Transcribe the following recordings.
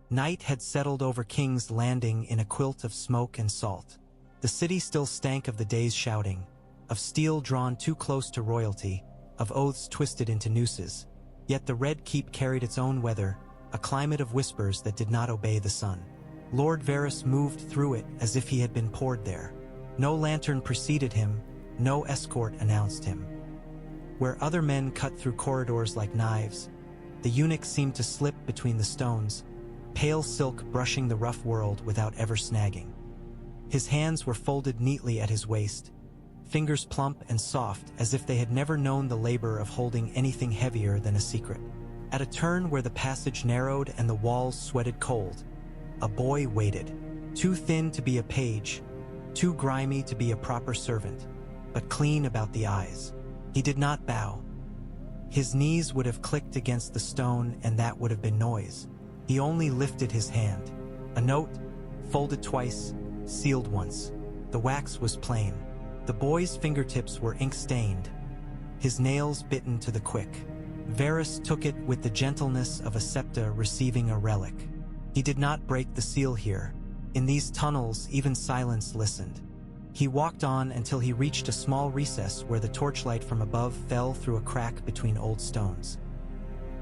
Night had settled over King's Landing in a quilt of smoke and salt. The city still stank of the day's shouting, of steel drawn too close to royalty, of oaths twisted into nooses. Yet the Red Keep carried its own weather, a climate of whispers that did not obey the sun. Lord Varys moved through it as if he had been poured there. No lantern preceded him, no escort announced him. Where other men cut through corridors like knives, the eunuch seemed to slip between the stones, pale silk brushing the rough world without ever snagging. His hands were folded neatly at his waist, fingers plump and soft as if they had never known the labor of holding anything heavier than a secret. At a turn where the passage narrowed and the walls sweated cold, a boy waited, too thin to be a page, too grimy to be a proper servant, but clean about the eyes. He did not bow. His knees would have clicked against the stone and that would have been noise. He only lifted his hand. A note, folded twice, sealed once. The wax was plain. The boy's fingertips were ink-stained, his nails bitten to the quick. Varys took it with the gentleness of a septa receiving a relic. He did not break the seal here. In these tunnels, even silence listened. He walked on until he reached a small recess where the torchlight from above fell through a crack between old stones.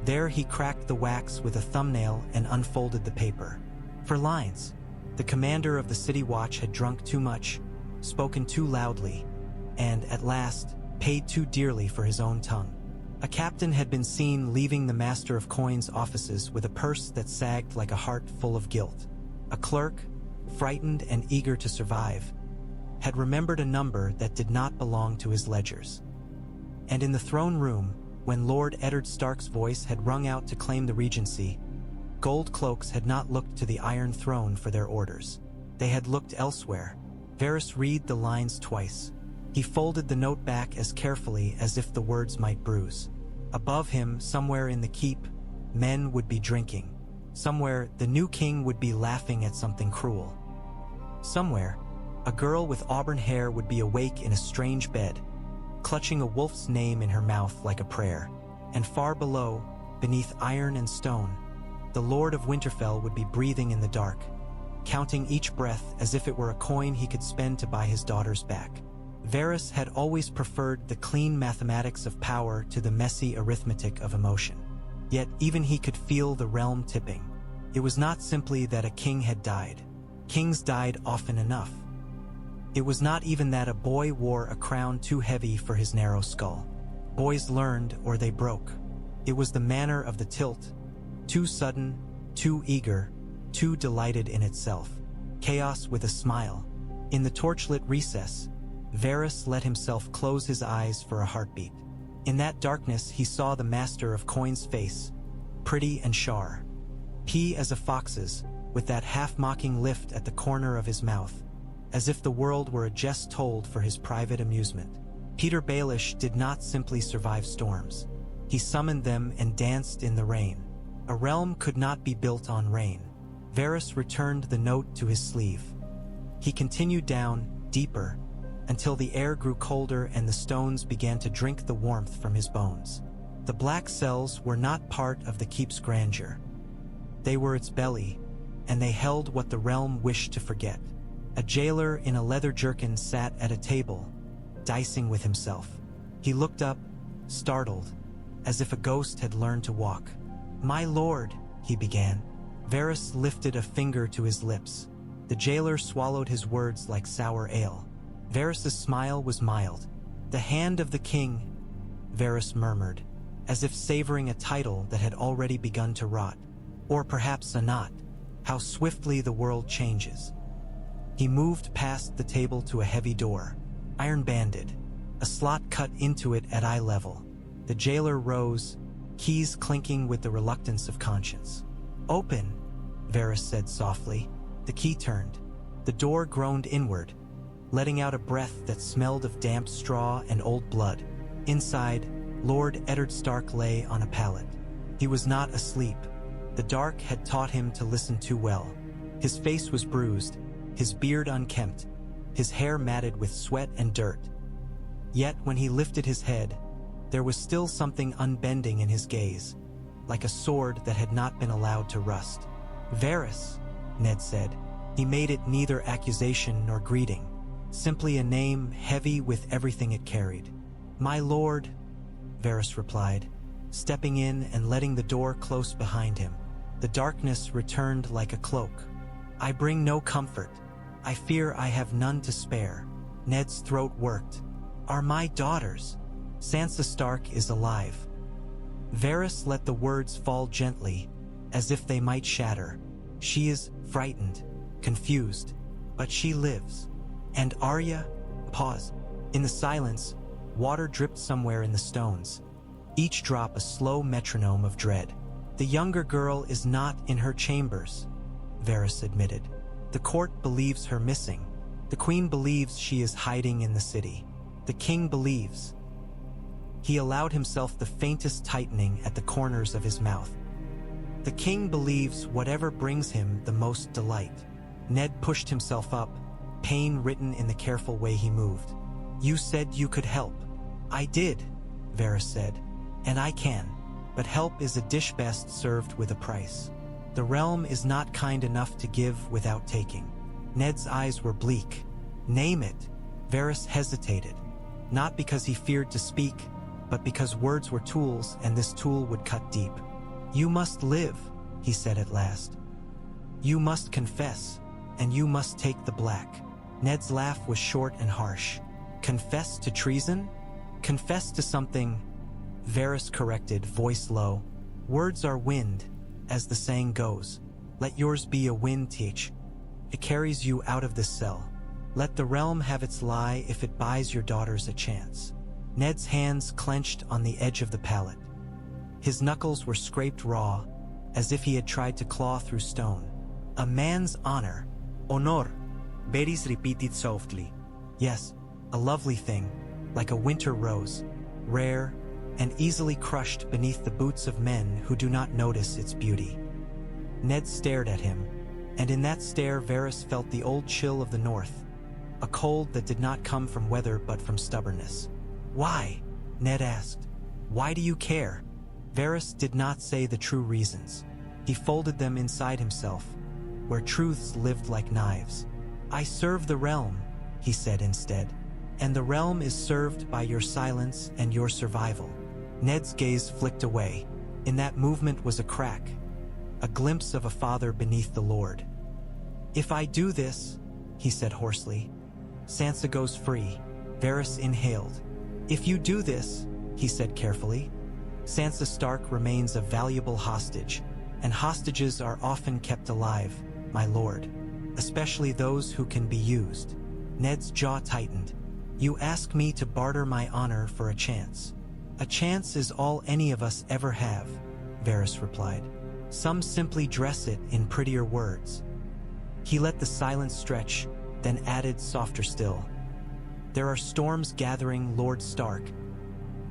There he cracked the wax with a thumbnail and unfolded the paper. For lines. The commander of the city watch had drunk too much, spoken too loudly, and, at last, paid too dearly for his own tongue. A captain had been seen leaving the Master of Coins' offices with a purse that sagged like a heart full of guilt. A clerk, frightened and eager to survive, had remembered a number that did not belong to his ledgers. And in the throne room, when Lord Eddard Stark's voice had rung out to claim the regency, gold cloaks had not looked to the Iron Throne for their orders. They had looked elsewhere. Varys read the lines twice. He folded the note back as carefully as if the words might bruise. Above him, somewhere in the keep, men would be drinking. Somewhere, the new king would be laughing at something cruel. Somewhere, a girl with auburn hair would be awake in a strange bed, clutching a wolf's name in her mouth like a prayer. And far below, beneath iron and stone, the Lord of Winterfell would be breathing in the dark, counting each breath as if it were a coin he could spend to buy his daughters back. Varys had always preferred the clean mathematics of power to the messy arithmetic of emotion. Yet even he could feel the realm tipping. It was not simply that a king had died. Kings died often enough. It was not even that a boy wore a crown too heavy for his narrow skull. Boys learned or they broke. It was the manner of the tilt, too sudden, too eager, too delighted in itself. Chaos with a smile. In the torchlit recess, Varys let himself close his eyes for a heartbeat. In that darkness he saw the Master of Coins' face, pretty and sharp, as a fox's, with that half-mocking lift at the corner of his mouth, as if the world were a jest told for his private amusement. Petyr Baelish did not simply survive storms. He summoned them and danced in the rain. A realm could not be built on rain. Varys returned the note to his sleeve. He continued down, deeper, until the air grew colder and the stones began to drink the warmth from his bones. The black cells were not part of the keep's grandeur. They were its belly, and they held what the realm wished to forget. A jailer in a leather jerkin sat at a table, dicing with himself. He looked up, startled, as if a ghost had learned to walk. "My lord," he began. Varys lifted a finger to his lips. The jailer swallowed his words like sour ale. Varys' smile was mild. "The hand of the king," Varys murmured, as if savoring a title that had already begun to rot. Or perhaps a knot. How swiftly the world changes. He moved past the table to a heavy door, iron-banded, a slot cut into it at eye level. The jailer rose, keys clinking with the reluctance of conscience. "Open," Varys said softly. The key turned. The door groaned inward, letting out a breath that smelled of damp straw and old blood. Inside, Lord Eddard Stark lay on a pallet. He was not asleep. The dark had taught him to listen too well. His face was bruised, his beard unkempt, his hair matted with sweat and dirt. Yet when he lifted his head, there was still something unbending in his gaze, like a sword that had not been allowed to rust. Varys, Ned said. He made it neither accusation nor greeting, simply a name heavy with everything it carried. My lord, Varys replied, stepping in and letting the door close behind him. The darkness returned like a cloak. I bring no comfort. I fear I have none to spare. Ned's throat worked. Are my daughters? Sansa Stark is alive. Varys let the words fall gently, as if they might shatter. She is frightened, confused, but she lives. And Arya? Pause. In the silence, water dripped somewhere in the stones, each drop a slow metronome of dread. The younger girl is not in her chambers, Varys admitted. The court believes her missing. The queen believes she is hiding in the city. The king believes. He allowed himself the faintest tightening at the corners of his mouth. The king believes whatever brings him the most delight. Ned pushed himself up, pain written in the careful way he moved. You said you could help. I did, Varys said, and I can. But help is a dish best served with a price. The realm is not kind enough to give without taking. Ned's eyes were bleak. Name it. Varys hesitated, not because he feared to speak, but because words were tools and this tool would cut deep. You must live, he said at last. You must confess, and you must take the black. Ned's laugh was short and harsh. Confess to treason? Confess to something, Varys corrected, voice low. Words are wind, as the saying goes. Let yours be a wind, teach. It carries you out of this cell. Let the realm have its lie if it buys your daughters a chance. Ned's hands clenched on the edge of the pallet. His knuckles were scraped raw, as if he had tried to claw through stone. A man's honor. Honor, Varys repeated softly. Yes, a lovely thing, like a winter rose, rare and easily crushed beneath the boots of men who do not notice its beauty. Ned stared at him, and in that stare Varys felt the old chill of the north, a cold that did not come from weather but from stubbornness. Why? Ned asked. Why do you care? Varys did not say the true reasons. He folded them inside himself, where truths lived like knives. I serve the realm, he said instead, and the realm is served by your silence and your survival. Ned's gaze flicked away. In that movement was a crack, a glimpse of a father beneath the Lord. If I do this, he said hoarsely, Sansa goes free. Varys inhaled. If you do this, he said carefully, Sansa Stark remains a valuable hostage, and hostages are often kept alive, my lord, especially those who can be used. Ned's jaw tightened. You ask me to barter my honor for a chance. A chance is all any of us ever have, Varys replied. Some simply dress it in prettier words. He let the silence stretch, then added softer still. There are storms gathering, Lord Stark.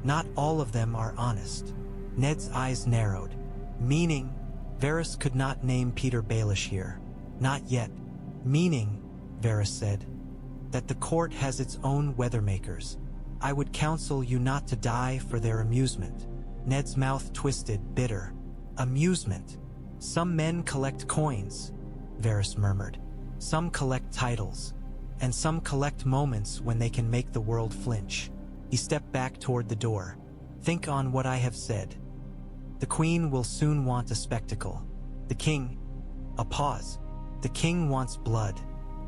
Not all of them are honest. Ned's eyes narrowed. Meaning, Varys could not name Petyr Baelish here. Not yet. Meaning, Varys said, that the court has its own weathermakers. I would counsel you not to die for their amusement. Ned's mouth twisted, bitter. Amusement. Some men collect coins, Varys murmured. Some collect titles, and some collect moments when they can make the world flinch. He stepped back toward the door. Think on what I have said. The queen will soon want a spectacle. The king... A pause. The king wants blood.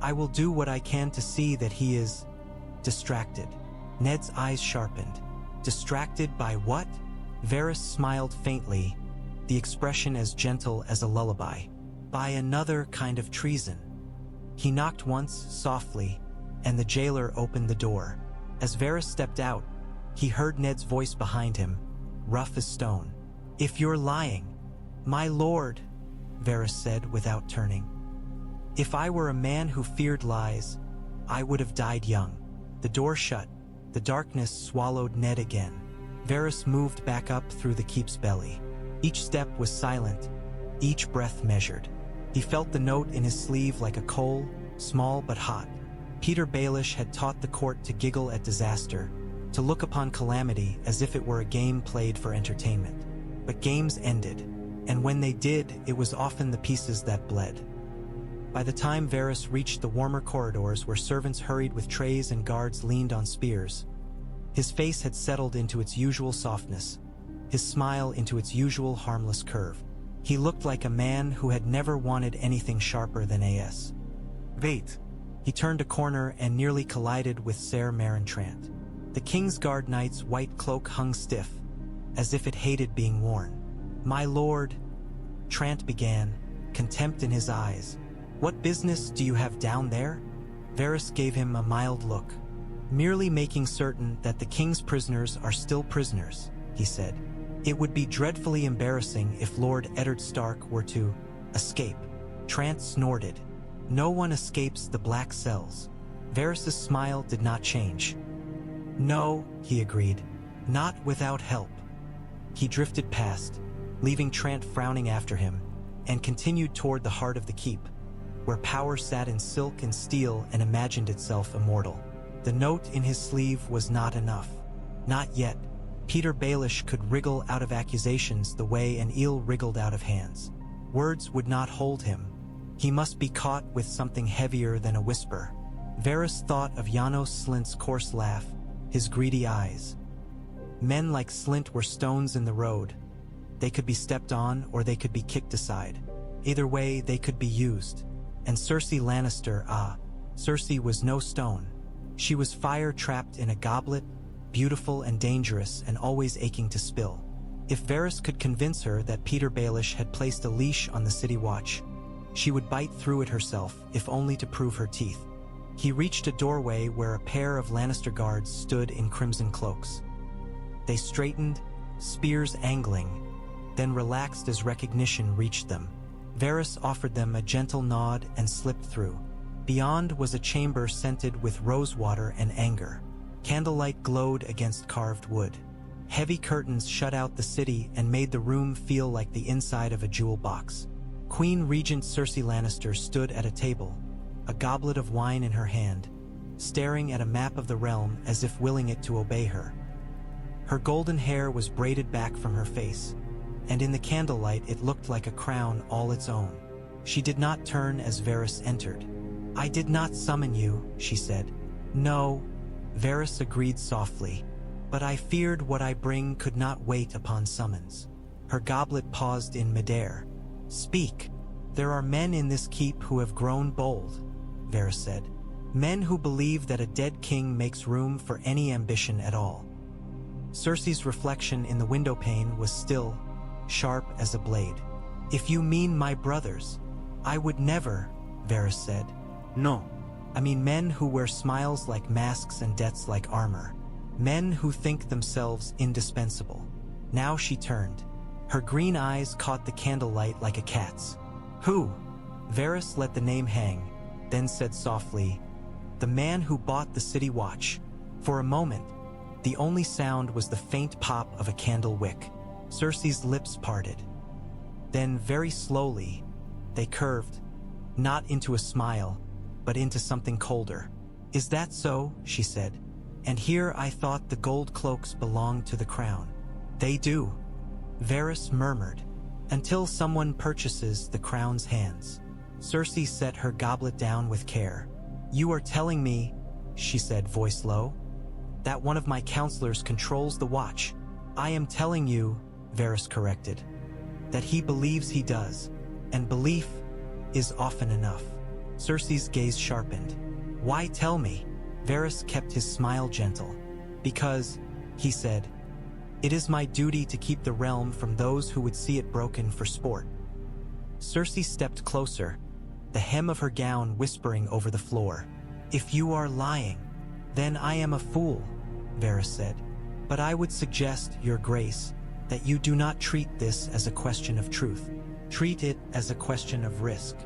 I will do what I can to see that he is... distracted. Ned's eyes sharpened. Distracted by what? Varys smiled faintly, the expression as gentle as a lullaby. By another kind of treason. He knocked once, softly, and the jailer opened the door. As Varys stepped out, he heard Ned's voice behind him, rough as stone. If you're lying, my lord, Varys said without turning. If I were a man who feared lies, I would have died young. The door shut. The darkness swallowed Ned again. Varys moved back up through the keep's belly. Each step was silent, each breath measured. He felt the note in his sleeve like a coal, small but hot. Petyr Baelish had taught the court to giggle at disaster, to look upon calamity as if it were a game played for entertainment. But games ended. and when they did, it was often the pieces that bled. By the time Varys reached the warmer corridors where servants hurried with trays and guards leaned on spears, his face had settled into its usual softness, his smile into its usual harmless curve. He looked like a man who had never wanted anything sharper than as. Wait. He turned a corner and nearly collided with Ser Meryn Trant. The Kingsguard knight's white cloak hung stiff, as if it hated being worn. "My lord," Trant began, contempt in his eyes. "What business do you have down there?" Varys gave him a mild look. "Merely making certain that the king's prisoners are still prisoners," he said. "It would be dreadfully embarrassing if Lord Eddard Stark were to escape." Trant snorted. "No one escapes the black cells." Varys' smile did not change. "No," he agreed, "not without help." He drifted past, leaving Trant frowning after him, and continued toward the heart of the keep, where power sat in silk and steel and imagined itself immortal. The note in his sleeve was not enough. Not yet. Petyr Baelish could wriggle out of accusations the way an eel wriggled out of hands. Words would not hold him. He must be caught with something heavier than a whisper. Varys thought of Janos Slynt's coarse laugh, his greedy eyes. Men like Slynt were stones in the road. They could be stepped on or they could be kicked aside. Either way, they could be used. And Cersei Lannister, Cersei was no stone. She was fire trapped in a goblet, beautiful and dangerous and always aching to spill. If Varys could convince her that Petyr Baelish had placed a leash on the city watch, she would bite through it herself, if only to prove her teeth. He reached a doorway where a pair of Lannister guards stood in crimson cloaks. They straightened, spears angling, then relaxed as recognition reached them. Varys offered them a gentle nod and slipped through. Beyond was a chamber scented with rosewater and anger. Candlelight glowed against carved wood. Heavy curtains shut out the city and made the room feel like the inside of a jewel box. Queen Regent Cersei Lannister stood at a table, a goblet of wine in her hand, staring at a map of the realm as if willing it to obey her. Her golden hair was braided back from her face, and in the candlelight it looked like a crown all its own. She did not turn as Varys entered. "I did not summon you," she said. "No," Varys agreed softly, "but I feared what I bring could not wait upon summons." Her goblet paused in midair. "Speak." "There are men in this keep who have grown bold," Varys said. "Men who believe that a dead king makes room for any ambition at all." Cersei's reflection in the windowpane was still, sharp as a blade. "If you mean my brothers, I would never," Varys said. "No. I mean men who wear smiles like masks and debts like armor. Men who think themselves indispensable." Now she turned. Her green eyes caught the candlelight like a cat's. "Who?" Varys let the name hang, then said softly, "The man who bought the city watch." For a moment, the only sound was the faint pop of a candle wick. Cersei's lips parted. Then, very slowly, they curved, not into a smile, but into something colder. "Is that so?" she said. "And here I thought the gold cloaks belonged to the crown." "They do," Varys murmured, "until someone purchases the crown's hands." Cersei set her goblet down with care. "You are telling me," she said, voice low, "that one of my counselors controls the watch." "I am telling you," Varys corrected, "that he believes he does, and belief is often enough." Cersei's gaze sharpened. "Why tell me?" Varys kept his smile gentle. "Because," he said, "it is my duty to keep the realm from those who would see it broken for sport." Cersei stepped closer, the hem of her gown whispering over the floor. "If you are lying, then I am a fool," Varys said. "But I would suggest, Your Grace, that you do not treat this as a question of truth. Treat it as a question of risk."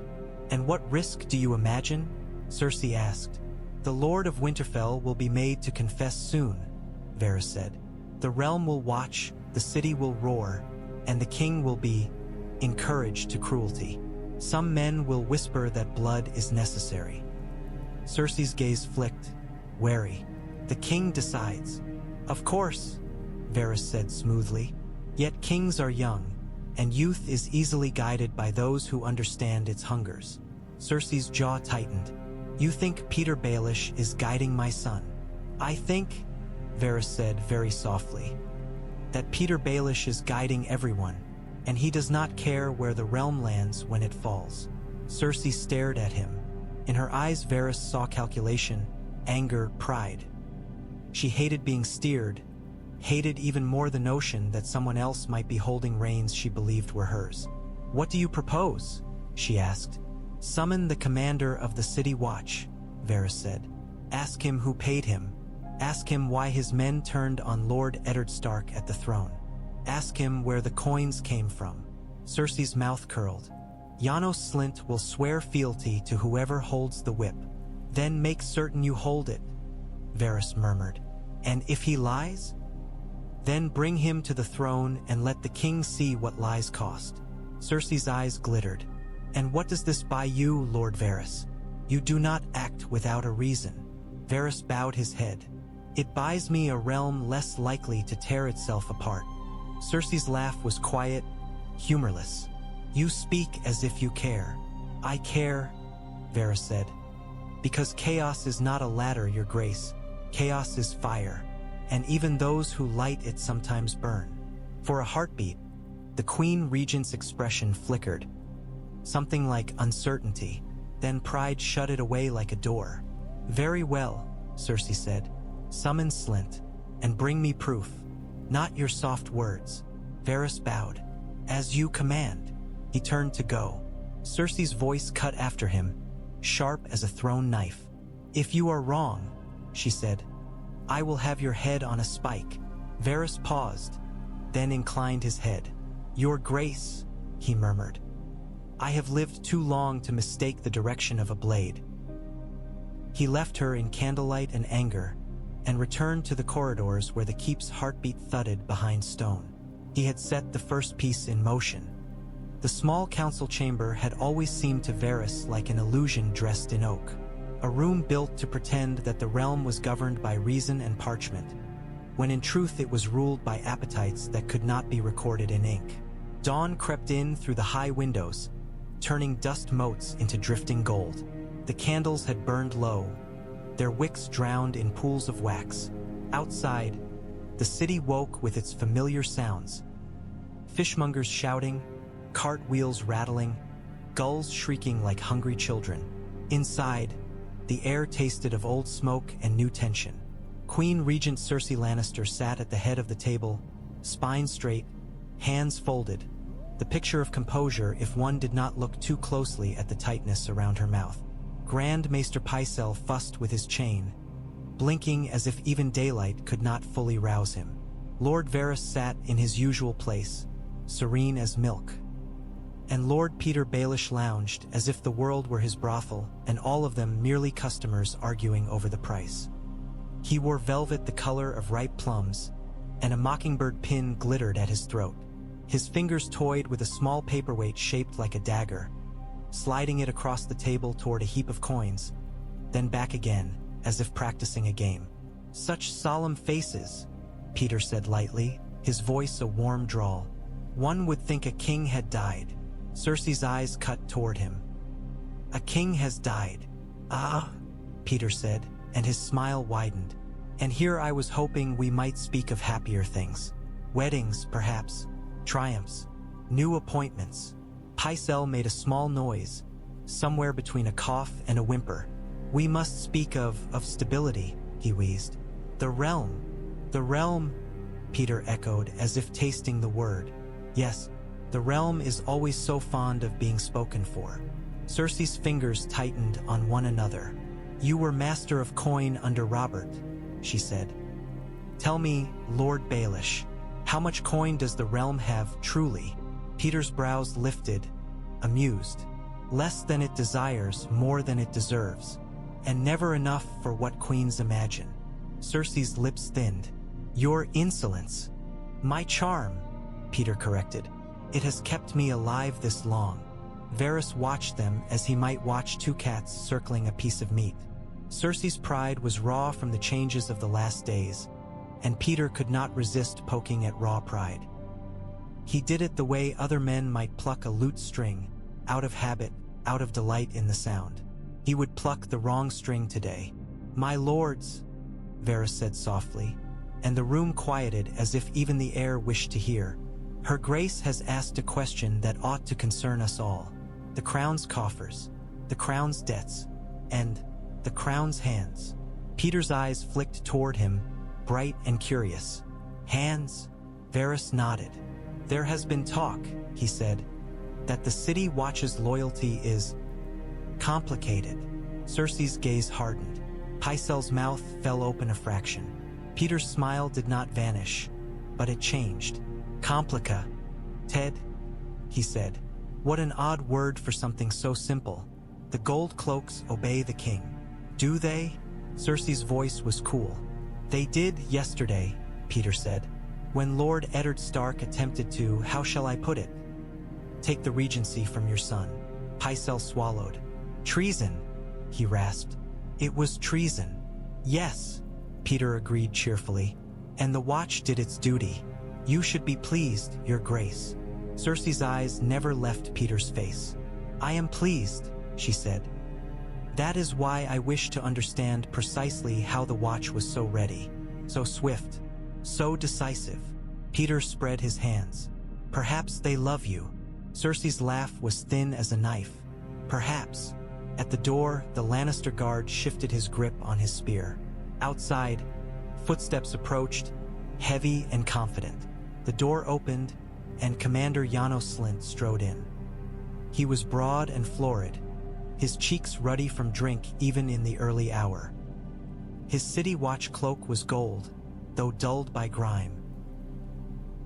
"And what risk do you imagine?" Cersei asked. "The Lord of Winterfell will be made to confess soon," Varys said. "The realm will watch, the city will roar, and the king will be encouraged to cruelty. Some men will whisper that blood is necessary." Cersei's gaze flicked, wary. "The king decides." "Of course," Varys said smoothly. "Yet kings are young, and youth is easily guided by those who understand its hungers. Cersei's jaw tightened. You think Petyr Baelish is guiding my son? I think, Varys said very softly, that Petyr Baelish is guiding everyone, and he does not care where the realm lands when it falls. Cersei stared at him. In her eyes, Varys saw calculation, anger, pride. She hated being steered, hated even more the notion that someone else might be holding reins she believed were hers. What do you propose? She asked. Summon the commander of the city watch, Varys said. Ask him who paid him. Ask him why his men turned on Lord Eddard Stark at the throne. Ask him where the coins came from. Cersei's mouth curled. Janos Slynt will swear fealty to whoever holds the whip. Then make certain you hold it, Varys murmured. And if he lies? Then bring him to the throne and let the king see what lies cost. Cersei's eyes glittered. And what does this buy you, Lord Varys? You do not act without a reason. Varys bowed his head. It buys me a realm less likely to tear itself apart. Cersei's laugh was quiet, humorless. You speak as if you care. I care, Varys said. Because chaos is not a ladder, your grace. Chaos is fire, and even those who light it sometimes burn. For a heartbeat, the Queen Regent's expression flickered. Something like uncertainty, then pride shut it away like a door. Very well, Cersei said. Summon Slynt, and bring me proof. Not your soft words. Varys bowed. As you command. He turned to go. Cersei's voice cut after him, sharp as a thrown knife. If you are wrong, she said, I will have your head on a spike. Varys paused, then inclined his head. Your grace, he murmured. I have lived too long to mistake the direction of a blade. He left her in candlelight and anger, and returned to the corridors where the keep's heartbeat thudded behind stone. He had set the first piece in motion. The small council chamber had always seemed to Varys like an illusion dressed in oak, a room built to pretend that the realm was governed by reason and parchment, when in truth it was ruled by appetites that could not be recorded in ink. Dawn crept in through the high windows, turning dust motes into drifting gold. The candles had burned low, their wicks drowned in pools of wax. Outside, the city woke with its familiar sounds. Fishmongers shouting, cartwheels rattling, gulls shrieking like hungry children. Inside, the air tasted of old smoke and new tension. Queen Regent Cersei Lannister sat at the head of the table, spine straight, hands folded, the picture of composure if one did not look too closely at the tightness around her mouth. Grand Maester Pycelle fussed with his chain, blinking as if even daylight could not fully rouse him. Lord Varys sat in his usual place, serene as milk. And Lord Petyr Baelish lounged as if the world were his brothel, and all of them merely customers arguing over the price. He wore velvet the color of ripe plums, and a mockingbird pin glittered at his throat. His fingers toyed with a small paperweight shaped like a dagger, sliding it across the table toward a heap of coins, then back again, as if practicing a game. Such solemn faces, Petyr said lightly, his voice a warm drawl. One would think a king had died. Cersei's eyes cut toward him. A king has died. Ah, Petyr said, and his smile widened. And here I was hoping we might speak of happier things. Weddings, perhaps. Triumphs. New appointments. Pycelle made a small noise, somewhere between a cough and a whimper. We must speak of stability, he wheezed. The realm, Petyr echoed as if tasting the word. Yes, the realm is always so fond of being spoken for. Cersei's fingers tightened on one another. You were master of coin under Robert, she said. Tell me, Lord Baelish, how much coin does the realm have truly? Petyr's brows lifted, amused. Less than it desires, more than it deserves. And never enough for what queens imagine. Cersei's lips thinned. Your insolence. My charm, Petyr corrected. It has kept me alive this long. Varys watched them as he might watch two cats circling a piece of meat. Cersei's pride was raw from the changes of the last days, and Petyr could not resist poking at raw pride. He did it the way other men might pluck a lute string, out of habit, out of delight in the sound. He would pluck the wrong string today. "My lords," Varys said softly, and the room quieted as if even the air wished to hear. "Her Grace has asked a question that ought to concern us all. The crown's coffers, the crown's debts, and the crown's hands." Petyr's eyes flicked toward him, bright and curious. "Hands?" Varys nodded. "There has been talk," he said, "that the City Watch's loyalty is complicated." Cersei's gaze hardened. Pycelle's mouth fell open a fraction. Petyr's smile did not vanish, but it changed. "Complica. Ted," he said. "What an odd word for something so simple. The gold cloaks obey the king. Do they?" Cersei's voice was cool. "They did yesterday," Petyr said, "when Lord Eddard Stark attempted to, how shall I put it, take the regency from your son." Pycelle swallowed. "Treason," he rasped. "It was treason." "Yes," Petyr agreed cheerfully, "and the Watch did its duty. You should be pleased, Your Grace." Cersei's eyes never left Petyr's face. "I am pleased," she said. "That is why I wish to understand precisely how the Watch was so ready, so swift, so decisive." Petyr spread his hands. "Perhaps they love you." Cersei's laugh was thin as a knife. "Perhaps." At the door, the Lannister guard shifted his grip on his spear. Outside, footsteps approached, heavy and confident. The door opened, and Commander Janos Slynt strode in. He was broad and florid, his cheeks ruddy from drink even in the early hour. His City Watch cloak was gold, though dulled by grime.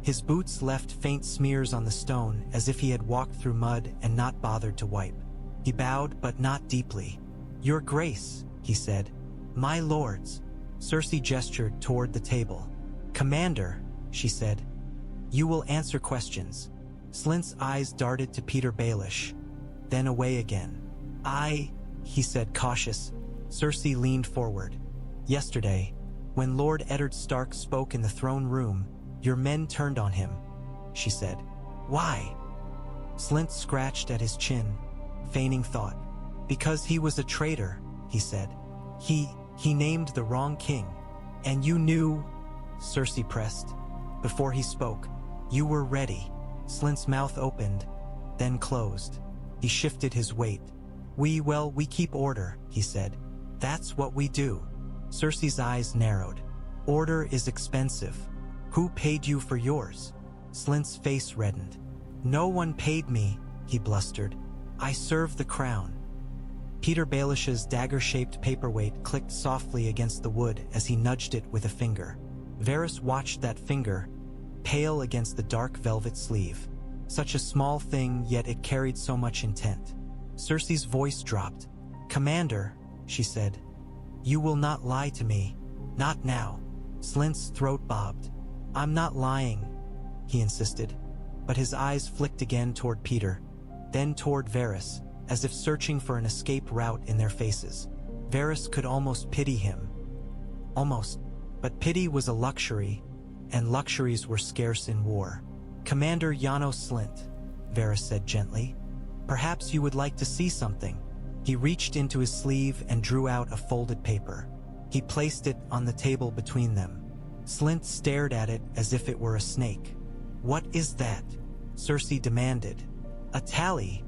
His boots left faint smears on the stone as if he had walked through mud and not bothered to wipe. He bowed, but not deeply. "Your Grace," he said. "My lords." Cersei gestured toward the table. "Commander," she said, "you will answer questions." Slynt's eyes darted to Petyr Baelish, then away again. He said, cautious. Cersei leaned forward. "Yesterday, when Lord Eddard Stark spoke in the throne room, your men turned on him," she said. "Why?" Slynt scratched at his chin, feigning thought. "Because he was a traitor," he said. He named the wrong king. And you knew," Cersei pressed. "Before he spoke, you were ready." Slynt's mouth opened, then closed. He shifted his weight. We keep order," he said. "That's what we do." Cersei's eyes narrowed. "Order is expensive. Who paid you for yours?" Slynt's face reddened. "No one paid me," he blustered. "I serve the crown." Petyr Baelish's dagger-shaped paperweight clicked softly against the wood as he nudged it with a finger. Varys watched that finger, pale against the dark velvet sleeve. Such a small thing, yet it carried so much intent. Cersei's voice dropped. "Commander," she said, "you will not lie to me. Not now." Slynt's throat bobbed. "I'm not lying," he insisted, but his eyes flicked again toward Petyr, then toward Varys, as if searching for an escape route in their faces. Varys could almost pity him. Almost. But pity was a luxury, and luxuries were scarce in war. "Commander Janos Slynt," Varys said gently, "perhaps you would like to see something." He reached into his sleeve and drew out a folded paper. He placed it on the table between them. Slynt stared at it as if it were a snake. "What is that?" Cersei demanded. "A tally,"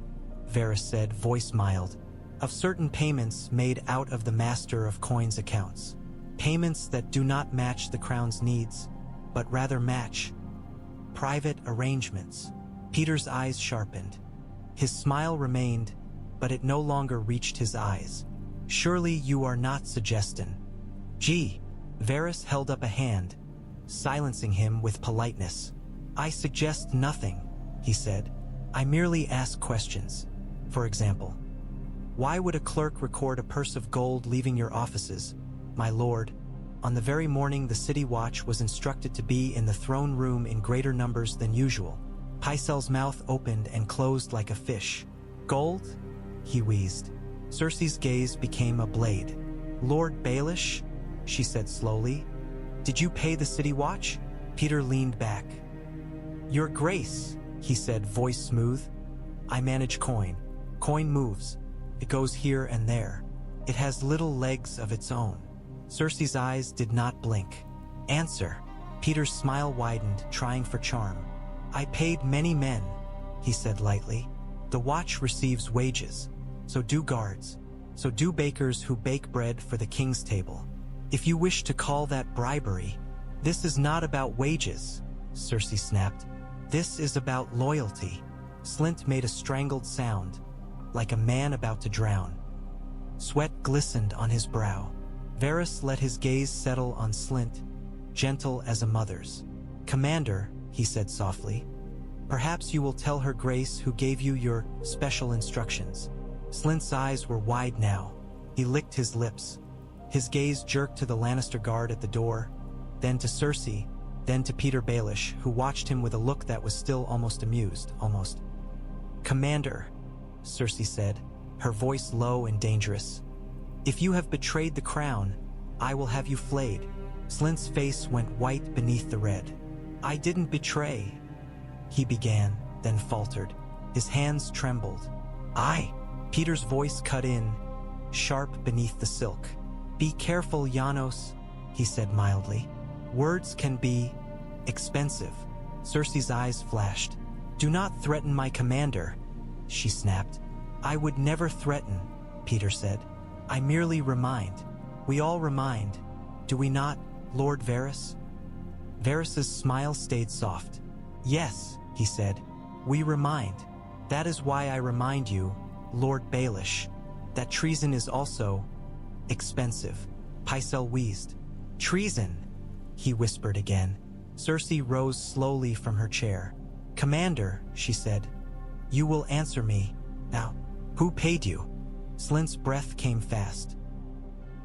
Varys said, voice mild, "of certain payments made out of the Master of Coins accounts. Payments that do not match the crown's needs, but rather match private arrangements." Petyr's eyes sharpened. His smile remained, but it no longer reached his eyes. "Surely you are not suggesting." "Gee," Varys held up a hand, silencing him with politeness. "I suggest nothing," he said. "I merely ask questions. For example, why would a clerk record a purse of gold leaving your offices, my lord, on the very morning the City Watch was instructed to be in the throne room in greater numbers than usual?" Pycelle's mouth opened and closed like a fish. "Gold?" he wheezed. Cersei's gaze became a blade. "Lord Baelish?" she said slowly. "Did you pay the City Watch?" Petyr leaned back. "Your Grace," he said, voice smooth. "I manage coin. Coin moves. It goes here and there. It has little legs of its own." Cersei's eyes did not blink. "Answer." Peter's smile widened, trying for charm. "I paid many men," he said lightly. "The watch receives wages. So do guards. So do bakers who bake bread for the king's table. If you wish to call that bribery, this is not about wages," Cersei snapped. "This is about loyalty." Slynt made a strangled sound, like a man about to drown. Sweat glistened on his brow. Varys let his gaze settle on Slynt, gentle as a mother's. "Commander," he said softly, "perhaps you will tell her Grace who gave you your special instructions." Slynt's eyes were wide now. He licked his lips. His gaze jerked to the Lannister guard at the door, then to Cersei, then to Petyr Baelish, who watched him with a look that was still almost amused, almost. "Commander," Cersei said, her voice low and dangerous, "if you have betrayed the crown, I will have you flayed." Slynt's face went white beneath the red. "I didn't betray," he began, then faltered. His hands trembled. "I..." Peter's voice cut in, sharp beneath the silk. "Be careful, Janos," he said mildly. "Words can be expensive." Cersei's eyes flashed. "Do not threaten my commander," she snapped. "I would never threaten," Petyr said. "I merely remind. We all remind, do we not, Lord Varys?" Varys's smile stayed soft. "Yes," he said, "we remind. That is why I remind you, Lord Baelish, that treason is also expensive." Pycelle wheezed. "Treason," he whispered again. Cersei rose slowly from her chair. "Commander," she said, "you will answer me. Now, who paid you?" Slynt's breath came fast.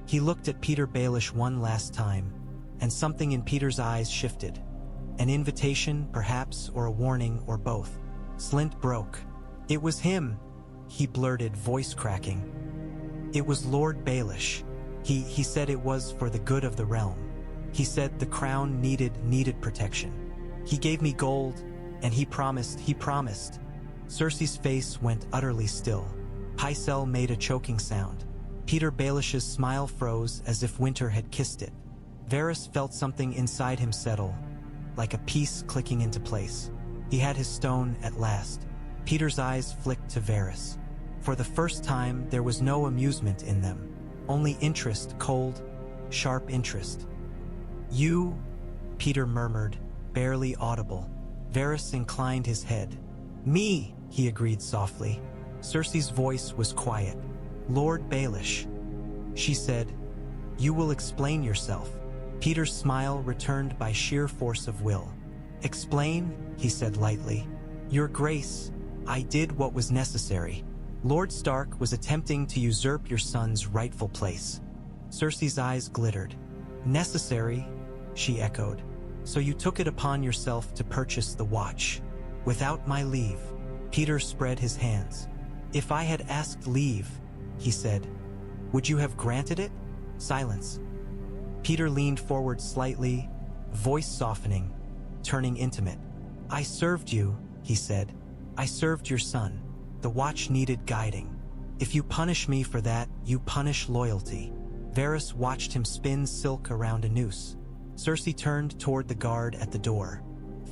He looked at Petyr Baelish one last time, and something in Peter's eyes shifted. An invitation, perhaps, or a warning, or both. Slynt broke. "It was him," he blurted, voice cracking. "It was Lord Baelish. He said it was for the good of the realm. He said the crown needed protection. He gave me gold, and he promised. Cersei's face went utterly still. Pycelle made a choking sound. Petyr Baelish's smile froze as if winter had kissed it. Varys felt something inside him settle, like a piece clicking into place. He had his stone at last. Peter's eyes flicked to Varys. For the first time, there was no amusement in them. Only interest, cold, sharp interest. "You," Petyr murmured, barely audible. Varys inclined his head. "Me," he agreed softly. Cersei's voice was quiet. "Lord Baelish," she said, "you will explain yourself." Peter's smile returned by sheer force of will. "Explain," he said lightly. "Your Grace, I did what was necessary. Lord Stark was attempting to usurp your son's rightful place." Cersei's eyes glittered. "Necessary?" she echoed. "So you took it upon yourself to purchase the watch, without my leave?" Petyr spread his hands. "If I had asked leave," he said, "would you have granted it?" Silence. Petyr leaned forward slightly, voice softening, turning intimate. "I served you," he said. "I served your son. The watch needed guiding. If you punish me for that, you punish loyalty." Varys watched him spin silk around a noose. Cersei turned toward the guard at the door.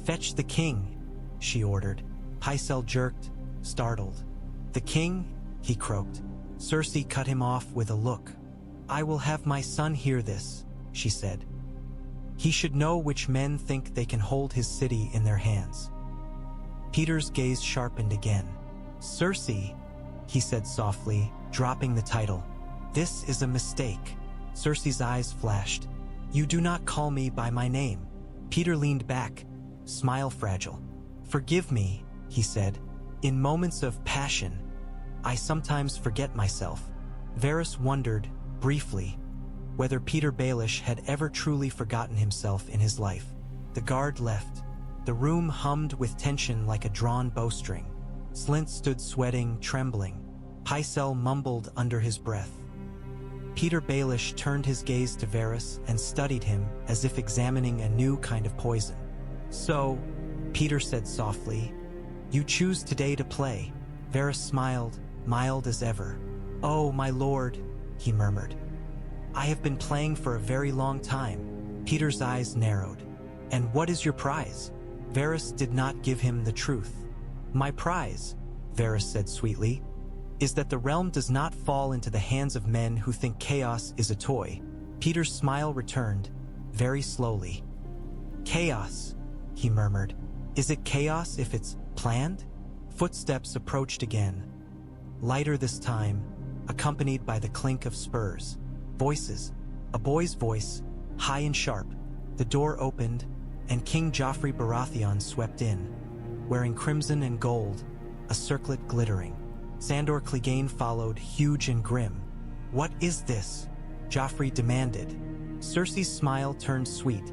"Fetch the king," she ordered. Pycelle jerked, startled. "The king?" he croaked. Cersei cut him off with a look. "I will have my son hear this," she said. "He should know which men think they can hold his city in their hands." Petyr's gaze sharpened again. "Cersei," he said softly, dropping the title. "This is a mistake." Cersei's eyes flashed. "You do not call me by my name." Petyr leaned back, smile fragile. "Forgive me," he said. "In moments of passion, I sometimes forget myself." Varys wondered, briefly, whether Petyr Baelish had ever truly forgotten himself in his life. The guard left. The room hummed with tension like a drawn bowstring. Slynt stood sweating, trembling. Pycelle mumbled under his breath. Petyr Baelish turned his gaze to Varys and studied him as if examining a new kind of poison. "So," Petyr said softly. You choose today to play. Varys smiled, mild as ever. Oh, my lord, he murmured. I have been playing for a very long time. Petyr's eyes narrowed. And what is your prize? Varys did not give him the truth. My prize, Varys said sweetly, is that the realm does not fall into the hands of men who think chaos is a toy. Petyr's smile returned, very slowly. Chaos, he murmured. Is it chaos if it's planned? Footsteps approached again, lighter this time, accompanied by the clink of spurs. Voices, a boy's voice, high and sharp. The door opened, and King Joffrey Baratheon swept in, wearing crimson and gold, a circlet glittering. Sandor Clegane followed, huge and grim. What is this? Joffrey demanded. Cersei's smile turned sweet,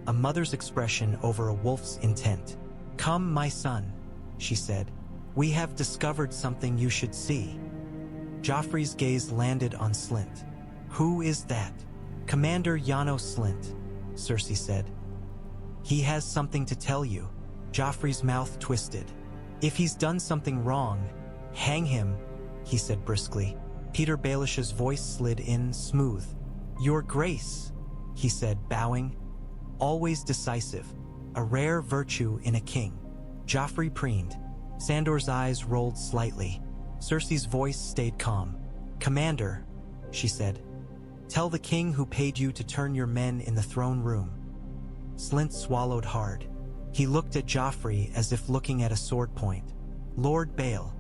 a mother's expression over a wolf's intent. Come, my son, she said. We have discovered something you should see. Joffrey's gaze landed on Slynt. Who is that? Commander Janos Slynt, Cersei said. He has something to tell you. Joffrey's mouth twisted. If he's done something wrong, hang him, he said briskly. Petyr Baelish's voice slid in, smooth. Your Grace, he said, bowing. Always decisive, a rare virtue in a king. Joffrey preened. Sandor's eyes rolled slightly. Cersei's voice stayed calm. Commander, she said, tell the king who paid you to turn your men in the throne room. Slynt swallowed hard. He looked at Joffrey as if looking at a sword point. Lord Bael.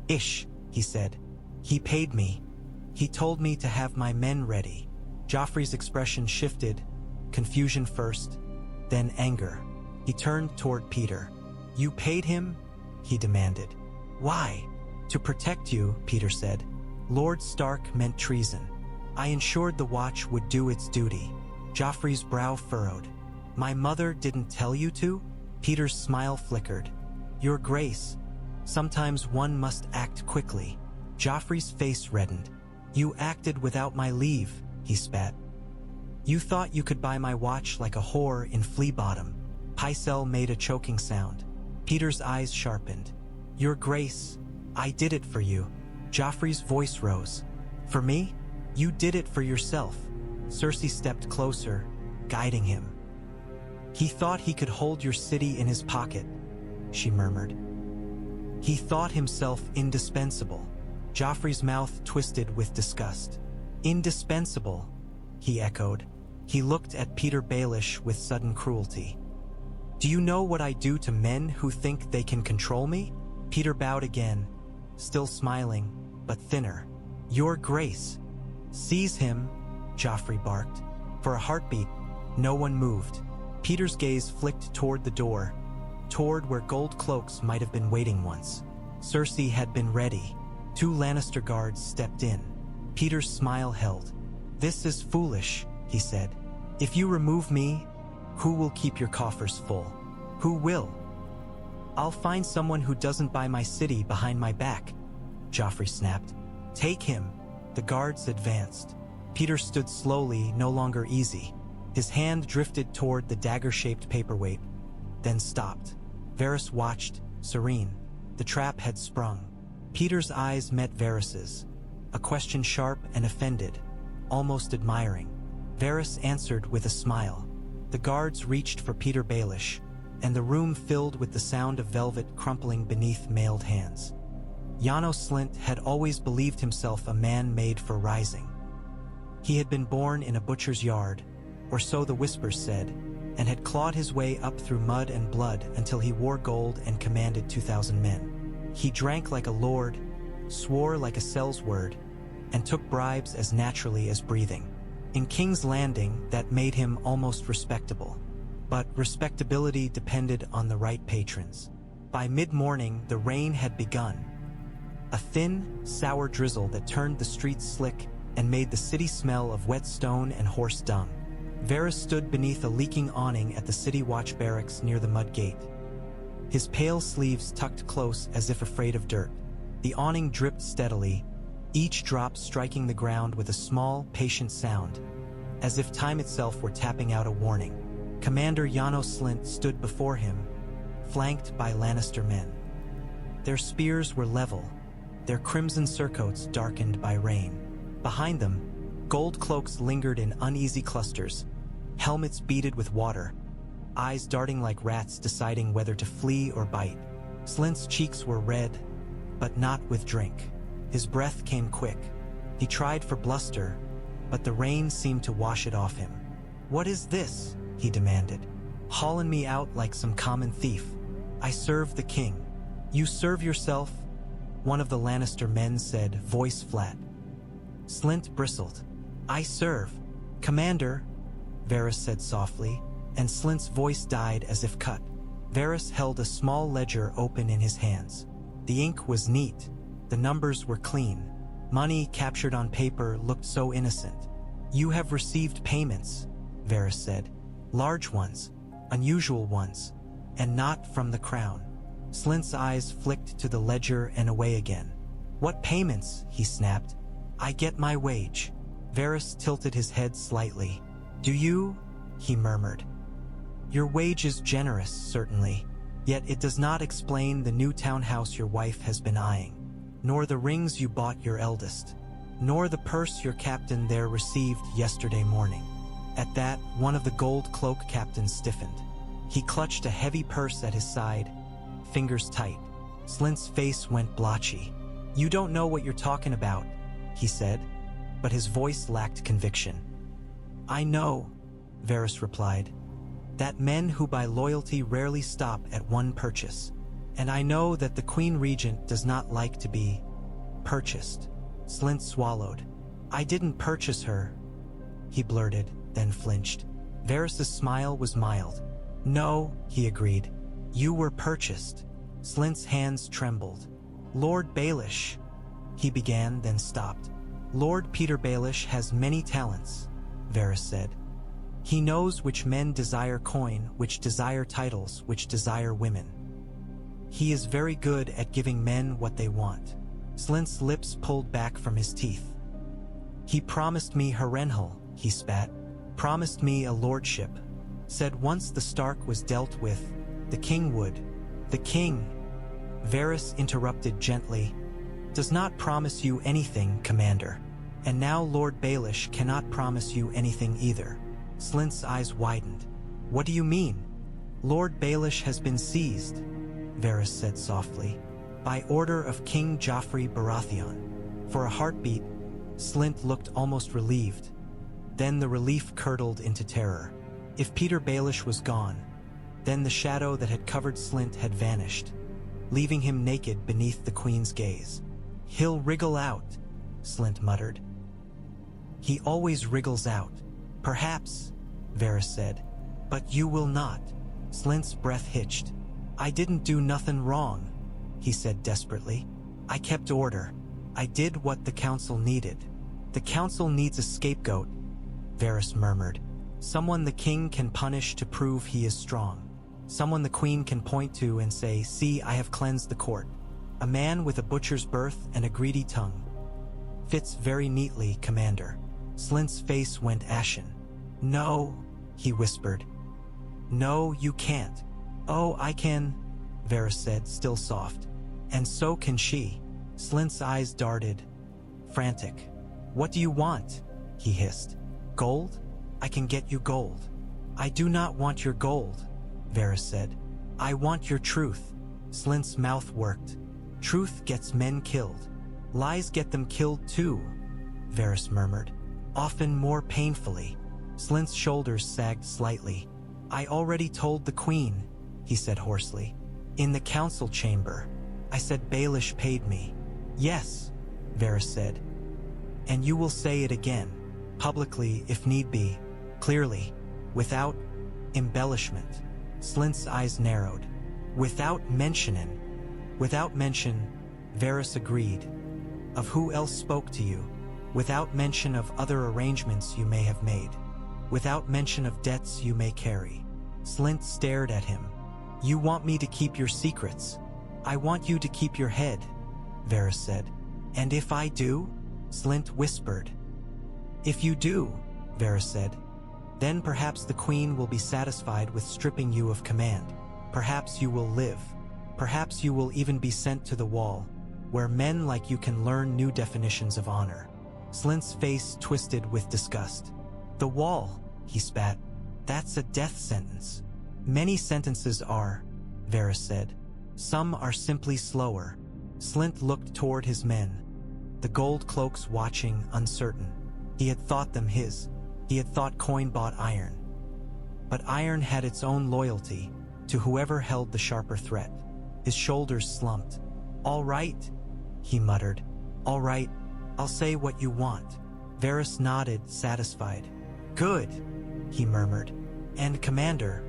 Ish, he said. He paid me. He told me to have my men ready. Joffrey's expression shifted, confusion first, then anger. He turned toward Petyr. You paid him? He demanded. Why? To protect you, Petyr said. Lord Stark meant treason. I ensured the watch would do its duty. Joffrey's brow furrowed. My mother didn't tell you to? Petyr's smile flickered. Your Grace, sometimes one must act quickly. Joffrey's face reddened. You acted without my leave, he spat. You thought you could buy my watch like a whore in Flea Bottom. Pycelle made a choking sound. Petyr's eyes sharpened. Your Grace, I did it for you. Joffrey's voice rose. For me? You did it for yourself. Cersei stepped closer, guiding him. He thought he could hold your city in his pocket, she murmured. He thought himself indispensable. Joffrey's mouth twisted with disgust. Indispensable, he echoed. He looked at Petyr Baelish with sudden cruelty. Do you know what I do to men who think they can control me? Petyr bowed again, still smiling, but thinner. Your Grace. Seize him, Joffrey barked. For a heartbeat, no one moved. Petyr's gaze flicked toward the door, toward where gold cloaks might have been waiting once. Cersei had been ready. 2 Lannister guards stepped in. Petyr's smile held. This is foolish, he said. If you remove me, who will keep your coffers full? Who will? I'll find someone who doesn't buy my city behind my back, Joffrey snapped. Take him. The guards advanced. Petyr stood slowly, no longer easy. His hand drifted toward the dagger-shaped paperweight, then stopped. Varys watched, serene. The trap had sprung. Petyr's eyes met Varys's, a question sharp and offended, almost admiring. Varys answered with a smile. The guards reached for Petyr Baelish, and the room filled with the sound of velvet crumpling beneath mailed hands. Janos Slynt had always believed himself a man made for rising. He had been born in a butcher's yard, or so the whispers said, and had clawed his way up through mud and blood until he wore gold and commanded 2,000 men. He drank like a lord, swore like a sellsword, and took bribes as naturally as breathing. In King's Landing, that made him almost respectable. But respectability depended on the right patrons. By mid-morning, the rain had begun. A thin, sour drizzle that turned the streets slick and made the city smell of wet stone and horse dung. Varys stood beneath a leaking awning at the city watch barracks near the mud gate. His pale sleeves tucked close as if afraid of dirt. The awning dripped steadily, each drop striking the ground with a small, patient sound, as if time itself were tapping out a warning. Commander Janos Slynt stood before him, flanked by Lannister men. Their spears were level, their crimson surcoats darkened by rain. Behind them, gold cloaks lingered in uneasy clusters, helmets beaded with water, eyes darting like rats deciding whether to flee or bite. Slynt's cheeks were red, but not with drink. His breath came quick. He tried for bluster, but the rain seemed to wash it off him. "What is this?" he demanded. "Hauling me out like some common thief. I serve the king." "You serve yourself," one of the Lannister men said, voice flat. Slynt bristled. "I serve, Commander," Varys said softly, and Slynt's voice died as if cut. Varys held a small ledger open in his hands. The ink was neat, the numbers were clean. Money captured on paper looked so innocent. "You have received payments," Varys said. "Large ones, unusual ones, and not from the crown." Slynt's eyes flicked to the ledger and away again. "What payments?" he snapped. "I get my wage." Varys tilted his head slightly. "Do you?" he murmured. "Your wage is generous, certainly, yet it does not explain the new townhouse your wife has been eyeing, nor the rings you bought your eldest, nor the purse your captain there received yesterday morning." At that, one of the gold cloak captains stiffened. He clutched a heavy purse at his side, fingers tight. Slynt's face went blotchy. "You don't know what you're talking about," he said, but his voice lacked conviction. "I know," Varys replied, "that men who buy loyalty rarely stop at one purchase, and I know that the Queen Regent does not like to be purchased." Slynt swallowed. "I didn't purchase her," he blurted, then flinched. Varys' smile was mild. "No," he agreed. "You were purchased." Slynt's hands trembled. "Lord Baelish," he began, then stopped. "Lord Petyr Baelish has many talents," Varys said. "He knows which men desire coin, which desire titles, which desire women. He is very good at giving men what they want." Slynt's lips pulled back from his teeth. "He promised me Harrenhal," he spat. "Promised me a lordship. Said once the Stark was dealt with, the king would." "The king," Varys interrupted gently, "does not promise you anything, Commander. And now Lord Baelish cannot promise you anything either." Slynt's eyes widened. "What do you mean?" "Lord Baelish has been seized," Varys said softly, "by order of King Joffrey Baratheon." For a heartbeat, Slynt looked almost relieved. Then the relief curdled into terror. If Petyr Baelish was gone, then the shadow that had covered Slynt had vanished, leaving him naked beneath the Queen's gaze. "He'll wriggle out," Slynt muttered. "He always wriggles out." "Perhaps," Varys said, "but you will not." Slynt's breath hitched. "I didn't do nothing wrong," he said desperately. "I kept order. I did what the council needed." "The council needs a scapegoat," Varys murmured. "Someone the king can punish to prove he is strong. Someone the queen can point to and say, 'See, I have cleansed the court.' A man with a butcher's birth and a greedy tongue. Fits very neatly, Commander." Slynt's face went ashen. "No," he whispered. "No, you can't." "Oh, I can," Varys said, still soft. "And so can she." Slynt's eyes darted, frantic. "What do you want?" he hissed. "Gold? I can get you gold." "I do not want your gold," Varys said. "I want your truth." Slynt's mouth worked. "Truth gets men killed. Lies get them killed too," Varys murmured, "often more painfully." Slynt's shoulders sagged slightly. "I already told the Queen," he said hoarsely. "In the council chamber. I said Baelish paid me." "Yes," Varys said. "And you will say it again, publicly if need be, clearly, without embellishment." Slynt's eyes narrowed. "Without mention," Varys agreed. "Of who else spoke to you? Without mention of other arrangements you may have made. Without mention of debts you may carry." Slynt stared at him. "You want me to keep your secrets?" "I want you to keep your head," Varys said. "And if I do?" Slynt whispered. "If you do," Varys said, "then perhaps the Queen will be satisfied with stripping you of command." Perhaps you will live. Perhaps you will even be sent to the wall, where men like you can learn new definitions of honor." Slynt's face twisted with disgust. "The wall," he spat. "That's a death sentence." "Many sentences are," Varys said. "Some are simply slower." Slynt looked toward his men, the gold cloaks watching, uncertain. He had thought them his. He had thought coin bought iron. But iron had its own loyalty to whoever held the sharper threat. His shoulders slumped. "All right," he muttered. "All right, I'll say what you want." Varys nodded, satisfied. "Good," he murmured. "And Commander,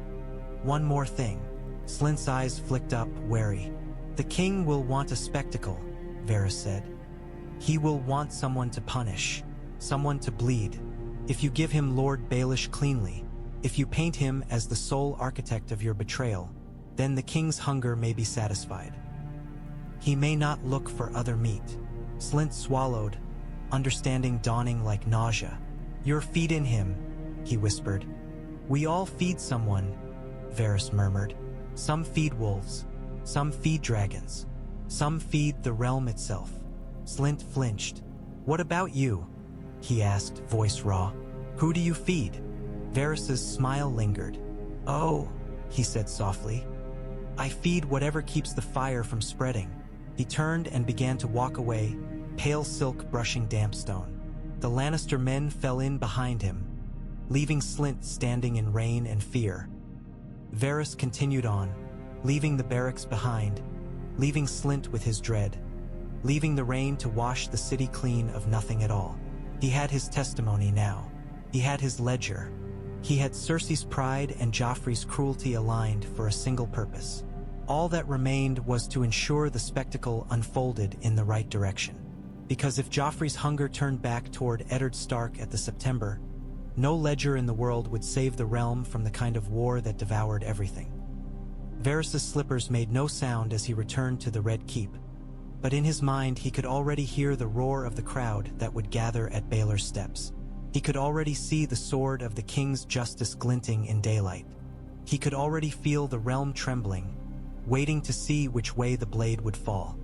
one more thing." Slynt's eyes flicked up, wary. "The king will want a spectacle," Varys said. "He will want someone to punish, someone to bleed. If you give him Lord Baelish cleanly, if you paint him as the sole architect of your betrayal, then the king's hunger may be satisfied. He may not look for other meat." Slynt swallowed, understanding dawning like nausea. "You're feeding him," he whispered. "We all feed someone," Varys murmured. "Some feed wolves, some feed dragons, some feed the realm itself." Slynt flinched. "What about you?" he asked, voice raw. "Who do you feed?" Varys's smile lingered. "Oh," he said softly. "I feed whatever keeps the fire from spreading." He turned and began to walk away, pale silk brushing damp stone. The Lannister men fell in behind him, leaving Slynt standing in rain and fear. Varys continued on, leaving the barracks behind, leaving Slynt with his dread, leaving the rain to wash the city clean of nothing at all. He had his testimony now. He had his ledger. He had Cersei's pride and Joffrey's cruelty aligned for a single purpose. All that remained was to ensure the spectacle unfolded in the right direction. Because if Joffrey's hunger turned back toward Eddard Stark at the September, no ledger in the world would save the realm from the kind of war that devoured everything. Varys' slippers made no sound as he returned to the Red Keep, but in his mind he could already hear the roar of the crowd that would gather at Baelor's steps. He could already see the sword of the king's justice glinting in daylight. He could already feel the realm trembling, waiting to see which way the blade would fall.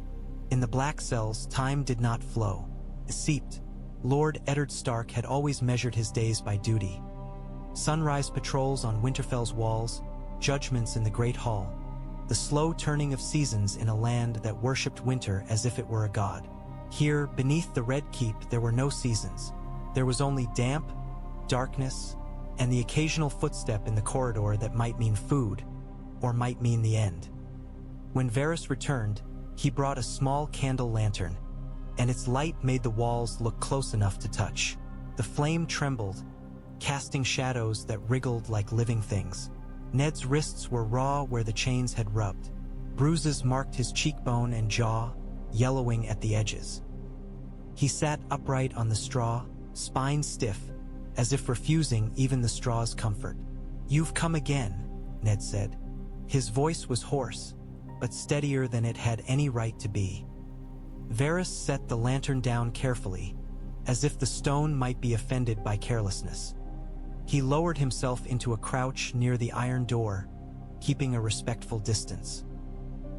In the black cells, time did not flow. Sept, Lord Eddard Stark had always measured his days by duty. Sunrise patrols on Winterfell's walls, judgments in the Great Hall, the slow turning of seasons in a land that worshipped winter as if it were a god. Here, beneath the Red Keep, there were no seasons. There was only damp, darkness, and the occasional footstep in the corridor that might mean food, or might mean the end. When Varys returned, he brought a small candle lantern, and its light made the walls look close enough to touch. The flame trembled, casting shadows that wriggled like living things. Ned's wrists were raw where the chains had rubbed. Bruises marked his cheekbone and jaw, yellowing at the edges. He sat upright on the straw, spine stiff, as if refusing even the straw's comfort. "You've come again," Ned said. His voice was hoarse, but steadier than it had any right to be. Varys set the lantern down carefully, as if the stone might be offended by carelessness. He lowered himself into a crouch near the iron door, keeping a respectful distance.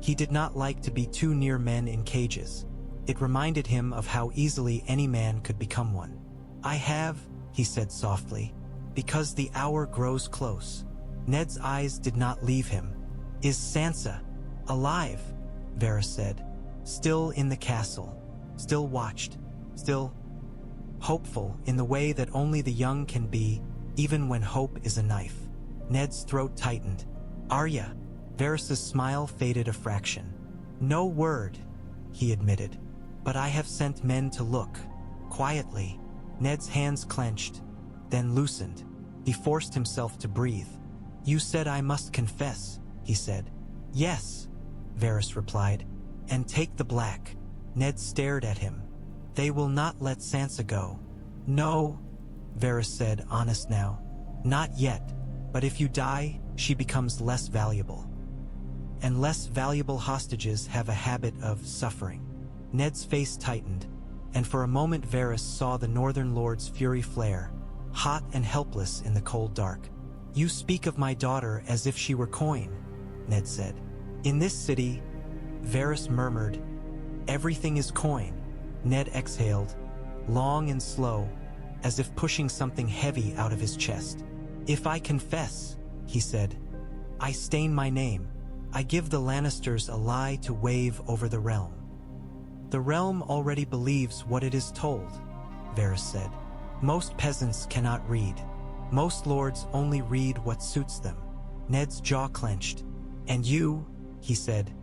He did not like to be too near men in cages. It reminded him of how easily any man could become one. "I have," he said softly, "because the hour grows close." Ned's eyes did not leave him. "Is Sansa alive?" Varys said. "Still in the castle, still watched, still hopeful in the way that only the young can be, even when hope is a knife." Ned's throat tightened. "Arya?" Varys' smile faded a fraction. "No word," he admitted, "but I have sent men to look." Quietly, Ned's hands clenched, then loosened. He forced himself to breathe. "You said I must confess," he said. "Yes," Varys replied. "And take the black." Ned stared at him. "They will not let Sansa go." "No," Varys said, honest now. "Not yet, but if you die, she becomes less valuable. And less valuable hostages have a habit of suffering." Ned's face tightened, and for a moment Varys saw the Northern Lord's fury flare, hot and helpless in the cold dark. "You speak of my daughter as if she were coin," Ned said. In this city, Varys murmured, everything is coin. Ned exhaled, long and slow, as if pushing something heavy out of his chest. If I confess, he said, I stain my name. I give the Lannisters a lie to wave over the realm. The realm already believes what it is told, Varys said. Most peasants cannot read. Most lords only read what suits them. Ned's jaw clenched. And you, he said,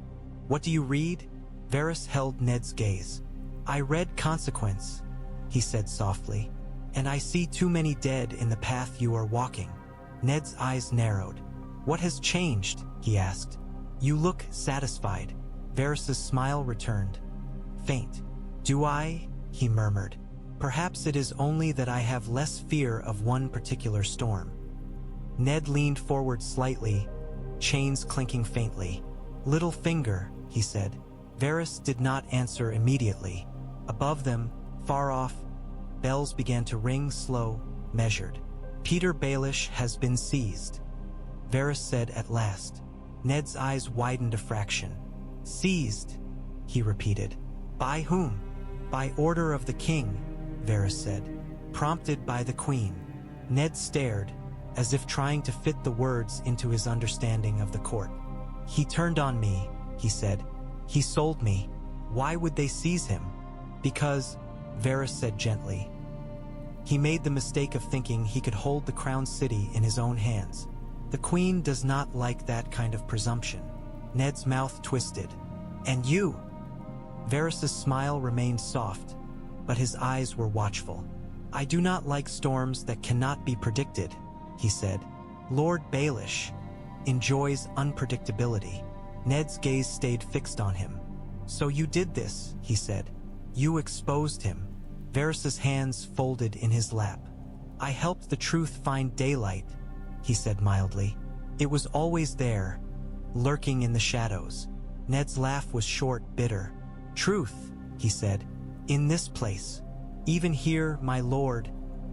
what do you read? Varys held Ned's gaze. I read consequence, he said softly, and I see too many dead in the path you are walking. Ned's eyes narrowed. What has changed? He asked. You look satisfied. Varys' smile returned. Faint. Do I? He murmured. Perhaps it is only that I have less fear of one particular storm. Ned leaned forward slightly, chains clinking faintly. Littlefinger, he said. Varys did not answer immediately. Above them, far off, bells began to ring slow, measured. Petyr Baelish has been seized, Varys said at last. Ned's eyes widened a fraction. Seized, he repeated. By whom? By order of the king, Varys said. Prompted by the queen. Ned stared, as if trying to fit the words into his understanding of the court. He turned on me, he said. He sold me. Why would they seize him? Because, Varys said gently. He made the mistake of thinking he could hold the crown city in his own hands. The queen does not like that kind of presumption. Ned's mouth twisted. And you? Varys' smile remained soft, but his eyes were watchful. I do not like storms that cannot be predicted, he said. Lord Baelish enjoys unpredictability. Ned's gaze stayed fixed on him. So you did this, he said. You exposed him. Varys' hands folded in his lap. I helped the truth find daylight, he said mildly. It was always there, lurking in the shadows. Ned's laugh was short, bitter. Truth, he said. In this place. Even here, my lord,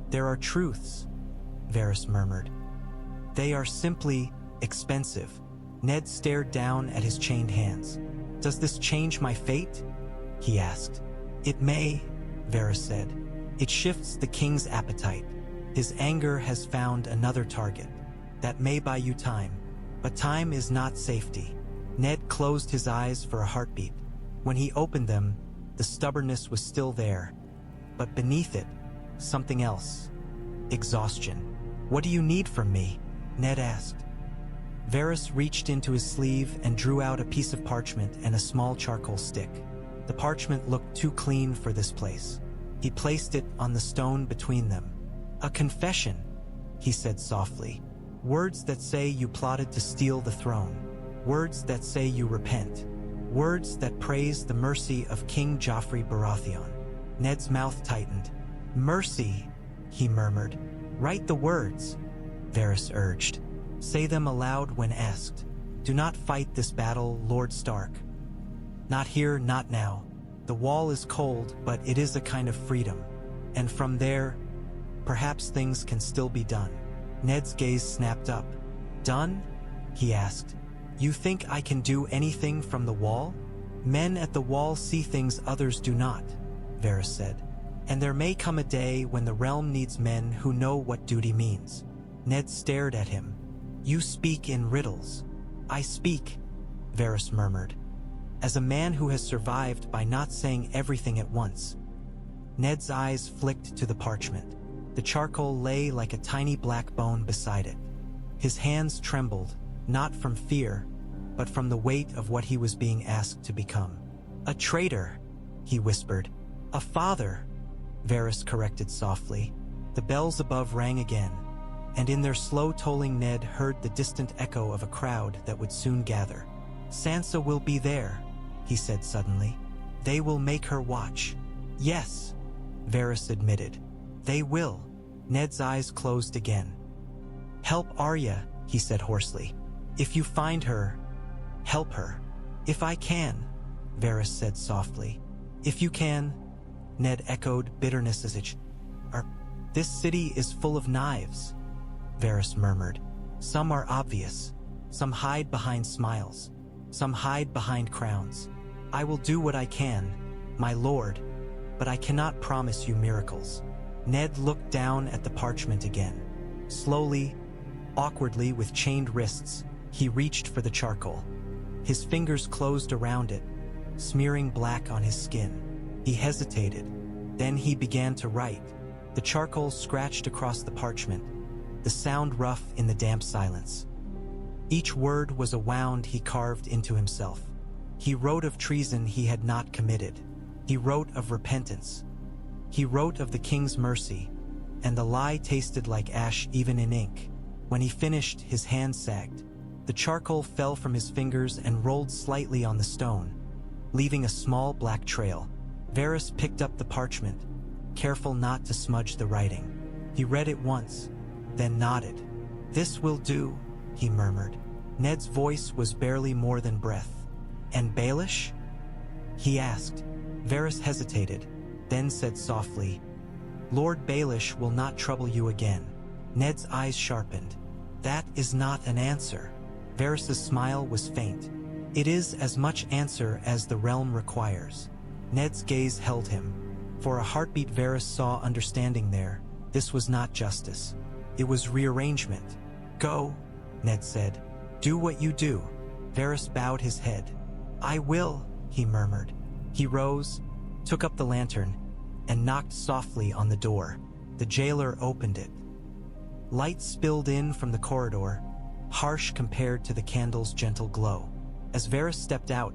there are truths, Varys murmured. They are simply expensive. Ned stared down at his chained hands. Does this change my fate? He asked. It may, Varys said. It shifts the king's appetite. His anger has found another target. That may buy you time, but time is not safety. Ned closed his eyes for a heartbeat. When he opened them, the stubbornness was still there. But beneath it, something else. Exhaustion. What do you need from me? Ned asked. Varys reached into his sleeve and drew out a piece of parchment and a small charcoal stick. The parchment looked too clean for this place. He placed it on the stone between them. A confession, he said softly. Words that say you plotted to steal the throne. Words that say you repent. Words that praise the mercy of King Joffrey Baratheon. Ned's mouth tightened. Mercy, he murmured. Write the words, Varys urged. Say them aloud when asked. Do not fight this battle, Lord Stark. Not here, not now. The wall is cold, but it is a kind of freedom. And from there, perhaps things can still be done. Ned's gaze snapped up. Done? He asked. You think I can do anything from the wall? Men at the wall see things others do not, Varys said. And there may come a day when the realm needs men who know what duty means. Ned stared at him. You speak in riddles. I speak, Varys murmured. As a man who has survived by not saying everything at once. Ned's eyes flicked to the parchment. The charcoal lay like a tiny black bone beside it. His hands trembled, not from fear, but from the weight of what he was being asked to become. A traitor, he whispered. A father, Varys corrected softly. The bells above rang again, and in their slow tolling Ned heard the distant echo of a crowd that would soon gather. Sansa will be there, he said suddenly. They will make her watch. Yes, Varys admitted. They will. Ned's eyes closed again. Help Arya, he said hoarsely. If you find her, help her. If I can, Varys said softly. If you can, Ned echoed, bitterness as it. This city is full of knives, Varys murmured. Some are obvious. Some hide behind smiles. Some hide behind crowns. I will do what I can, my lord, but I cannot promise you miracles." Ned looked down at the parchment again. Slowly, awkwardly, with chained wrists, he reached for the charcoal. His fingers closed around it, smearing black on his skin. He hesitated. Then he began to write. The charcoal scratched across the parchment, the sound rough in the damp silence. Each word was a wound he carved into himself. He wrote of treason he had not committed. He wrote of repentance. He wrote of the king's mercy, and the lie tasted like ash even in ink. When he finished, his hand sagged. The charcoal fell from his fingers and rolled slightly on the stone, leaving a small black trail. Varys picked up the parchment, careful not to smudge the writing. He read it once, then nodded. "This will do," he murmured. Ned's voice was barely more than breath. "And Baelish?" he asked. Varys hesitated, then said softly, "Lord Baelish will not trouble you again." Ned's eyes sharpened. "That is not an answer." Varys' smile was faint. "It is as much answer as the realm requires." Ned's gaze held him. For a heartbeat, Varys saw understanding there. This was not justice. It was rearrangement. "Go," Ned said. "Do what you do." Varys bowed his head. "I will," he murmured. He rose, took up the lantern, and knocked softly on the door. The jailer opened it. Light spilled in from the corridor, harsh compared to the candle's gentle glow. As Varys stepped out,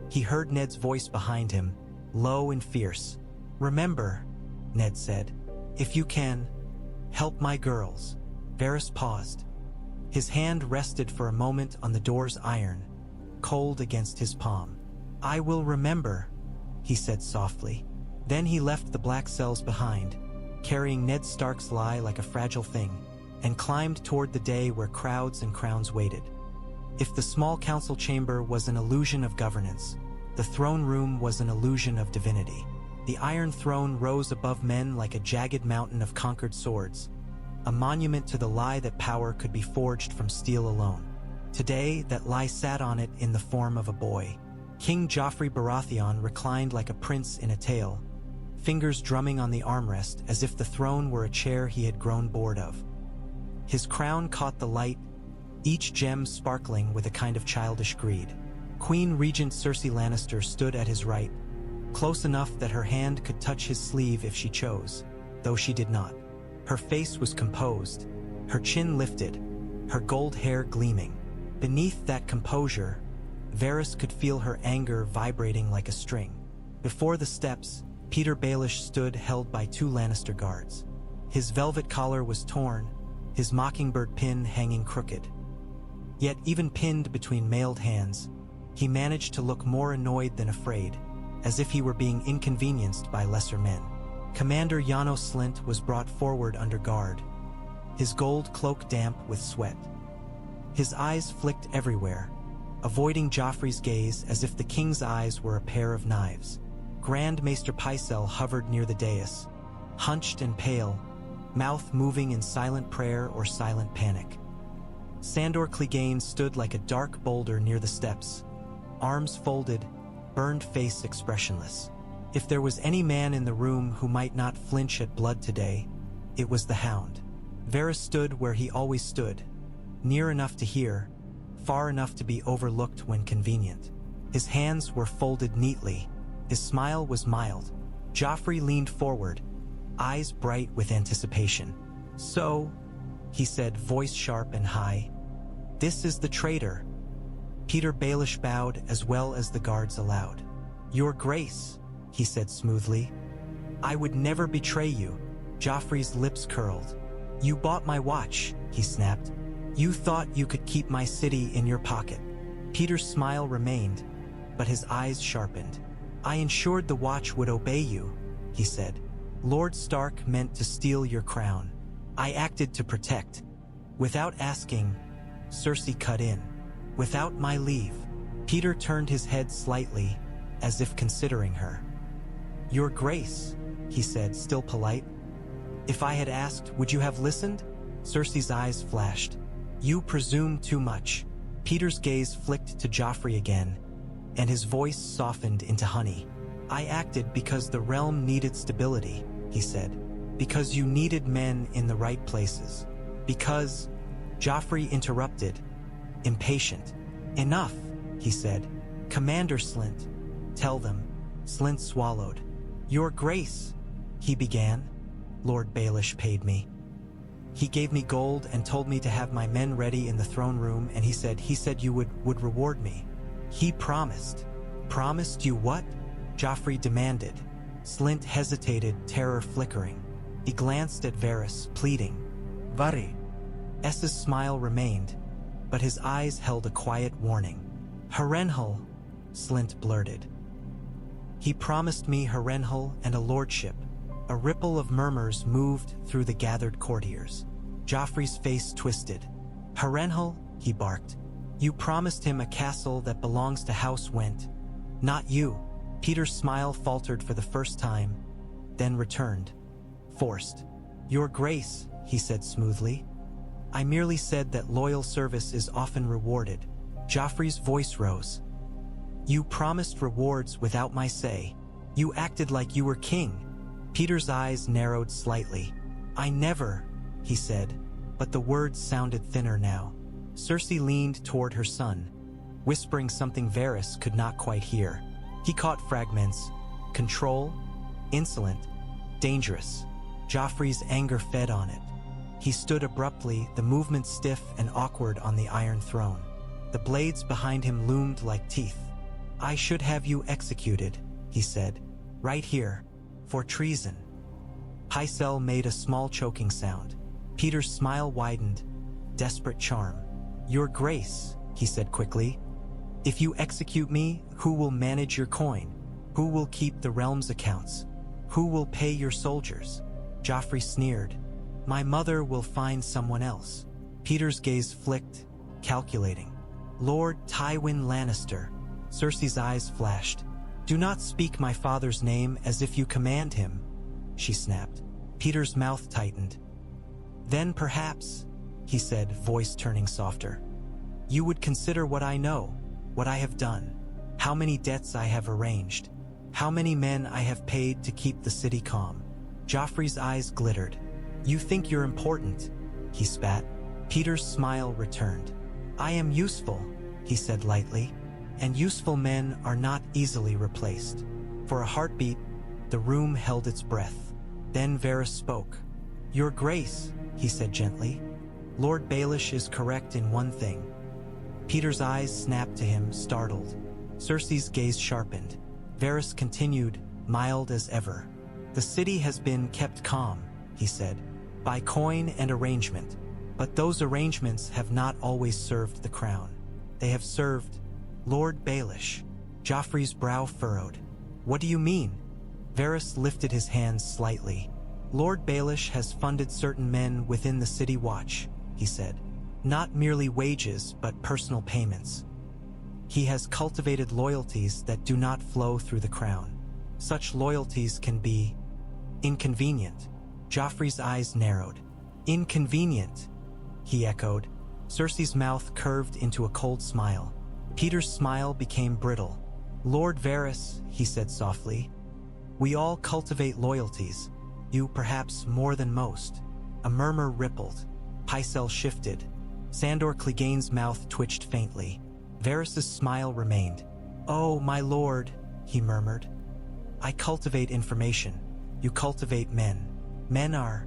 he heard Ned's voice behind him, low and fierce. "Remember," Ned said, "if you can, help my girls." Varys paused. His hand rested for a moment on the door's iron, cold against his palm. "I will remember," he said softly. Then he left the black cells behind, carrying Ned Stark's lie like a fragile thing, and climbed toward the day where crowds and crowns waited. If the small council chamber was an illusion of governance, the throne room was an illusion of divinity. The Iron Throne rose above men like a jagged mountain of conquered swords, a monument to the lie that power could be forged from steel alone. Today, that lie sat on it in the form of a boy. King Joffrey Baratheon reclined like a prince in a tale, fingers drumming on the armrest as if the throne were a chair he had grown bored of. His crown caught the light, each gem sparkling with a kind of childish greed. Queen Regent Cersei Lannister stood at his right, close enough that her hand could touch his sleeve if she chose, though she did not. Her face was composed, her chin lifted, her gold hair gleaming. Beneath that composure, Varys could feel her anger vibrating like a string. Before the steps, Petyr Baelish stood held by two Lannister guards. His velvet collar was torn, his Mockingbird pin hanging crooked. Yet even pinned between mailed hands, he managed to look more annoyed than afraid, as if he were being inconvenienced by lesser men. Commander Janos Slynt was brought forward under guard, his gold cloak damp with sweat. His eyes flicked everywhere, avoiding Joffrey's gaze as if the king's eyes were a pair of knives. Grand Maester Pycelle hovered near the dais, hunched and pale, mouth moving in silent prayer or silent panic. Sandor Clegane stood like a dark boulder near the steps, arms folded, burned face expressionless. If there was any man in the room who might not flinch at blood today, it was the Hound. Varys stood where he always stood, near enough to hear, far enough to be overlooked when convenient. His hands were folded neatly, his smile was mild. Joffrey leaned forward, eyes bright with anticipation. "So," he said, voice sharp and high, "this is the traitor." Petyr Baelish bowed as well as the guards allowed. "Your Grace," he said smoothly, "I would never betray you." Joffrey's lips curled. "You bought my watch," he snapped. "You thought you could keep my city in your pocket." Petyr's smile remained, but his eyes sharpened. "I ensured the watch would obey you," he said. "Lord Stark meant to steal your crown. I acted to protect." Without asking, Cersei cut in. "Without my leave." Petyr turned his head slightly, as if considering her. "Your Grace," he said, still polite. "If I had asked, would you have listened?" Cersei's eyes flashed. "You presume too much." Petyr's gaze flicked to Joffrey again, and his voice softened into honey. "I acted because the realm needed stability," he said. "Because you needed men in the right places. Because—" Joffrey interrupted, impatient. "Enough," he said. "Commander Slynt, tell them." Slynt swallowed. "Your Grace," he began. "Lord Baelish paid me. He gave me gold and told me to have my men ready in the throne room, and he said you would reward me. He promised." "Promised you what?" Joffrey demanded. Slynt hesitated, terror flickering. He glanced at Varys, pleading. "Vari." S's smile remained, but his eyes held a quiet warning. "Harrenhal," Slynt blurted. "He promised me Harrenhal and a lordship." A ripple of murmurs moved through the gathered courtiers. Joffrey's face twisted. "Harrenhal," he barked. "You promised him a castle that belongs to House Went. Not you." Petyr's smile faltered for the first time, then returned. Forced. "Your Grace," he said smoothly. "I merely said that loyal service is often rewarded." Joffrey's voice rose. "You promised rewards without my say. You acted like you were king." Petyr's eyes narrowed slightly. "I never," he said, but the words sounded thinner now. Cersei leaned toward her son, whispering something Varys could not quite hear. He caught fragments. Control, insolent, dangerous. Joffrey's anger fed on it. He stood abruptly, the movement stiff and awkward on the Iron Throne. The blades behind him loomed like teeth. "I should have you executed," he said. "Right here. For treason." Pycelle made a small choking sound. Petyr's smile widened. Desperate charm. "Your Grace," he said quickly. "If you execute me, who will manage your coin? Who will keep the realm's accounts? Who will pay your soldiers?" Joffrey sneered. "My mother will find someone else." Petyr's gaze flicked, calculating. "Lord Tywin Lannister." Cersei's eyes flashed. "Do not speak my father's name as if you command him," she snapped. Petyr's mouth tightened. "Then perhaps," he said, voice turning softer, "you would consider what I know, what I have done, how many debts I have arranged, how many men I have paid to keep the city calm." Joffrey's eyes glittered. "You think you're important," he spat. Petyr's smile returned. "I am useful," he said lightly, "and useful men are not easily replaced." For a heartbeat, the room held its breath. Then Varys spoke. "Your Grace," he said gently, "Lord Baelish is correct in one thing." Petyr's eyes snapped to him, startled. Cersei's gaze sharpened. Varys continued, mild as ever. "The city has been kept calm," he said, "by coin and arrangement. But those arrangements have not always served the crown. They have served Lord Baelish." Joffrey's brow furrowed. "What do you mean?" Varys lifted his hands slightly. "Lord Baelish has funded certain men within the city watch," he said. "Not merely wages, but personal payments. He has cultivated loyalties that do not flow through the crown. Such loyalties can be inconvenient." Joffrey's eyes narrowed. "Inconvenient," he echoed. Cersei's mouth curved into a cold smile. Petyr's smile became brittle. "Lord Varys," he said softly, "we all cultivate loyalties. You perhaps more than most." A murmur rippled. Pycelle shifted. Sandor Clegane's mouth twitched faintly. Varys's smile remained. "Oh, my lord," he murmured. "I cultivate information. You cultivate men. Men are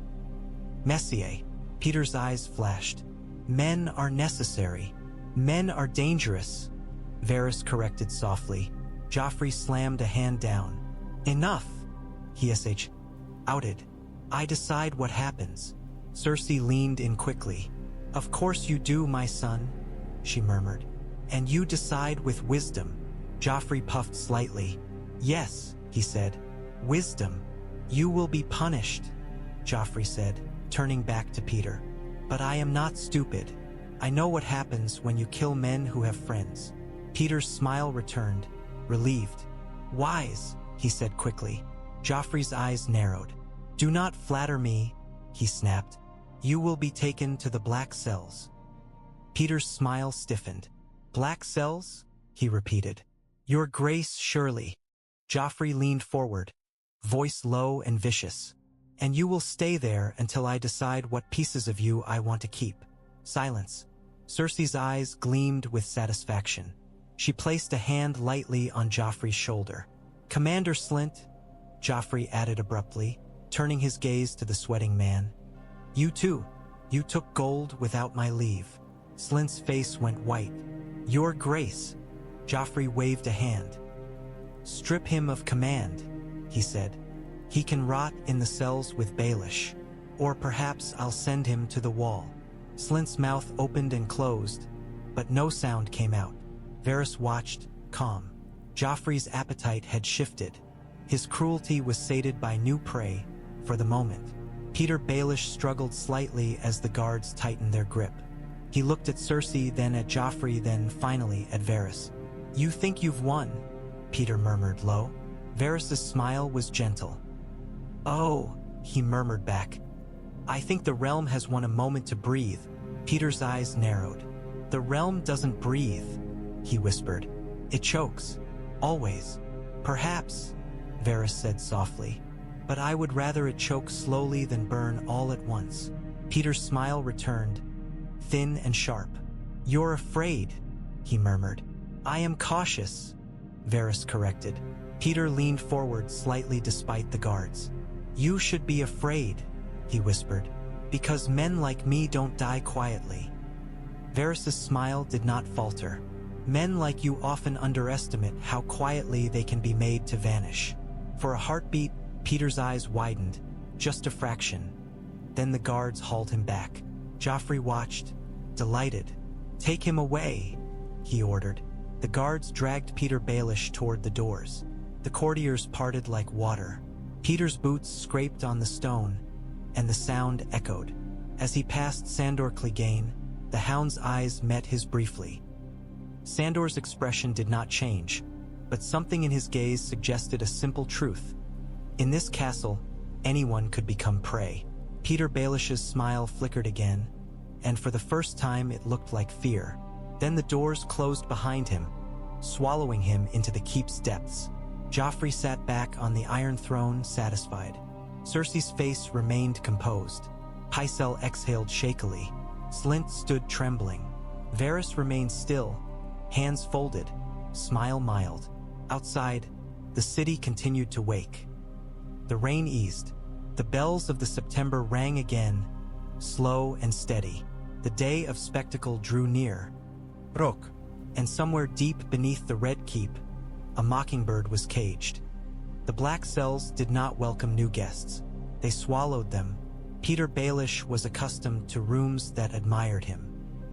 Messier." Petyr's eyes flashed. "Men are necessary. Men are dangerous," Varys corrected softly. Joffrey slammed a hand down. "Enough," he outed. "I decide what happens." Cersei leaned in quickly. "Of course you do, my son," she murmured. "And you decide with wisdom." Joffrey puffed slightly. "Yes," he said. "Wisdom." "You will be punished," Joffrey said, turning back to Petyr. "But I am not stupid. I know what happens when you kill men who have friends." Petyr's smile returned, relieved. "Wise," he said quickly. Joffrey's eyes narrowed. "Do not flatter me," he snapped. "You will be taken to the black cells." Petyr's smile stiffened. Black cells? He repeated. Your grace, surely. Joffrey leaned forward, voice low and vicious. And you will stay there until I decide what pieces of you I want to keep. Silence. Cersei's eyes gleamed with satisfaction. She placed a hand lightly on Joffrey's shoulder. Commander Slynt, Joffrey added abruptly, turning his gaze to the sweating man. You too. You took gold without my leave. Slynt's face went white. Your grace. Joffrey waved a hand. Strip him of command, he said. He can rot in the cells with Baelish. Or perhaps I'll send him to the wall. Slynt's mouth opened and closed, but no sound came out. Varys watched, calm. Joffrey's appetite had shifted. His cruelty was sated by new prey, for the moment. Petyr Baelish struggled slightly as the guards tightened their grip. He looked at Cersei, then at Joffrey, then finally at Varys. You think you've won, Petyr murmured low. Varys' smile was gentle. Oh, he murmured back. I think the realm has won a moment to breathe. Petyr's eyes narrowed. The realm doesn't breathe, he whispered. It chokes. Always. Perhaps, Varys said softly. But I would rather it choke slowly than burn all at once. Petyr's smile returned, thin and sharp. You're afraid, he murmured. I am cautious, Varys corrected. Petyr leaned forward slightly despite the guards. You should be afraid, he whispered, because men like me don't die quietly. Varys' smile did not falter. Men like you often underestimate how quietly they can be made to vanish. For a heartbeat, Petyr's eyes widened, just a fraction. Then the guards hauled him back. Joffrey watched, delighted. Take him away, he ordered. The guards dragged Petyr Baelish toward the doors. The courtiers parted like water. Petyr's boots scraped on the stone, and the sound echoed. As he passed Sandor Clegane, the hound's eyes met his briefly. Sandor's expression did not change, but something in his gaze suggested a simple truth. In this castle, anyone could become prey. Petyr Baelish's smile flickered again, and for the first time it looked like fear. Then the doors closed behind him, swallowing him into the keep's depths. Joffrey sat back on the Iron Throne, satisfied. Cersei's face remained composed. Pycelle exhaled shakily. Slynt stood trembling. Varys remained still, hands folded, smile mild. Outside, the city continued to wake. The rain eased. The bells of the September rang again, slow and steady. The day of spectacle drew near. Rock. And somewhere deep beneath the Red Keep, a mockingbird was caged. The black cells did not welcome new guests. They swallowed them. Petyr Baelish was accustomed to rooms that admired him.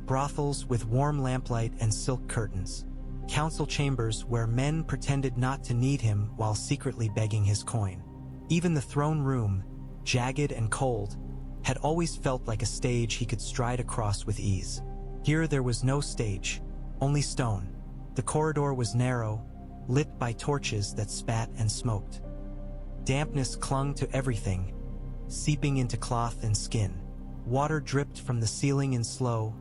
Brothels with warm lamplight and silk curtains. Council chambers where men pretended not to need him while secretly begging his coin. Even the throne room, jagged and cold, had always felt like a stage he could stride across with ease. Here there was no stage, only stone. The corridor was narrow, lit by torches that spat and smoked. Dampness clung to everything, seeping into cloth and skin. Water dripped from the ceiling in slow,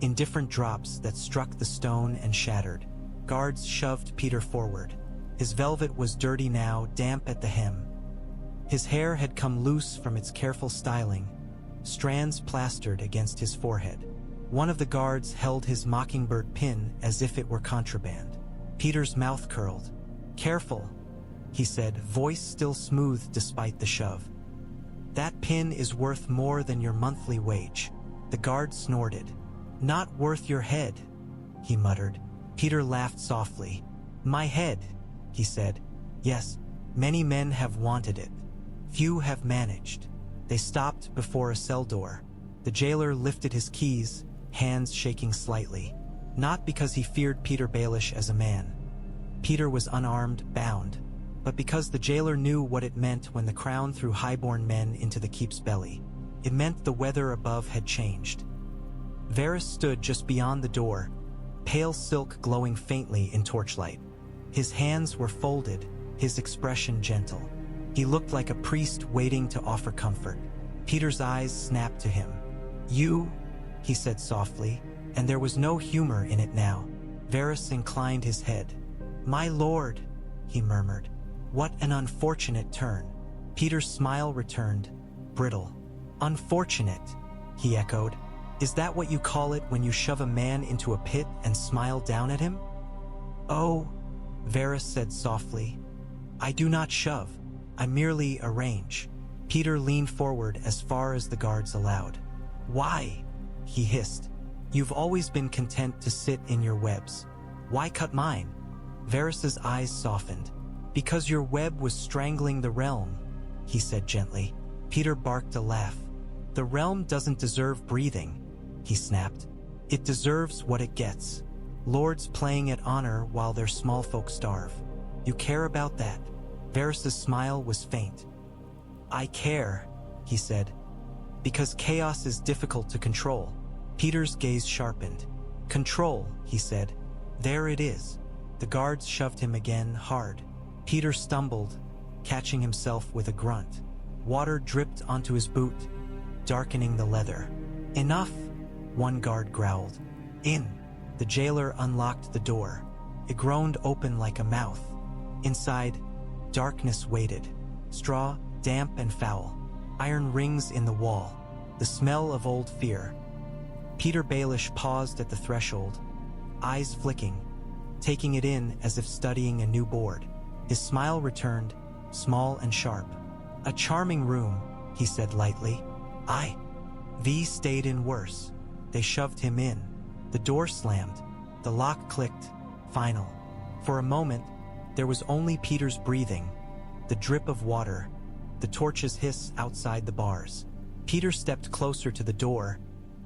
indifferent drops that struck the stone and shattered. Guards shoved Petyr forward. His velvet was dirty now, damp at the hem. His hair had come loose from its careful styling, strands plastered against his forehead. One of the guards held his mockingbird pin as if it were contraband. Petyr's mouth curled. Careful, he said, voice still smooth despite the shove. That pin is worth more than your monthly wage. The guard snorted. Not worth your head, he muttered. Petyr laughed softly. My head, he said. Yes, many men have wanted it. Few have managed. They stopped before a cell door. The jailer lifted his keys, hands shaking slightly. Not because he feared Petyr Baelish as a man. Petyr was unarmed, bound. But because the jailer knew what it meant when the crown threw highborn men into the keep's belly. It meant the weather above had changed. Varys stood just beyond the door, pale silk glowing faintly in torchlight. His hands were folded, his expression gentle. He looked like a priest waiting to offer comfort. Petyr's eyes snapped to him. You, he said softly, and there was no humor in it now. Varys inclined his head. "My lord," he murmured. "What an unfortunate turn." Petyr's smile returned, brittle. "Unfortunate," he echoed. "Is that what you call it when you shove a man into a pit and smile down at him?" "Oh," Varys said softly. "I do not shove. I merely arrange." Petyr leaned forward as far as the guards allowed. "Why?" he hissed. "You've always been content to sit in your webs. Why cut mine?" Varys's eyes softened. "Because your web was strangling the realm," he said gently. Petyr barked a laugh. "The realm doesn't deserve breathing," he snapped. "It deserves what it gets. Lords playing at honor while their small folk starve. You care about that?" Varys's smile was faint. "I care," he said, "because chaos is difficult to control." Petyr's gaze sharpened. "Control," he said. "There it is." The guards shoved him again, hard. Petyr stumbled, catching himself with a grunt. Water dripped onto his boot, darkening the leather. "Enough," one guard growled. "In." The jailer unlocked the door. It groaned open like a mouth. Inside, darkness waited. Straw, damp and foul. Iron rings in the wall. The smell of old fear. Petyr Baelish paused at the threshold, eyes flicking, taking it in as if studying a new board. His smile returned, small and sharp. "A charming room," he said lightly. V stayed in worse. They shoved him in. The door slammed. The lock clicked. Final. For a moment, there was only Petyr's breathing, the drip of water, the torch's hiss outside the bars. Petyr stepped closer to the door,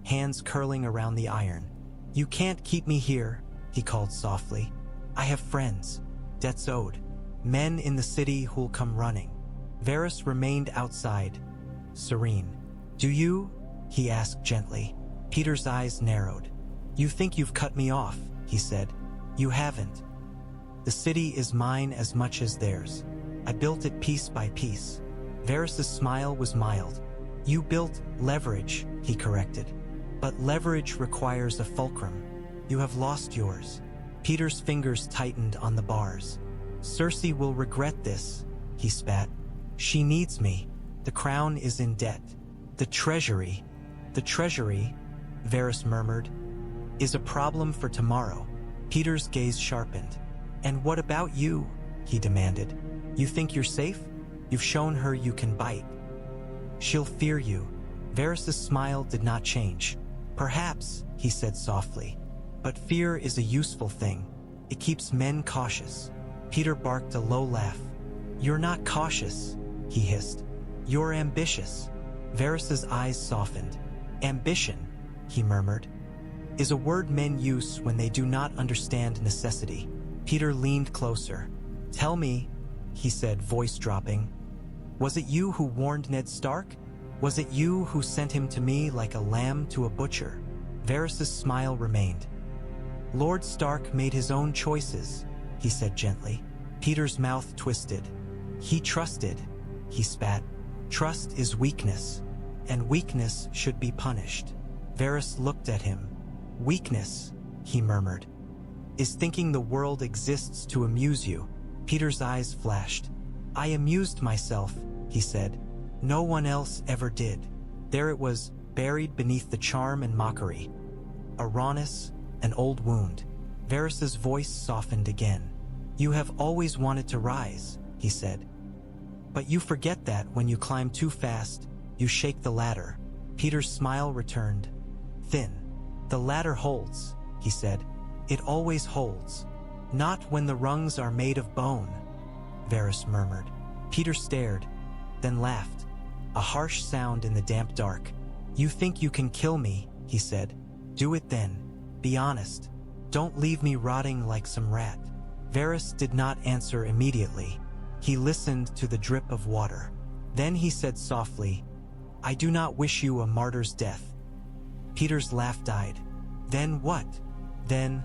hands curling around the iron. "You can't keep me here," he called softly. "I have friends, debts owed, men in the city who'll come running." Varys remained outside, serene. "Do you?" he asked gently. Petyr's eyes narrowed. "You think you've cut me off," he said. "You haven't. The city is mine as much as theirs. I built it piece by piece." Varys's smile was mild. "You built leverage," he corrected. "But leverage requires a fulcrum. You have lost yours." Petyr's fingers tightened on the bars. "Cersei will regret this," he spat. "She needs me. The crown is in debt. The treasury," Varys murmured, "is a problem for tomorrow." Petyr's gaze sharpened. "And what about you?" he demanded. "You think you're safe? You've shown her you can bite." "She'll fear you." Varys's smile did not change. "Perhaps," he said softly, "but fear is a useful thing. It keeps men cautious." Petyr barked a low laugh. "You're not cautious," he hissed. "You're ambitious." Varys's eyes softened. "Ambition," he murmured, "is a word men use when they do not understand necessity." Petyr leaned closer. "Tell me," he said, voice dropping, "was it you who warned Ned Stark? Was it you who sent him to me like a lamb to a butcher?" Varys's smile remained. "Lord Stark made his own choices," he said gently. Petyr's mouth twisted. "He trusted," he spat. "Trust is weakness, and weakness should be punished." Varys looked at him. "Weakness," he murmured, "is thinking the world exists to amuse you." Petyr's eyes flashed. "I amused myself," he said. "No one else ever did." There it was, buried beneath the charm and mockery. A rawness, an old wound. Varys's voice softened again. "You have always wanted to rise," he said. "But you forget that when you climb too fast, you shake the ladder." Petyr's smile returned, thin. "The ladder holds," he said. "It always holds. Not when the rungs are made of bone," Varys murmured. Petyr stared, then laughed, a harsh sound in the damp dark. "You think you can kill me," he said. "Do it then. Be honest. Don't leave me rotting like some rat." Varys did not answer immediately. He listened to the drip of water. Then he said softly, "I do not wish you a martyr's death." Petyr's laugh died. "Then what?" "Then,"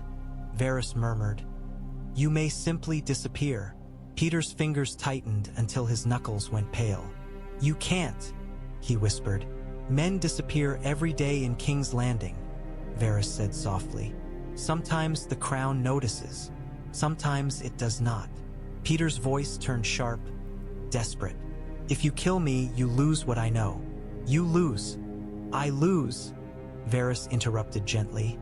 Varys murmured, "you may simply disappear." Petyr's fingers tightened until his knuckles went pale. "You can't," he whispered. "Men disappear every day in King's Landing," Varys said softly. Sometimes the crown notices. Sometimes it does not. Petyr's voice turned sharp, desperate. If you kill me, you lose what I know. You lose. I lose, Varys interrupted gently.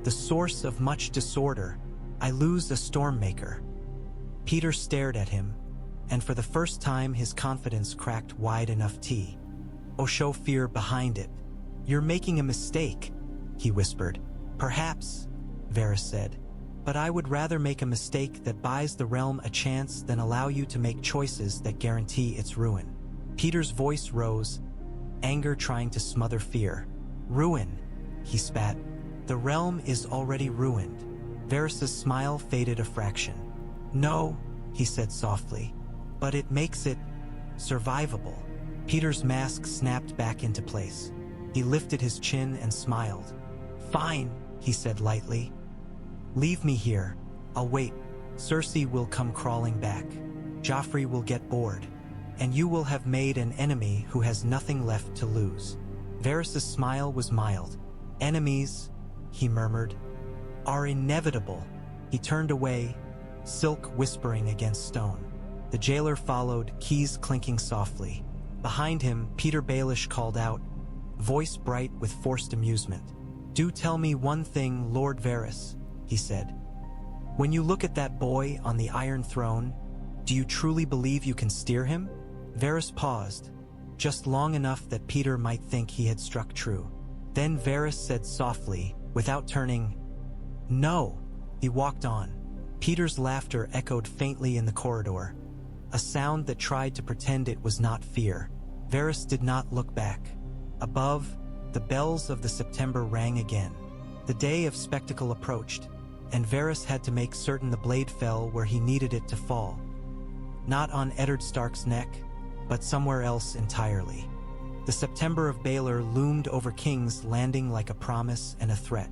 The source of much disorder. I lose a Stormmaker. Petyr stared at him, and for the first time his confidence cracked wide enough T. Oh, show fear behind it. You're making a mistake, he whispered. Perhaps, Varys said, but I would rather make a mistake that buys the realm a chance than allow you to make choices that guarantee its ruin. Petyr's voice rose, anger trying to smother fear. Ruin, he spat. The realm is already ruined. Varys' smile faded a fraction. No, he said softly, but it makes it survivable. Petyr's mask snapped back into place. He lifted his chin and smiled. Fine, he said lightly. Leave me here. I'll wait. Cersei will come crawling back. Joffrey will get bored. And you will have made an enemy who has nothing left to lose. Varys' smile was mild. Enemies, he murmured, are inevitable. He turned away, silk whispering against stone. The jailer followed, keys clinking softly. Behind him, Petyr Baelish called out, voice bright with forced amusement. Do tell me one thing, Lord Varys, he said. When you look at that boy on the Iron Throne, do you truly believe you can steer him? Varys paused, just long enough that Petyr might think he had struck true. Then Varys said softly, without turning, no. He walked on. Petyr's laughter echoed faintly in the corridor, a sound that tried to pretend it was not fear. Varys did not look back. Above, the bells of the September rang again. The day of spectacle approached, and Varys had to make certain the blade fell where he needed it to fall. Not on Eddard Stark's neck, but somewhere else entirely. The September of Baelor loomed over King's Landing like a promise and a threat.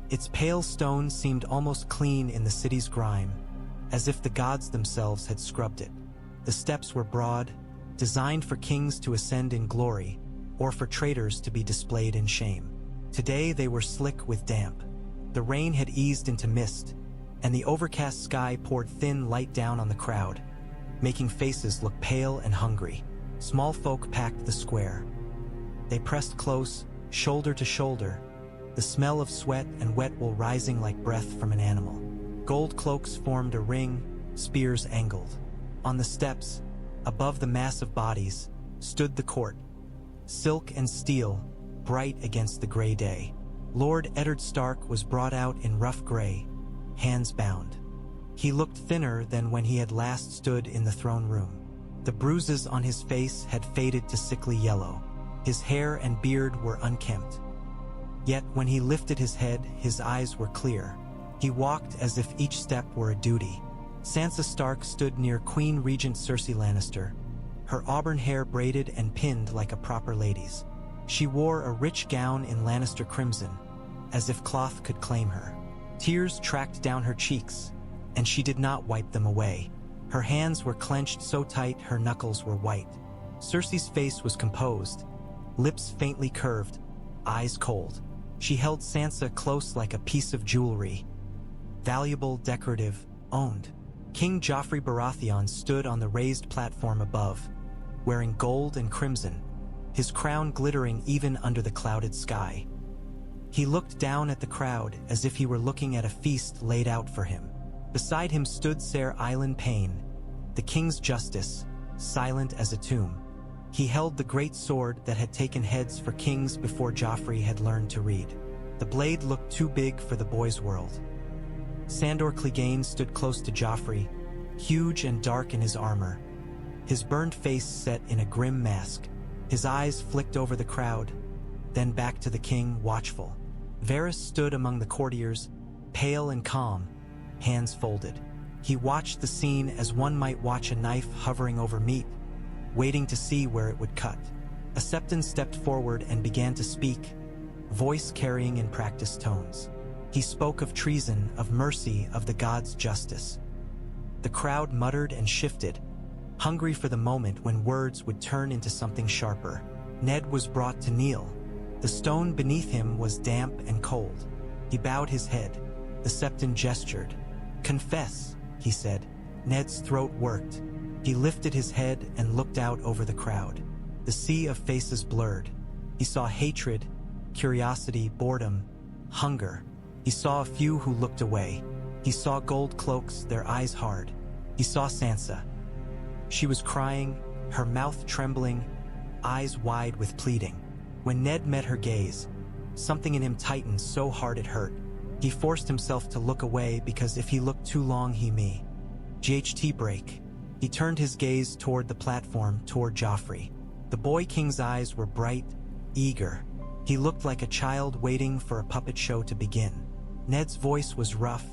Its pale stone seemed almost clean in the city's grime, as if the gods themselves had scrubbed it. The steps were broad, designed for kings to ascend in glory, or for traitors to be displayed in shame. Today they were slick with damp. The rain had eased into mist, and the overcast sky poured thin light down on the crowd, making faces look pale and hungry. Small folk packed the square. They pressed close, shoulder to shoulder, the smell of sweat and wet wool rising like breath from an animal. Gold cloaks formed a ring, spears angled. On the steps, above the mass of bodies, stood the court, silk and steel, bright against the gray day. Lord Eddard Stark was brought out in rough gray, hands bound. He looked thinner than when he had last stood in the throne room. The bruises on his face had faded to sickly yellow. His hair and beard were unkempt. Yet when he lifted his head, his eyes were clear. He walked as if each step were a duty. Sansa Stark stood near Queen Regent Cersei Lannister, her auburn hair braided and pinned like a proper lady's. She wore a rich gown in Lannister crimson, as if cloth could claim her. Tears tracked down her cheeks, and she did not wipe them away. Her hands were clenched so tight her knuckles were white. Cersei's face was composed, lips faintly curved, eyes cold. She held Sansa close like a piece of jewelry. Valuable, decorative, owned. King Joffrey Baratheon stood on the raised platform above, wearing gold and crimson, his crown glittering even under the clouded sky. He looked down at the crowd as if he were looking at a feast laid out for him. Beside him stood Ser Island Payne, the king's justice, silent as a tomb. He held the great sword that had taken heads for kings before Joffrey had learned to read. The blade looked too big for the boy's world. Sandor Clegane stood close to Joffrey, huge and dark in his armor, his burned face set in a grim mask. His eyes flicked over the crowd, then back to the king, watchful. Varys stood among the courtiers, pale and calm, hands folded. He watched the scene as one might watch a knife hovering over meat, waiting to see where it would cut. A Septon stepped forward and began to speak, voice carrying in practiced tones. He spoke of treason, of mercy, of the gods' justice. The crowd muttered and shifted, hungry for the moment when words would turn into something sharper. Ned was brought to kneel. The stone beneath him was damp and cold. He bowed his head, The Septon gestured. "Confess," he said. Ned's throat worked. He lifted his head and looked out over the crowd. The sea of faces blurred. He saw hatred, curiosity, boredom, hunger. He saw a few who looked away. He saw gold cloaks, their eyes hard. He saw Sansa. She was crying, her mouth trembling, eyes wide with pleading. When Ned met her gaze, something in him tightened so hard it hurt. He forced himself to look away because if he looked too long he may. GHT break. He turned his gaze toward the platform, toward Joffrey. The boy king's eyes were bright, eager. He looked like a child waiting for a puppet show to begin. Ned's voice was rough,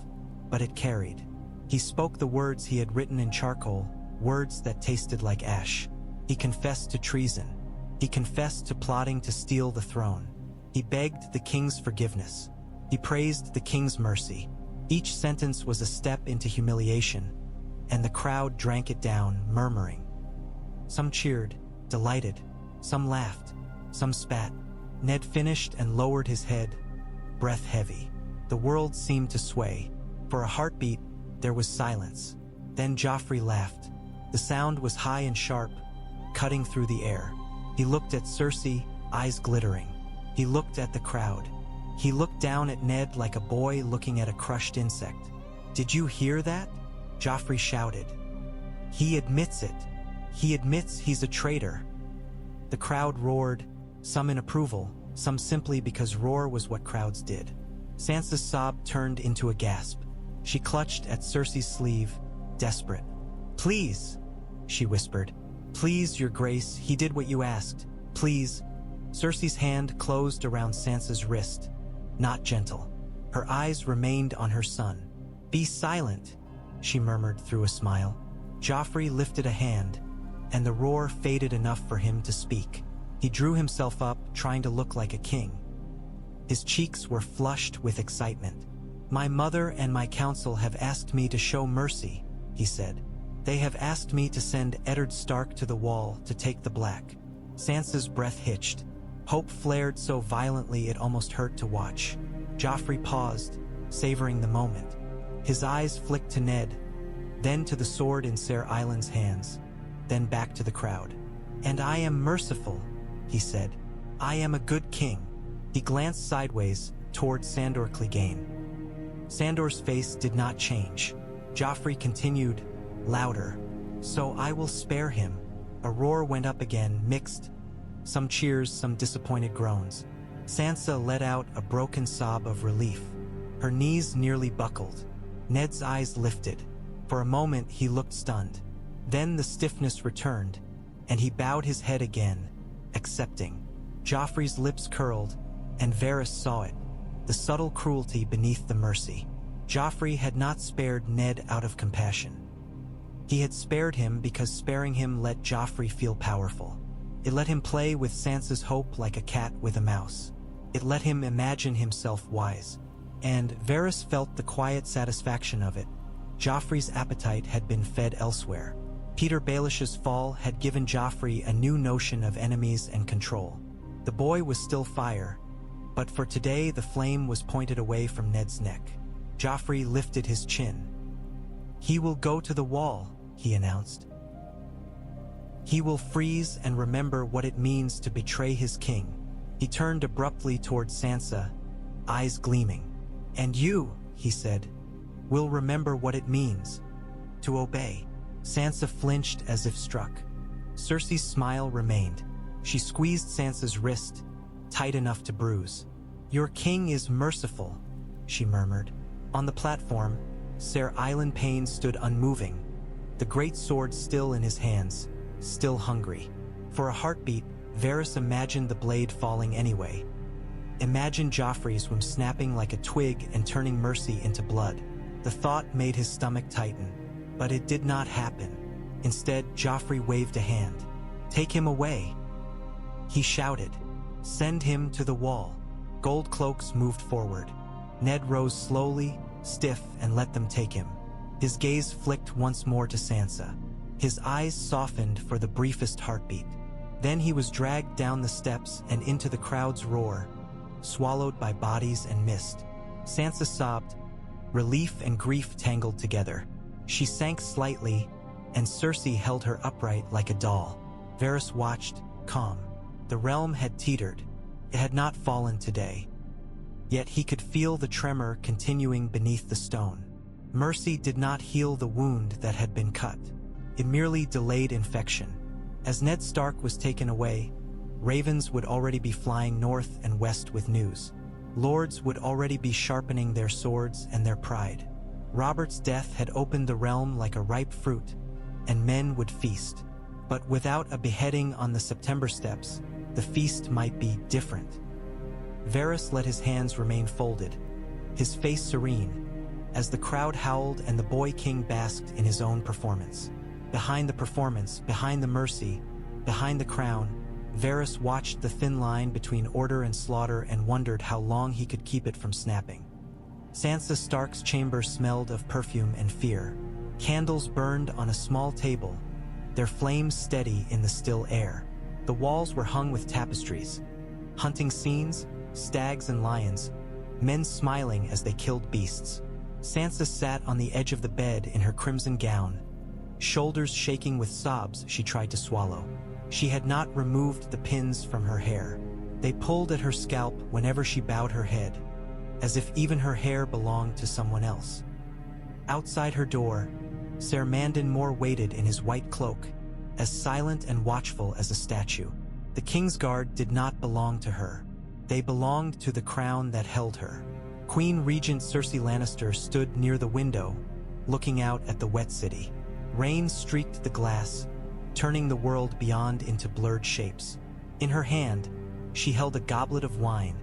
but it carried. He spoke the words he had written in charcoal, words that tasted like ash. He confessed to treason. He confessed to plotting to steal the throne. He begged the king's forgiveness. He praised the king's mercy. Each sentence was a step into humiliation, and the crowd drank it down, murmuring. Some cheered, delighted. Some laughed. Some spat. Ned finished and lowered his head, breath heavy. The world seemed to sway. For a heartbeat, there was silence. Then Joffrey laughed. The sound was high and sharp, cutting through the air. He looked at Cersei, eyes glittering. He looked at the crowd. He looked down at Ned like a boy looking at a crushed insect. "Did you hear that?" Joffrey shouted. "He admits it. He admits he's a traitor." The crowd roared, some in approval, some simply because roar was what crowds did. Sansa's sob turned into a gasp. She clutched at Cersei's sleeve, desperate. "Please," she whispered. "Please, your grace, he did what you asked. Please." Cersei's hand closed around Sansa's wrist, not gentle. Her eyes remained on her son. "Be silent," she murmured through a smile. Joffrey lifted a hand, and the roar faded enough for him to speak. He drew himself up, trying to look like a king. His cheeks were flushed with excitement. "My mother and my council have asked me to show mercy," he said. "They have asked me to send Eddard Stark to the wall to take the Black." Sansa's breath hitched. Hope flared so violently it almost hurt to watch. Joffrey paused, savoring the moment. His eyes flicked to Ned, then to the sword in Ser Island's hands, then back to the crowd. "And I am merciful," he said. "I am a good king." He glanced sideways toward Sandor Clegane. Sandor's face did not change. Joffrey continued, louder, "So I will spare him." A roar went up again, mixed. Some cheers, some disappointed groans. Sansa let out a broken sob of relief. Her knees nearly buckled. Ned's eyes lifted. For a moment he looked stunned. Then the stiffness returned, and he bowed his head again, accepting. Joffrey's lips curled, and Varys saw it, the subtle cruelty beneath the mercy. Joffrey had not spared Ned out of compassion. He had spared him because sparing him let Joffrey feel powerful. It let him play with Sansa's hope like a cat with a mouse. It let him imagine himself wise. And Varys felt the quiet satisfaction of it. Joffrey's appetite had been fed elsewhere. Petyr Baelish's fall had given Joffrey a new notion of enemies and control. The boy was still fire, but for today the flame was pointed away from Ned's neck. Joffrey lifted his chin. "He will go to the wall," he announced. "He will freeze and remember what it means to betray his king." He turned abruptly toward Sansa, eyes gleaming. "And you," he said, "will remember what it means to obey." Sansa flinched as if struck. Cersei's smile remained. She squeezed Sansa's wrist, tight enough to bruise. "Your king is merciful," she murmured. On the platform, Ser Island Payne stood unmoving, the great sword still in his hands, still hungry. For a heartbeat, Varys imagined the blade falling anyway. Imagined Joffrey's whim snapping like a twig and turning mercy into blood. The thought made his stomach tighten, but it did not happen. Instead, Joffrey waved a hand. "Take him away," he shouted. "Send him to the wall." Gold cloaks moved forward. Ned rose slowly, stiff, and let them take him. His gaze flicked once more to Sansa. His eyes softened for the briefest heartbeat. Then he was dragged down the steps and into the crowd's roar, swallowed by bodies and mist. Sansa sobbed, relief and grief tangled together. She sank slightly, and Cersei held her upright like a doll. Varys watched, calm. The realm had teetered. It had not fallen today. Yet he could feel the tremor continuing beneath the stone. Mercy did not heal the wound that had been cut. It merely delayed infection. As Ned Stark was taken away, ravens would already be flying north and west with news. Lords would already be sharpening their swords and their pride. Robert's death had opened the realm like a ripe fruit, and men would feast. But without a beheading on the September steps, the feast might be different. Varys let his hands remain folded, his face serene, as the crowd howled and the boy king basked in his own performance. Behind the performance, behind the mercy, behind the crown, Varys watched the thin line between order and slaughter and wondered how long he could keep it from snapping. Sansa Stark's chamber smelled of perfume and fear. Candles burned on a small table, their flames steady in the still air. The walls were hung with tapestries, hunting scenes, stags and lions, men smiling as they killed beasts. Sansa sat on the edge of the bed in her crimson gown, shoulders shaking with sobs she tried to swallow. She had not removed the pins from her hair. They pulled at her scalp whenever she bowed her head, as if even her hair belonged to someone else. Outside her door, Ser Mandon Moore waited in his white cloak, as silent and watchful as a statue. The Kingsguard did not belong to her. They belonged to the crown that held her. Queen Regent Cersei Lannister stood near the window, looking out at the wet city. Rain streaked the glass, turning the world beyond into blurred shapes. In her hand, she held a goblet of wine,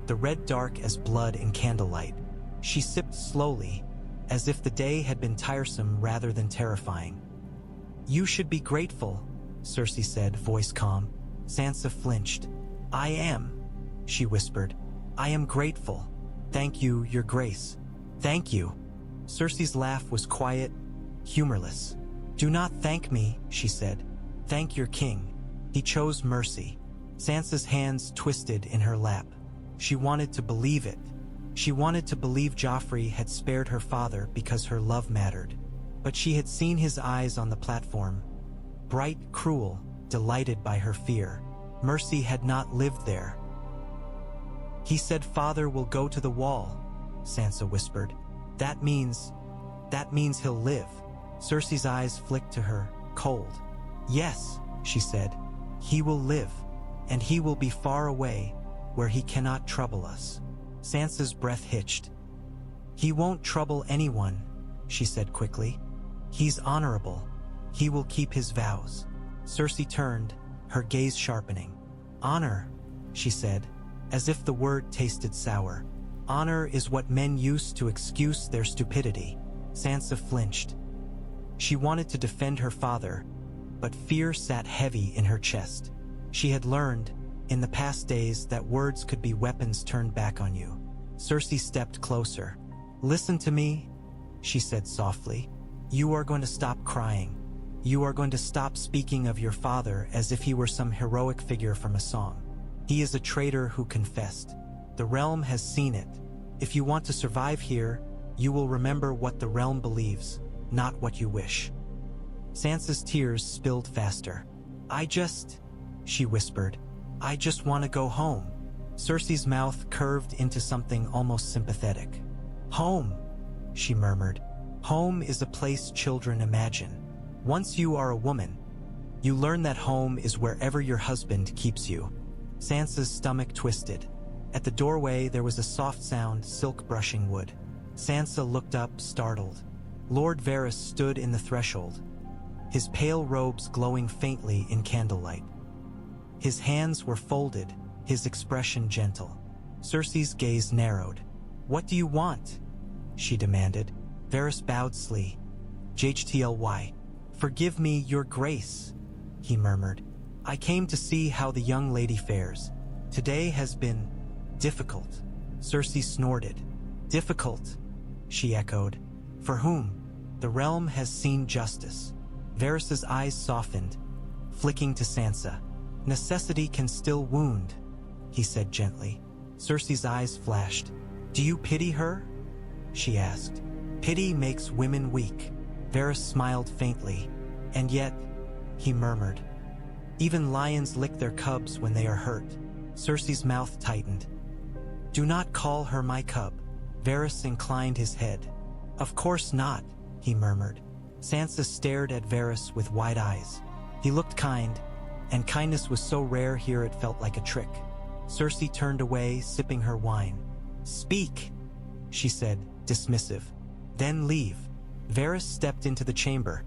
the red dark as blood in candlelight. She sipped slowly, as if the day had been tiresome rather than terrifying. "You should be grateful," Cersei said, voice calm. Sansa flinched. "I am," she whispered. "I am grateful. Thank you, Your Grace." "Thank you." Cersei's laugh was quiet, humorless. "Do not thank me," she said. "Thank your king. He chose mercy." Sansa's hands twisted in her lap. She wanted to believe it. She wanted to believe Joffrey had spared her father because her love mattered. But she had seen his eyes on the platform, bright, cruel, delighted by her fear. Mercy had not lived there. "He said father will go to the wall," Sansa whispered. That means he'll live." Cersei's eyes flicked to her, cold. "Yes," she said, "he will live, and he will be far away, where he cannot trouble us." Sansa's breath hitched. "He won't trouble anyone," she said quickly. "He's honorable. He will keep his vows." Cersei turned, her gaze sharpening. "Honor," she said, as if the word tasted sour. "Honor is what men use to excuse their stupidity." Sansa flinched. She wanted to defend her father, but fear sat heavy in her chest. She had learned, in the past days, that words could be weapons turned back on you. Cersei stepped closer. "Listen to me," she said softly. "You are going to stop crying. You are going to stop speaking of your father as if he were some heroic figure from a song. He is a traitor who confessed. The realm has seen it. If you want to survive here, you will remember what the realm believes, not what you wish." Sansa's tears spilled faster. She whispered, "I just want to go home." Cersei's mouth curved into something almost sympathetic. "Home," she murmured. "Home is a place children imagine. Once you are a woman, you learn that home is wherever your husband keeps you." Sansa's stomach twisted. At the doorway there was a soft sound, silk brushing wood. Sansa looked up, startled. Lord Varys stood in the threshold, his pale robes glowing faintly in candlelight. His hands were folded, his expression gentle. Cersei's gaze narrowed. "What do you want?" she demanded. Varys bowed slightly. "JHTLY. Forgive me, Your Grace," he murmured. "I came to see how the young lady fares. Today has been difficult." Cersei snorted. "Difficult," she echoed. "For whom?" "The realm has seen justice." Varys's eyes softened, flicking to Sansa. "Necessity can still wound," he said gently. Cersei's eyes flashed. "Do you pity her?" she asked. Pity makes women weak. Varys smiled faintly. And yet, he murmured. Even lions lick their cubs when they are hurt. Cersei's mouth tightened. Do not call her my cub. Varys inclined his head. Of course not, he murmured. Sansa stared at Varys with wide eyes. He looked kind, and kindness was so rare here it felt like a trick. Cersei turned away, sipping her wine. Speak, she said, dismissive. Then leave. Varys stepped into the chamber,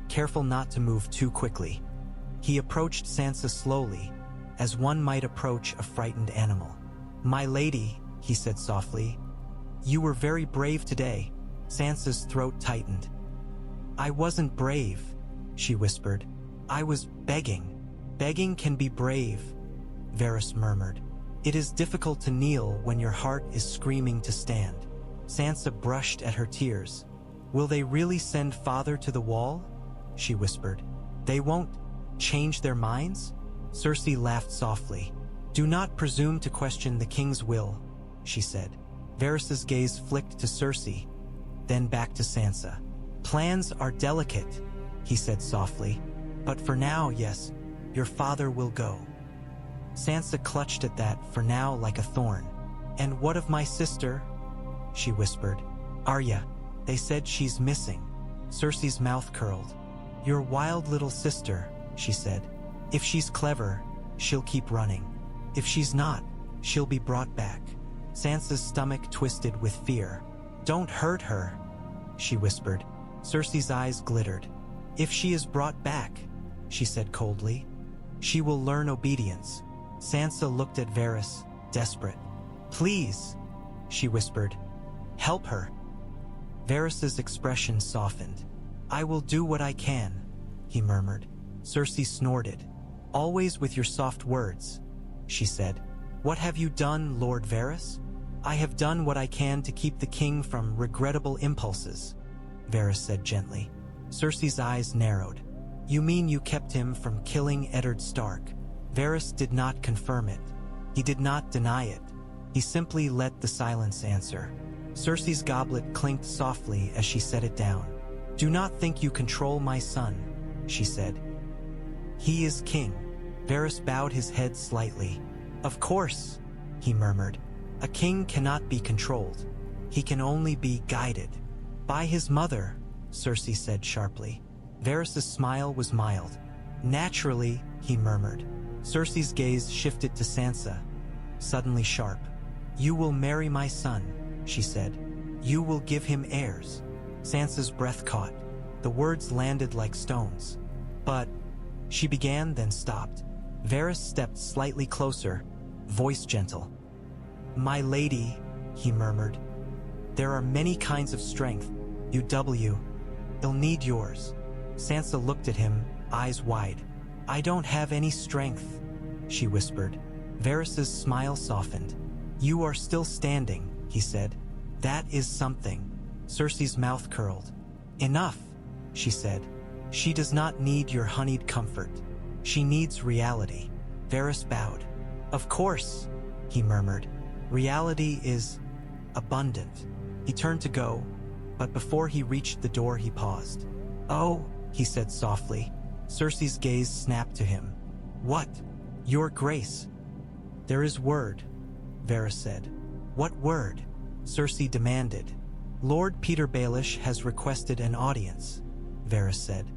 careful not to move too quickly. He approached Sansa slowly, as one might approach a frightened animal. My lady, he said softly, you were very brave today. Sansa's throat tightened. I wasn't brave, she whispered. I was begging. Begging can be brave, Varys murmured. It is difficult to kneel when your heart is screaming to stand. Sansa brushed at her tears. Will they really send father to the wall? She whispered. They won't change their minds? Cersei laughed softly. Do not presume to question the king's will, she said. Varys's gaze flicked to Cersei, then back to Sansa. Plans are delicate, he said softly. But for now, yes, your father will go. Sansa clutched at that for now like a thorn. And what of my sister? She whispered. Arya, they said she's missing. Cersei's mouth curled. Your wild little sister, she said. If she's clever, she'll keep running. If she's not, she'll be brought back. Sansa's stomach twisted with fear. Don't hurt her, she whispered. Cersei's eyes glittered. If she is brought back, she said coldly, she will learn obedience. Sansa looked at Varys, desperate. Please, she whispered, help her. Varys's expression softened. I will do what I can, he murmured. Cersei snorted. Always with your soft words, she said. What have you done, Lord Varys? I have done what I can to keep the king from regrettable impulses, Varys said gently. Cersei's eyes narrowed. You mean you kept him from killing Eddard Stark? Varys did not confirm it. He did not deny it. He simply let the silence answer. Cersei's goblet clinked softly as she set it down. Do not think you control my son, she said. He is king. Varys bowed his head slightly. Of course, he murmured. A king cannot be controlled. He can only be guided. By his mother, Cersei said sharply. Varys' smile was mild. Naturally, he murmured. Cersei's gaze shifted to Sansa, suddenly sharp. You will marry my son, she said. You will give him heirs. Sansa's breath caught. The words landed like stones. But, she began, then stopped. Varys stepped slightly closer, voice gentle. My lady, he murmured. There are many kinds of strength. You'll need yours. Sansa looked at him, eyes wide. I don't have any strength, she whispered. Varys' smile softened. You are still standing, he said. That is something. Cersei's mouth curled. Enough, she said. She does not need your honeyed comfort. She needs reality. Varys bowed. Of course, he murmured. Reality is abundant. He turned to go, but before he reached the door he paused. Oh, he said softly. Cersei's gaze snapped to him. What? Your grace. There is word, Varys said. What word? Cersei demanded. Lord Petyr Baelish has requested an audience, Varys said.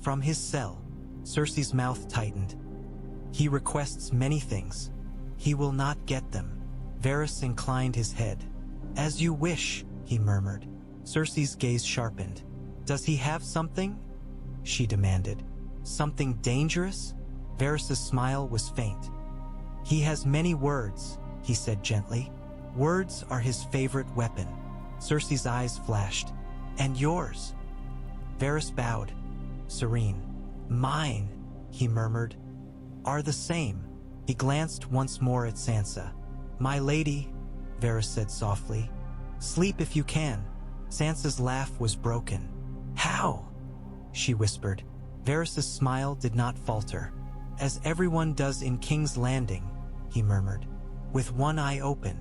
From his cell. Cersei's mouth tightened. He requests many things. He will not get them. Varys inclined his head. As you wish, he murmured. Cersei's gaze sharpened. Does he have something? She demanded. Something dangerous? Varys' smile was faint. He has many words, he said gently. Words are his favorite weapon. Cersei's eyes flashed. And yours? Varys bowed, serene. Mine, he murmured, are the same. He glanced once more at Sansa. My lady, Varys said softly. Sleep if you can. Sansa's laugh was broken. How? She whispered. Varys' smile did not falter. As everyone does in King's Landing, he murmured, with one eye open.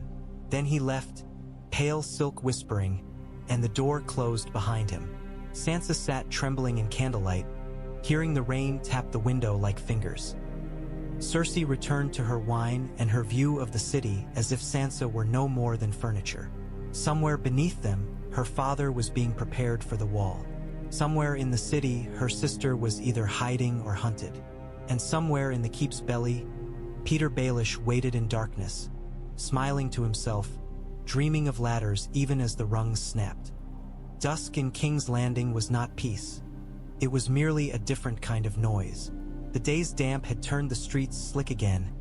Then he left, pale silk whispering, and the door closed behind him. Sansa sat trembling in candlelight, hearing the rain tap the window like fingers. Cersei returned to her wine and her view of the city as if Sansa were no more than furniture. Somewhere beneath them, her father was being prepared for the wall. Somewhere in the city, her sister was either hiding or hunted. And somewhere in the keep's belly, Petyr Baelish waited in darkness, smiling to himself, dreaming of ladders even as the rungs snapped. Dusk in King's Landing was not peace. It was merely a different kind of noise. The day's damp had turned the streets slick again,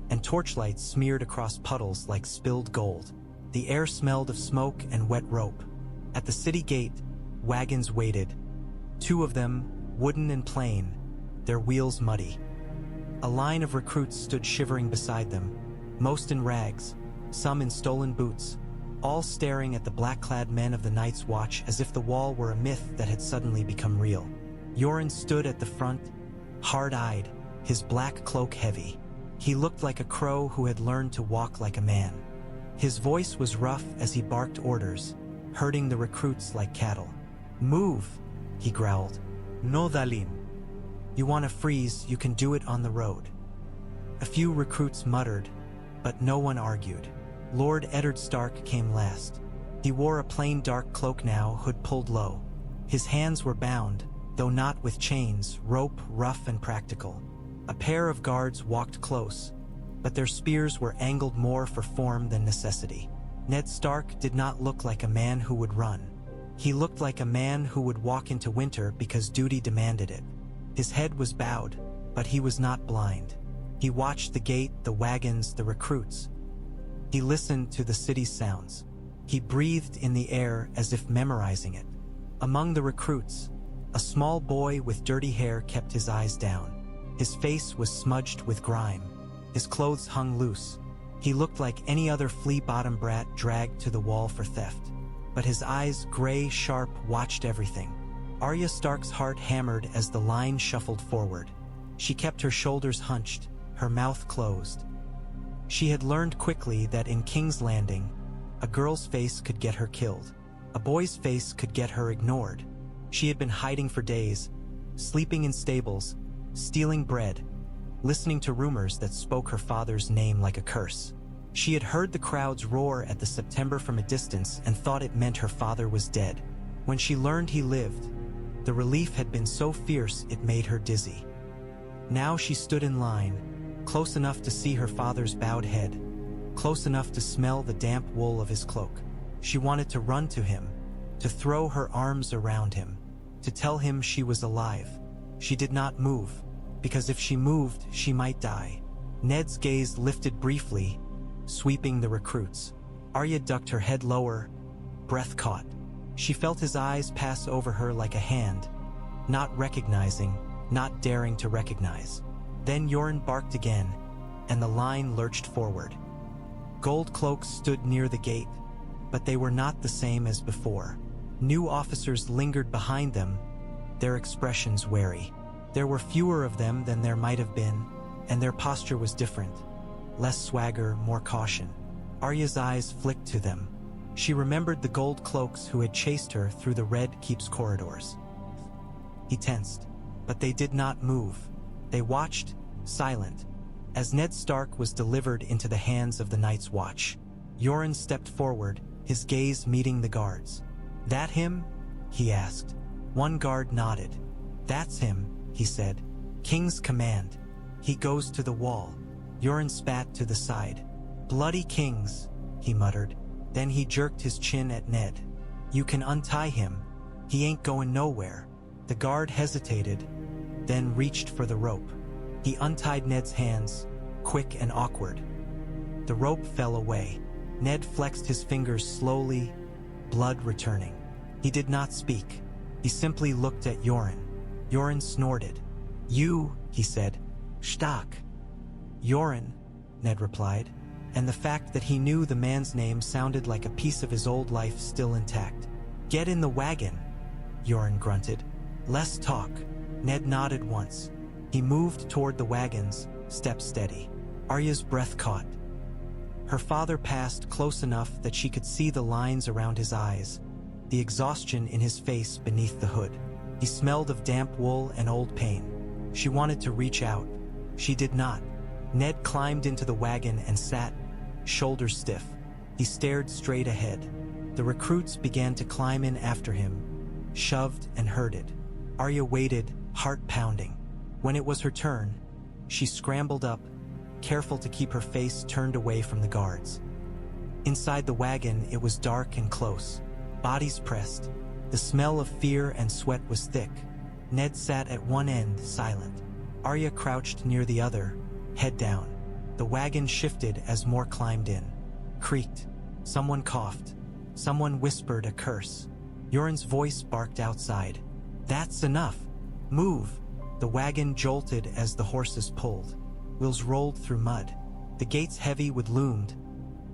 and torchlights smeared across puddles like spilled gold. The air smelled of smoke and wet rope. At the city gate, wagons waited. 2 of them, wooden and plain, their wheels muddy. A line of recruits stood shivering beside them, most in rags, some in stolen boots, all staring at the black-clad men of the Night's Watch as if the wall were a myth that had suddenly become real. Yoren stood at the front, hard-eyed, his black cloak heavy. He looked like a crow who had learned to walk like a man. His voice was rough as he barked orders, herding the recruits like cattle. "Move," he growled. "No dalin. You want to freeze, you can do it on the road." A few recruits muttered, but no one argued. Lord Eddard Stark came last. He wore a plain dark cloak now, hood pulled low. His hands were bound, though not with chains, rope rough and practical. A pair of guards walked close, but their spears were angled more for form than necessity. Ned Stark did not look like a man who would run. He looked like a man who would walk into winter because duty demanded it. His head was bowed, but he was not blind. He watched the gate, the wagons, the recruits. He listened to the city's sounds. He breathed in the air as if memorizing it. Among the recruits, a small boy with dirty hair kept his eyes down. His face was smudged with grime. His clothes hung loose. He looked like any other flea-bottom brat dragged to the wall for theft. But his eyes, gray, sharp, watched everything. Arya Stark's heart hammered as the line shuffled forward. She kept her shoulders hunched, her mouth closed. She had learned quickly that in King's Landing, a girl's face could get her killed. A boy's face could get her ignored. She had been hiding for days, sleeping in stables, stealing bread, listening to rumors that spoke her father's name like a curse. She had heard the crowds roar at the September from a distance and thought it meant her father was dead. When she learned he lived, the relief had been so fierce it made her dizzy. Now she stood in line, close enough to see her father's bowed head, close enough to smell the damp wool of his cloak. She wanted to run to him, to throw her arms around him, to tell him she was alive. She did not move, because if she moved, she might die. Ned's gaze lifted briefly, sweeping the recruits. Arya ducked her head lower, breath caught. She felt his eyes pass over her like a hand, not recognizing, not daring to recognize. Then Yoren barked again, and the line lurched forward. Gold cloaks stood near the gate, but they were not the same as before. New officers lingered behind them, their expressions wary. There were fewer of them than there might have been, and their posture was different. Less swagger, more caution. Arya's eyes flicked to them. She remembered the gold cloaks who had chased her through the Red Keep's corridors. He tensed, but they did not move. They watched, silent, as Ned Stark was delivered into the hands of the Night's Watch. Yoren stepped forward, his gaze meeting the guards. "That him?" he asked. One guard nodded. "That's him," he said. "King's command. He goes to the wall." Yoren spat to the side. "Bloody kings," he muttered. Then he jerked his chin at Ned. "You can untie him. He ain't going nowhere." The guard hesitated, then reached for the rope. He untied Ned's hands, quick and awkward. The rope fell away. Ned flexed his fingers slowly, blood returning. He did not speak. He simply looked at Yoren. Yoren snorted. "You," he said. "Stark." "Yoren," Ned replied, and the fact that he knew the man's name sounded like a piece of his old life still intact. "Get in the wagon," Yoren grunted. "Less talk." Ned nodded once. He moved toward the wagons, step steady. Arya's breath caught. Her father passed close enough that she could see the lines around his eyes, the exhaustion in his face beneath the hood. He smelled of damp wool and old pain. She wanted to reach out. She did not. Ned climbed into the wagon and sat, shoulders stiff. He stared straight ahead. The recruits began to climb in after him, shoved and herded. Arya waited, heart pounding. When it was her turn, she scrambled up, careful to keep her face turned away from the guards. Inside the wagon, it was dark and close. Bodies pressed. The smell of fear and sweat was thick. Ned sat at one end, silent. Arya crouched near the other, head down. The wagon shifted as more climbed in. Creaked. Someone coughed. Someone whispered a curse. Yoren's voice barked outside. "That's enough. Move." The wagon jolted as the horses pulled. Wheels rolled through mud. The gates heavy with loomed,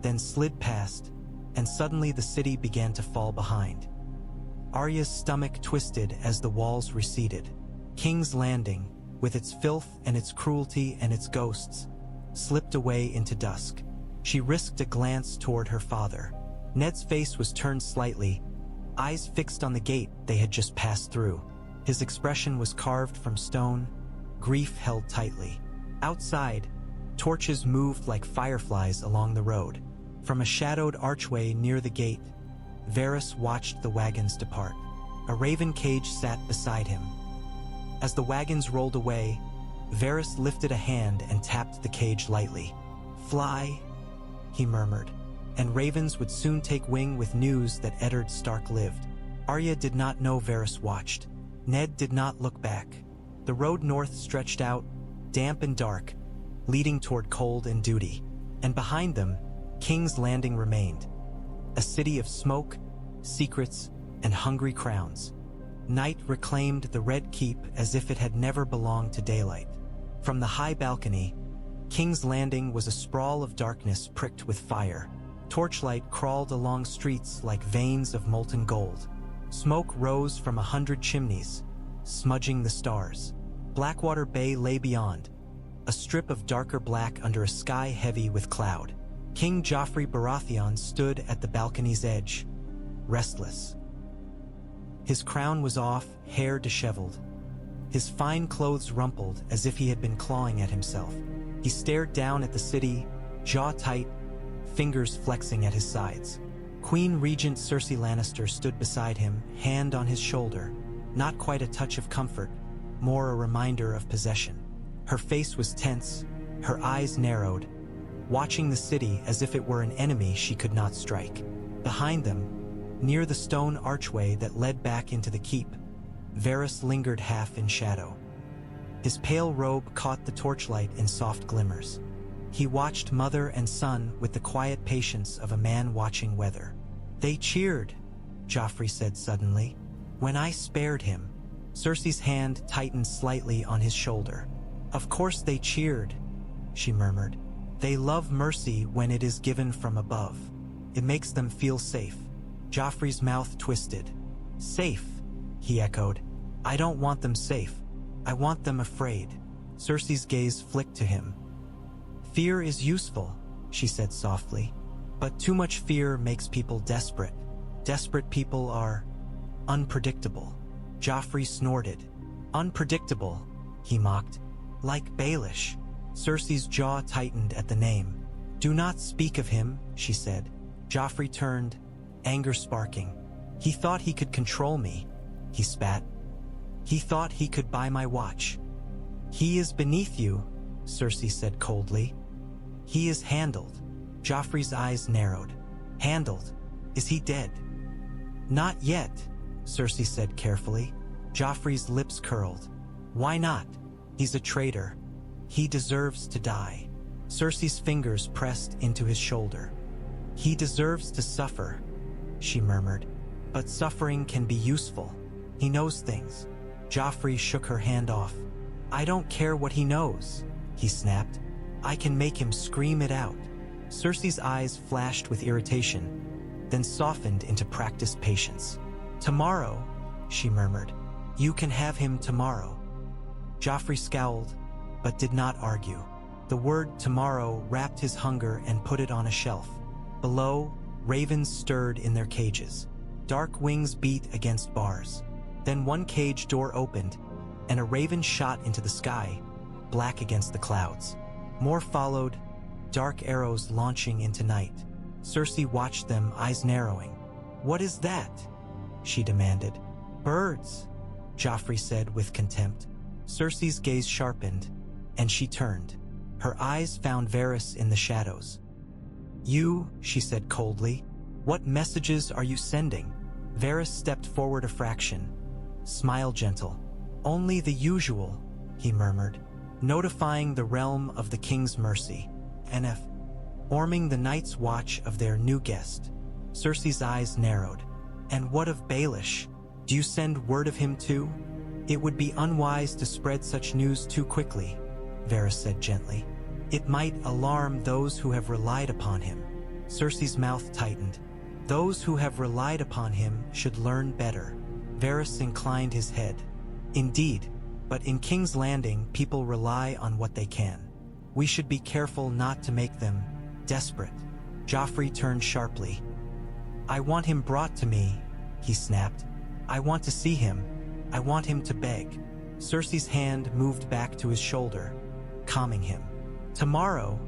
then slid past, and suddenly the city began to fall behind. Arya's stomach twisted as the walls receded. King's Landing, with its filth and its cruelty and its ghosts, slipped away into dusk. She risked a glance toward her father. Ned's face was turned slightly, eyes fixed on the gate they had just passed through. His expression was carved from stone, grief held tightly. Outside, torches moved like fireflies along the road. From a shadowed archway near the gate, Varys watched the wagons depart. A raven cage sat beside him. As the wagons rolled away, Varys lifted a hand and tapped the cage lightly. "Fly," he murmured, and ravens would soon take wing with news that Eddard Stark lived. Arya did not know Varys watched. Ned did not look back. The road north stretched out, damp and dark, leading toward cold and duty. And behind them, King's Landing remained. A city of smoke, secrets, and hungry crowns. Night reclaimed the Red Keep as if it had never belonged to daylight. From the high balcony, King's Landing was a sprawl of darkness pricked with fire. Torchlight crawled along streets like veins of molten gold. Smoke rose from 100 chimneys, smudging the stars. Blackwater Bay lay beyond, a strip of darker black under a sky heavy with cloud. King Joffrey Baratheon stood at the balcony's edge, restless. His crown was off, hair disheveled. His fine clothes rumpled as if he had been clawing at himself. He stared down at the city, jaw tight, fingers flexing at his sides. Queen Regent Cersei Lannister stood beside him, hand on his shoulder. Not quite a touch of comfort, more a reminder of possession. Her face was tense, her eyes narrowed, watching the city as if it were an enemy she could not strike. Behind them, near the stone archway that led back into the keep, Varys lingered half in shadow. His pale robe caught the torchlight in soft glimmers. He watched mother and son with the quiet patience of a man watching weather. "They cheered," Joffrey said suddenly, "when I spared him." Cersei's hand tightened slightly on his shoulder. "Of course they cheered," she murmured. "They love mercy when it is given from above. It makes them feel safe." Joffrey's mouth twisted. "Safe," he echoed. "I don't want them safe. I want them afraid." Cersei's gaze flicked to him. "Fear is useful," she said softly, "but too much fear makes people desperate. Desperate people are unpredictable." Joffrey snorted. "Unpredictable," he mocked. "Like Baelish." Cersei's jaw tightened at the name. "Do not speak of him," she said. Joffrey turned, anger sparking. "He thought he could control me," he spat. "He thought he could buy my watch." "He is beneath you," Cersei said coldly. "He is handled." Joffrey's eyes narrowed. "Handled? Is he dead?" "Not yet," Cersei said carefully. Joffrey's lips curled. "Why not? He's a traitor. He deserves to die." Cersei's fingers pressed into his shoulder. "He deserves to suffer," she murmured. "But suffering can be useful. He knows things." Joffrey shook her hand off. "I don't care what he knows," he snapped. "I can make him scream it out." Cersei's eyes flashed with irritation, then softened into practiced patience. "Tomorrow," she murmured. "You can have him tomorrow." Joffrey scowled, but did not argue. The word tomorrow wrapped his hunger and put it on a shelf. Below, ravens stirred in their cages. Dark wings beat against bars. Then one cage door opened, and a raven shot into the sky, black against the clouds. More followed, dark arrows launching into night. Cersei watched them, eyes narrowing. "What is that?" she demanded. "Birds," Joffrey said with contempt. Cersei's gaze sharpened, and she turned. Her eyes found Varys in the shadows. "You," she said coldly, "what messages are you sending?" Varys stepped forward a fraction. "Smile, gentle." "Only the usual," he murmured, "notifying the realm of the king's mercy. NF. Forming the night's watch of their new guest." Cersei's eyes narrowed. "And what of Baelish? Do you send word of him too?" "It would be unwise to spread such news too quickly," Varys said gently. "It might alarm those who have relied upon him." Cersei's mouth tightened. "Those who have relied upon him should learn better." Varys inclined his head. "Indeed, but in King's Landing, people rely on what they can. We should be careful not to make them desperate." Joffrey turned sharply. "I want him brought to me," he snapped. "I want to see him. I want him to beg." Cersei's hand moved back to his shoulder, calming him. "Tomorrow,"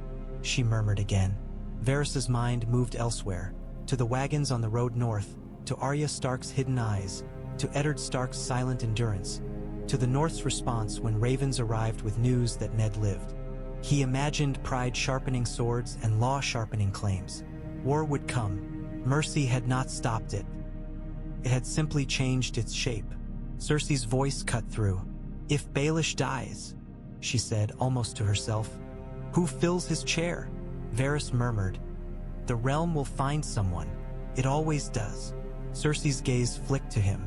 she murmured again. Varys's mind moved elsewhere, to the wagons on the road north, to Arya Stark's hidden eyes, to Eddard Stark's silent endurance, to the North's response when ravens arrived with news that Ned lived. He imagined pride sharpening swords and law sharpening claims. War would come. Mercy had not stopped it. It had simply changed its shape. Cersei's voice cut through. "If Baelish dies," she said, almost to herself, "who fills his chair?" Varys murmured, "The realm will find someone. It always does." Cersei's gaze flicked to him.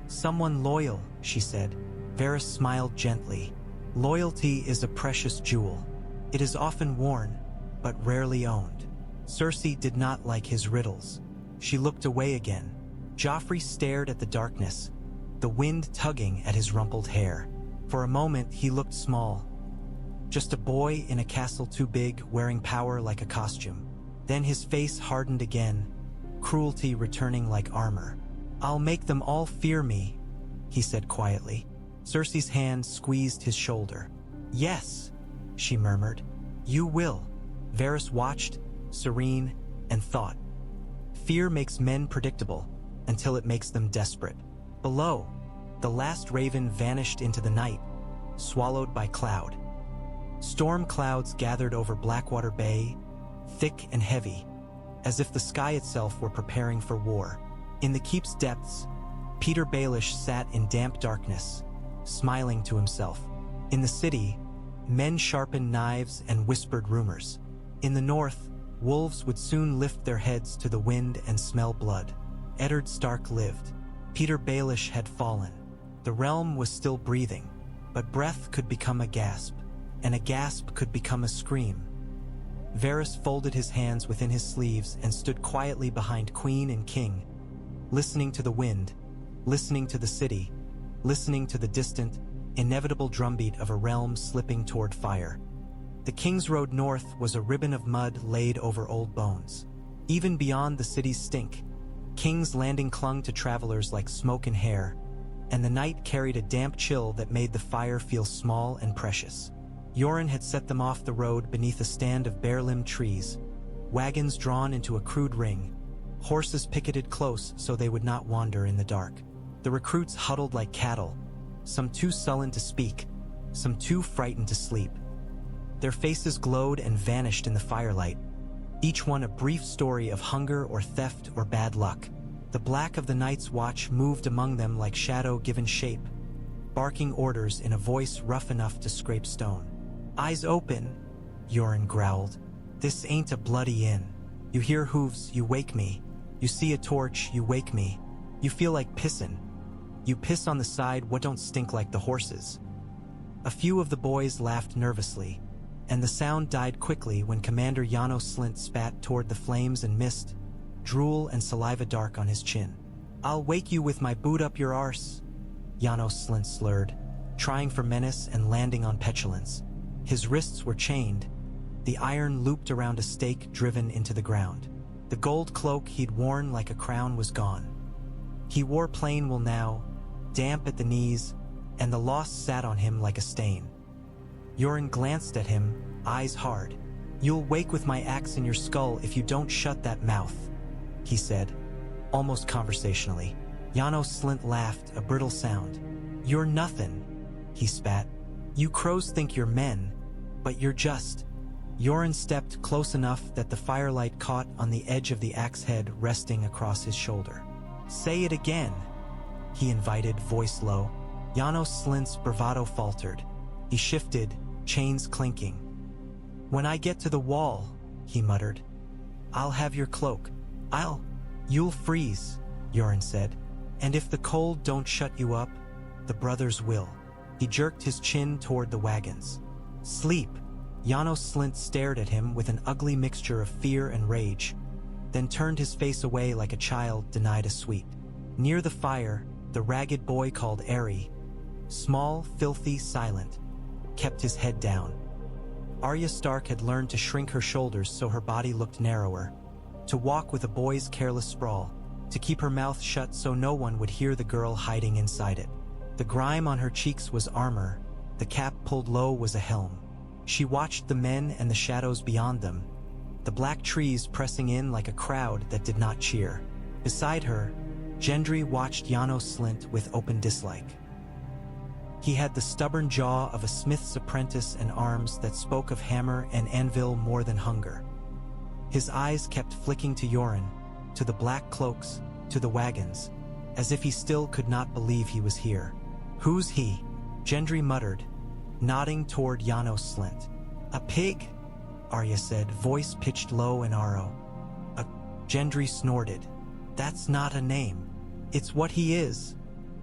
"Someone loyal," she said. Varys smiled gently. "Loyalty is a precious jewel. It is often worn, but rarely owned." Cersei did not like his riddles. She looked away again. Joffrey stared at the darkness, the wind tugging at his rumpled hair. For a moment he looked small. Just a boy in a castle too big, wearing power like a costume. Then his face hardened again, cruelty returning like armor. "I'll make them all fear me," he said quietly. Cersei's hand squeezed his shoulder. "Yes," she murmured. "You will." Varys watched, serene, and thought. Fear makes men predictable, until it makes them desperate. Below, the last raven vanished into the night, swallowed by cloud. Storm clouds gathered over Blackwater Bay, thick and heavy, as if the sky itself were preparing for war. In the keep's depths, Petyr Baelish sat in damp darkness, smiling to himself. In the city, men sharpened knives and whispered rumors. In the north, wolves would soon lift their heads to the wind and smell blood. Eddard Stark lived. Petyr Baelish had fallen. The realm was still breathing, but breath could become a gasp, and a gasp could become a scream. Varys folded his hands within his sleeves and stood quietly behind Queen and King, listening to the wind, listening to the city, listening to the distant, inevitable drumbeat of a realm slipping toward fire. The Kingsroad north was a ribbon of mud laid over old bones. Even beyond the city's stink, King's Landing clung to travelers like smoke and hair, and the night carried a damp chill that made the fire feel small and precious. Yoren had set them off the road beneath a stand of bare-limbed trees, wagons drawn into a crude ring, horses picketed close so they would not wander in the dark. The recruits huddled like cattle, some too sullen to speak, some too frightened to sleep. Their faces glowed and vanished in the firelight, each one a brief story of hunger or theft or bad luck. The black of the Night's Watch moved among them like shadow given shape, barking orders in a voice rough enough to scrape stone. "Eyes open," Yoren growled. "This ain't a bloody inn. You hear hooves, you wake me. You see a torch, you wake me. You feel like pissin'. You piss on the side what don't stink like the horses." A few of the boys laughed nervously, and the sound died quickly when Commander Janos Slynt spat toward the flames and mist, drool and saliva dark on his chin. "I'll wake you with my boot up your arse," Janos Slynt slurred, trying for menace and landing on petulance. His wrists were chained, the iron looped around a stake driven into the ground. The gold cloak he'd worn like a crown was gone. He wore plain wool now, damp at the knees, and the loss sat on him like a stain. Yoren glanced at him, eyes hard. "You'll wake with my axe in your skull if you don't shut that mouth," he said, almost conversationally. Janos Slynt laughed, a brittle sound. "You're nothing," he spat. "You crows think you're men, but you're just." Yoren stepped close enough that the firelight caught on the edge of the axe head resting across his shoulder. "Say it again," he invited, voice low. Janos Slynt's bravado faltered. He shifted, chains clinking. "When I get to the wall," he muttered, "I'll have your cloak. You'll freeze," Yoren said. "And if the cold don't shut you up, the brothers will." He jerked his chin toward the wagons. "Sleep." Janos Slynt stared at him with an ugly mixture of fear and rage, then turned his face away like a child denied a sweet. Near the fire, the ragged boy called Arya, small, filthy, silent, kept his head down. Arya Stark had learned to shrink her shoulders so her body looked narrower, to walk with a boy's careless sprawl, to keep her mouth shut so no one would hear the girl hiding inside it. The grime on her cheeks was armor, the cap pulled low was a helm. She watched the men and the shadows beyond them, the black trees pressing in like a crowd that did not cheer. Beside her, Gendry watched Janos Slynt with open dislike. He had the stubborn jaw of a smith's apprentice and arms that spoke of hammer and anvil more than hunger. His eyes kept flicking to Yoren, to the black cloaks, to the wagons, as if he still could not believe he was here. "Who's he?" Gendry muttered, nodding toward Janos Slynt. "A pig," Arya said, voice pitched low and arrow. Gendry snorted. "That's not a name. It's what he is,"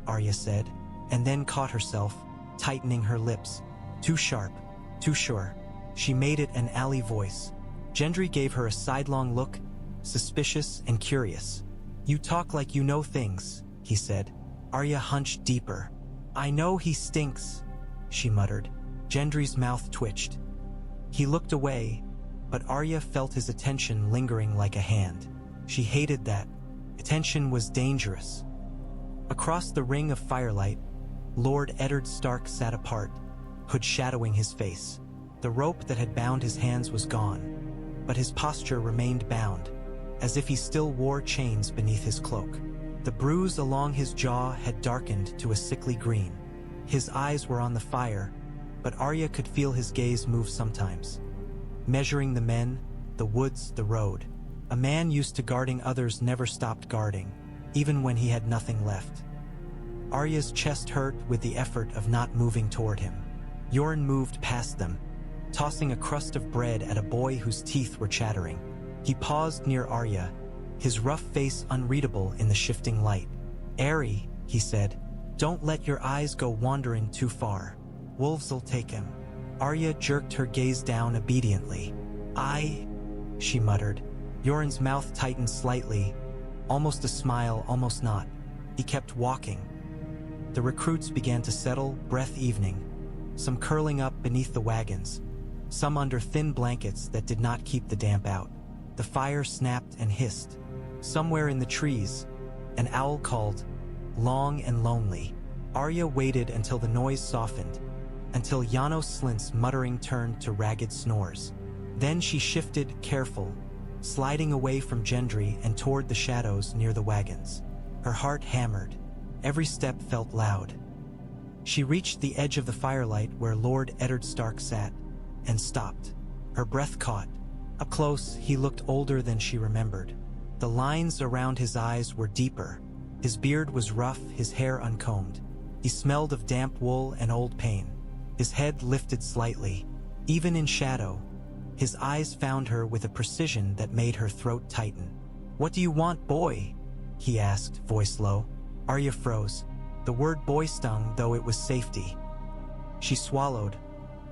Arya said, and then caught herself, tightening her lips. "Too sharp, too sure." She made it an alley voice. Gendry gave her a sidelong look, suspicious and curious. "You talk like you know things," he said. Arya hunched deeper. "I know he stinks," she muttered. Gendry's mouth twitched. He looked away, but Arya felt his attention lingering like a hand. She hated that. Attention was dangerous. Across the ring of firelight, Lord Eddard Stark sat apart, hood shadowing his face. The rope that had bound his hands was gone, but his posture remained bound, as if he still wore chains beneath his cloak. The bruise along his jaw had darkened to a sickly green. His eyes were on the fire, but Arya could feel his gaze move sometimes, measuring the men, the woods, the road. A man used to guarding others never stopped guarding, even when he had nothing left. Arya's chest hurt with the effort of not moving toward him. Yoren moved past them, tossing a crust of bread at a boy whose teeth were chattering. He paused near Arya, his rough face unreadable in the shifting light. "Arya," he said, "don't let your eyes go wandering too far. Wolves'll take him." Arya jerked her gaze down obediently. She muttered. Yoren's mouth tightened slightly, almost a smile, almost not. He kept walking. The recruits began to settle, breath evening, some curling up beneath the wagons, some under thin blankets that did not keep the damp out. The fire snapped and hissed. Somewhere in the trees, an owl called, long and lonely. Arya waited until the noise softened, until Janos Slynt's muttering turned to ragged snores. Then she shifted, careful, sliding away from Gendry and toward the shadows near the wagons. Her heart hammered. Every step felt loud. She reached the edge of the firelight where Lord Eddard Stark sat, and stopped. Her breath caught. Up close, he looked older than she remembered. The lines around his eyes were deeper. His beard was rough, his hair uncombed. He smelled of damp wool and old pain. His head lifted slightly. Even in shadow, his eyes found her with a precision that made her throat tighten. "What do you want, boy?" he asked, voice low. Arya froze. The word boy stung, though it was safety. She swallowed,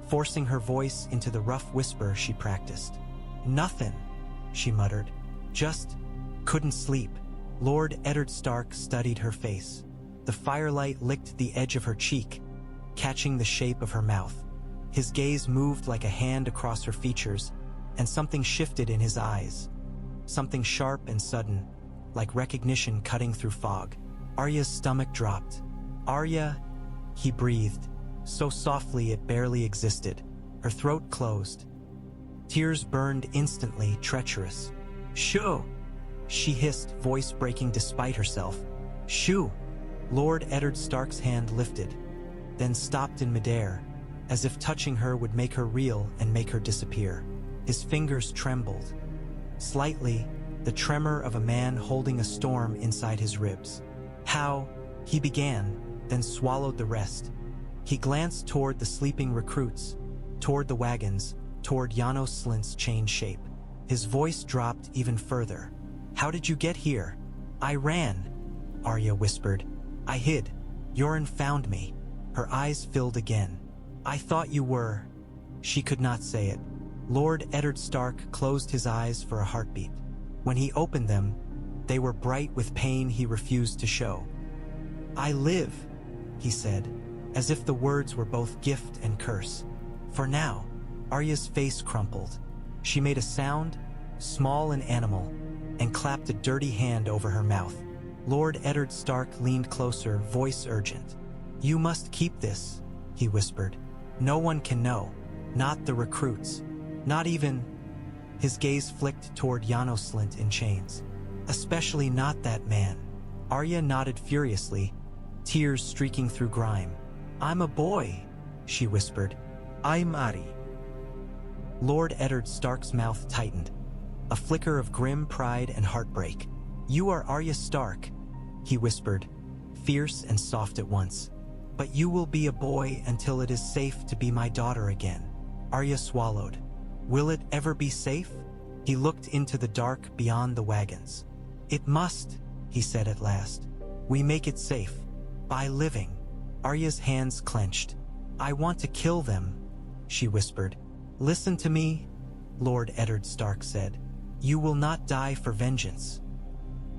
forcing her voice into the rough whisper she practiced. "Nothing," she muttered. "Just couldn't sleep." Lord Eddard Stark studied her face. The firelight licked the edge of her cheek, catching the shape of her mouth. His gaze moved like a hand across her features, and something shifted in his eyes. Something sharp and sudden, like recognition cutting through fog. Arya's stomach dropped. Arya, he breathed, so softly it barely existed. Her throat closed. Tears burned instantly, treacherous. "Shoo!" she hissed, voice breaking despite herself. "Shoo!" Lord Eddard Stark's hand lifted, then stopped in midair, as if touching her would make her reel and make her disappear. His fingers trembled. Slightly, the tremor of a man holding a storm inside his ribs. "How?" he began, then swallowed the rest. He glanced toward the sleeping recruits, toward the wagons, toward Janos Slynt's chained shape. His voice dropped even further. "How did you get here?" "I ran," Arya whispered. "I hid. Yoren found me." Her eyes filled again. "I thought you were..." She could not say it. Lord Eddard Stark closed his eyes for a heartbeat. When he opened them, they were bright with pain he refused to show. "I live," he said, as if the words were both gift and curse. "For now." Arya's face crumpled. She made a sound, small and animal, and clapped a dirty hand over her mouth. Lord Eddard Stark leaned closer, voice urgent. "You must keep this," he whispered. "No one can know. Not the recruits. Not even..." His gaze flicked toward Janos Slynt in chains. "Especially not that man." Arya nodded furiously, tears streaking through grime. "I'm a boy," she whispered. "I'm Ari." Lord Eddard Stark's mouth tightened, a flicker of grim pride and heartbreak. "You are Arya Stark," he whispered, fierce and soft at once. "But you will be a boy until it is safe to be my daughter again." Arya swallowed. "Will it ever be safe?" He looked into the dark beyond the wagons. "It must," he said at last. "We make it safe. By living." Arya's hands clenched. "I want to kill them," she whispered. "Listen to me," Lord Eddard Stark said. "You will not die for vengeance.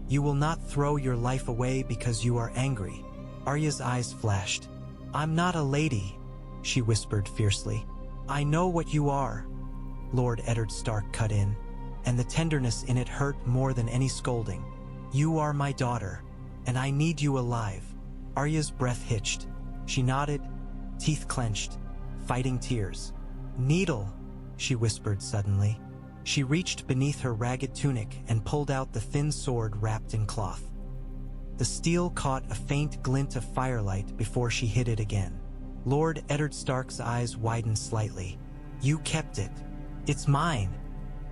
You will not throw your life away because you are angry." Arya's eyes flashed. "I'm not a lady," she whispered fiercely. "I know what you are," Lord Eddard Stark cut in, and the tenderness in it hurt more than any scolding. "You are my daughter, and I need you alive." Arya's breath hitched. She nodded, teeth clenched, fighting tears. "Needle," she whispered suddenly. She reached beneath her ragged tunic and pulled out the thin sword wrapped in cloth. The steel caught a faint glint of firelight before she hid it again. Lord Eddard Stark's eyes widened slightly. "You kept it." "It's mine,"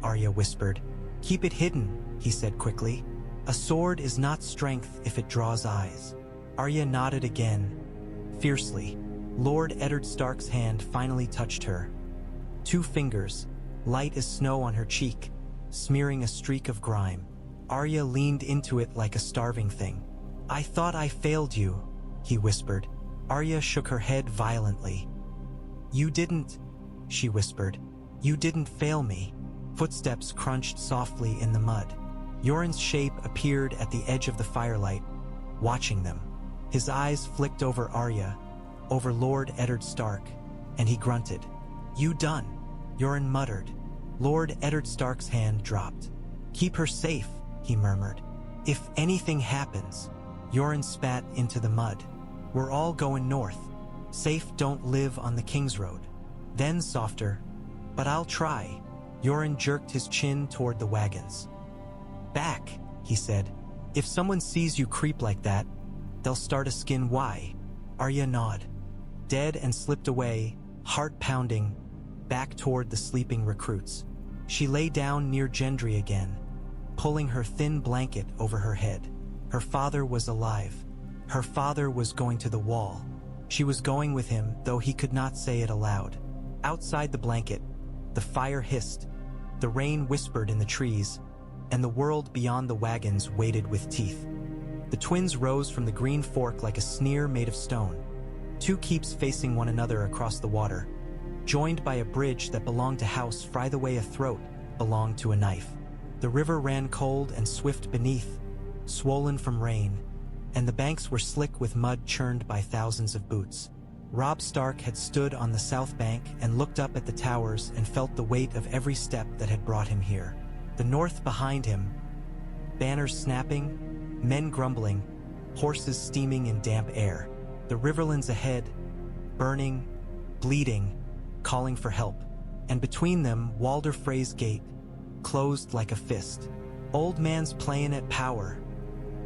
Arya whispered. "Keep it hidden," he said quickly. "A sword is not strength if it draws eyes." Arya nodded again, fiercely. Lord Eddard Stark's hand finally touched her. 2 fingers, light as snow on her cheek, smearing a streak of grime. Arya leaned into it like a starving thing. "I thought I failed you," he whispered. Arya shook her head violently. "You didn't," she whispered. "You didn't fail me." Footsteps crunched softly in the mud. Yoren's shape appeared at the edge of the firelight, watching them. His eyes flicked over Arya, over Lord Eddard Stark, and he grunted. "You done," Yoren muttered. Lord Eddard Stark's hand dropped. "Keep her safe," he murmured. "If anything happens..." Yoren spat into the mud. "We're all going north. Safe don't live on the Kingsroad." Then softer, "But I'll try." Yoren jerked his chin toward the wagons. "Back," he said. "If someone sees you creep like that, they'll start a skin." "Why?" Arya nodded. Dead and slipped away, heart pounding, back toward the sleeping recruits. She lay down near Gendry again, pulling her thin blanket over her head. Her father was alive. Her father was going to the wall. She was going with him, though he could not say it aloud. Outside the blanket, the fire hissed, the rain whispered in the trees, and the world beyond the wagons waited with teeth. The twins rose from the green fork like a sneer made of stone. 2 keeps facing one another across the water, joined by a bridge that belonged to House Frey the way a throat belonged to a knife. The river ran cold and swift beneath, swollen from rain, and the banks were slick with mud churned by thousands of boots. Robb Stark had stood on the south bank and looked up at the towers and felt the weight of every step that had brought him here. The north behind him, banners snapping, men grumbling, horses steaming in damp air. The riverlands ahead, burning, bleeding, calling for help. And between them, Walder Frey's gate, closed like a fist. Old man's playin' at power.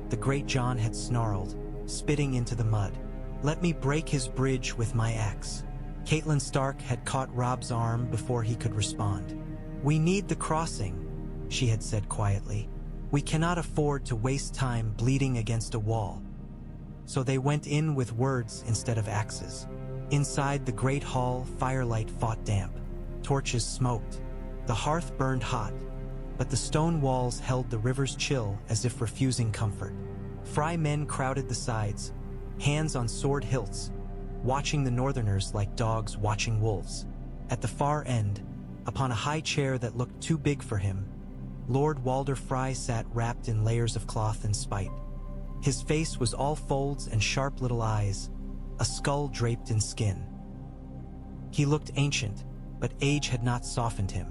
The great Jon had snarled, spitting into the mud. Let me break his bridge with my axe. Catelyn Stark had caught Robb's arm before he could respond. We need the crossing, she had said quietly. We cannot afford to waste time bleeding against a wall. So they went in with words instead of axes. Inside the great hall, firelight fought damp. Torches smoked. The hearth burned hot, but the stone walls held the river's chill as if refusing comfort. Frey men crowded the sides, hands on sword hilts, watching the northerners like dogs watching wolves. At the far end, upon a high chair that looked too big for him, Lord Walder Frey sat wrapped in layers of cloth and spite. His face was all folds and sharp little eyes, a skull draped in skin. He looked ancient, but age had not softened him.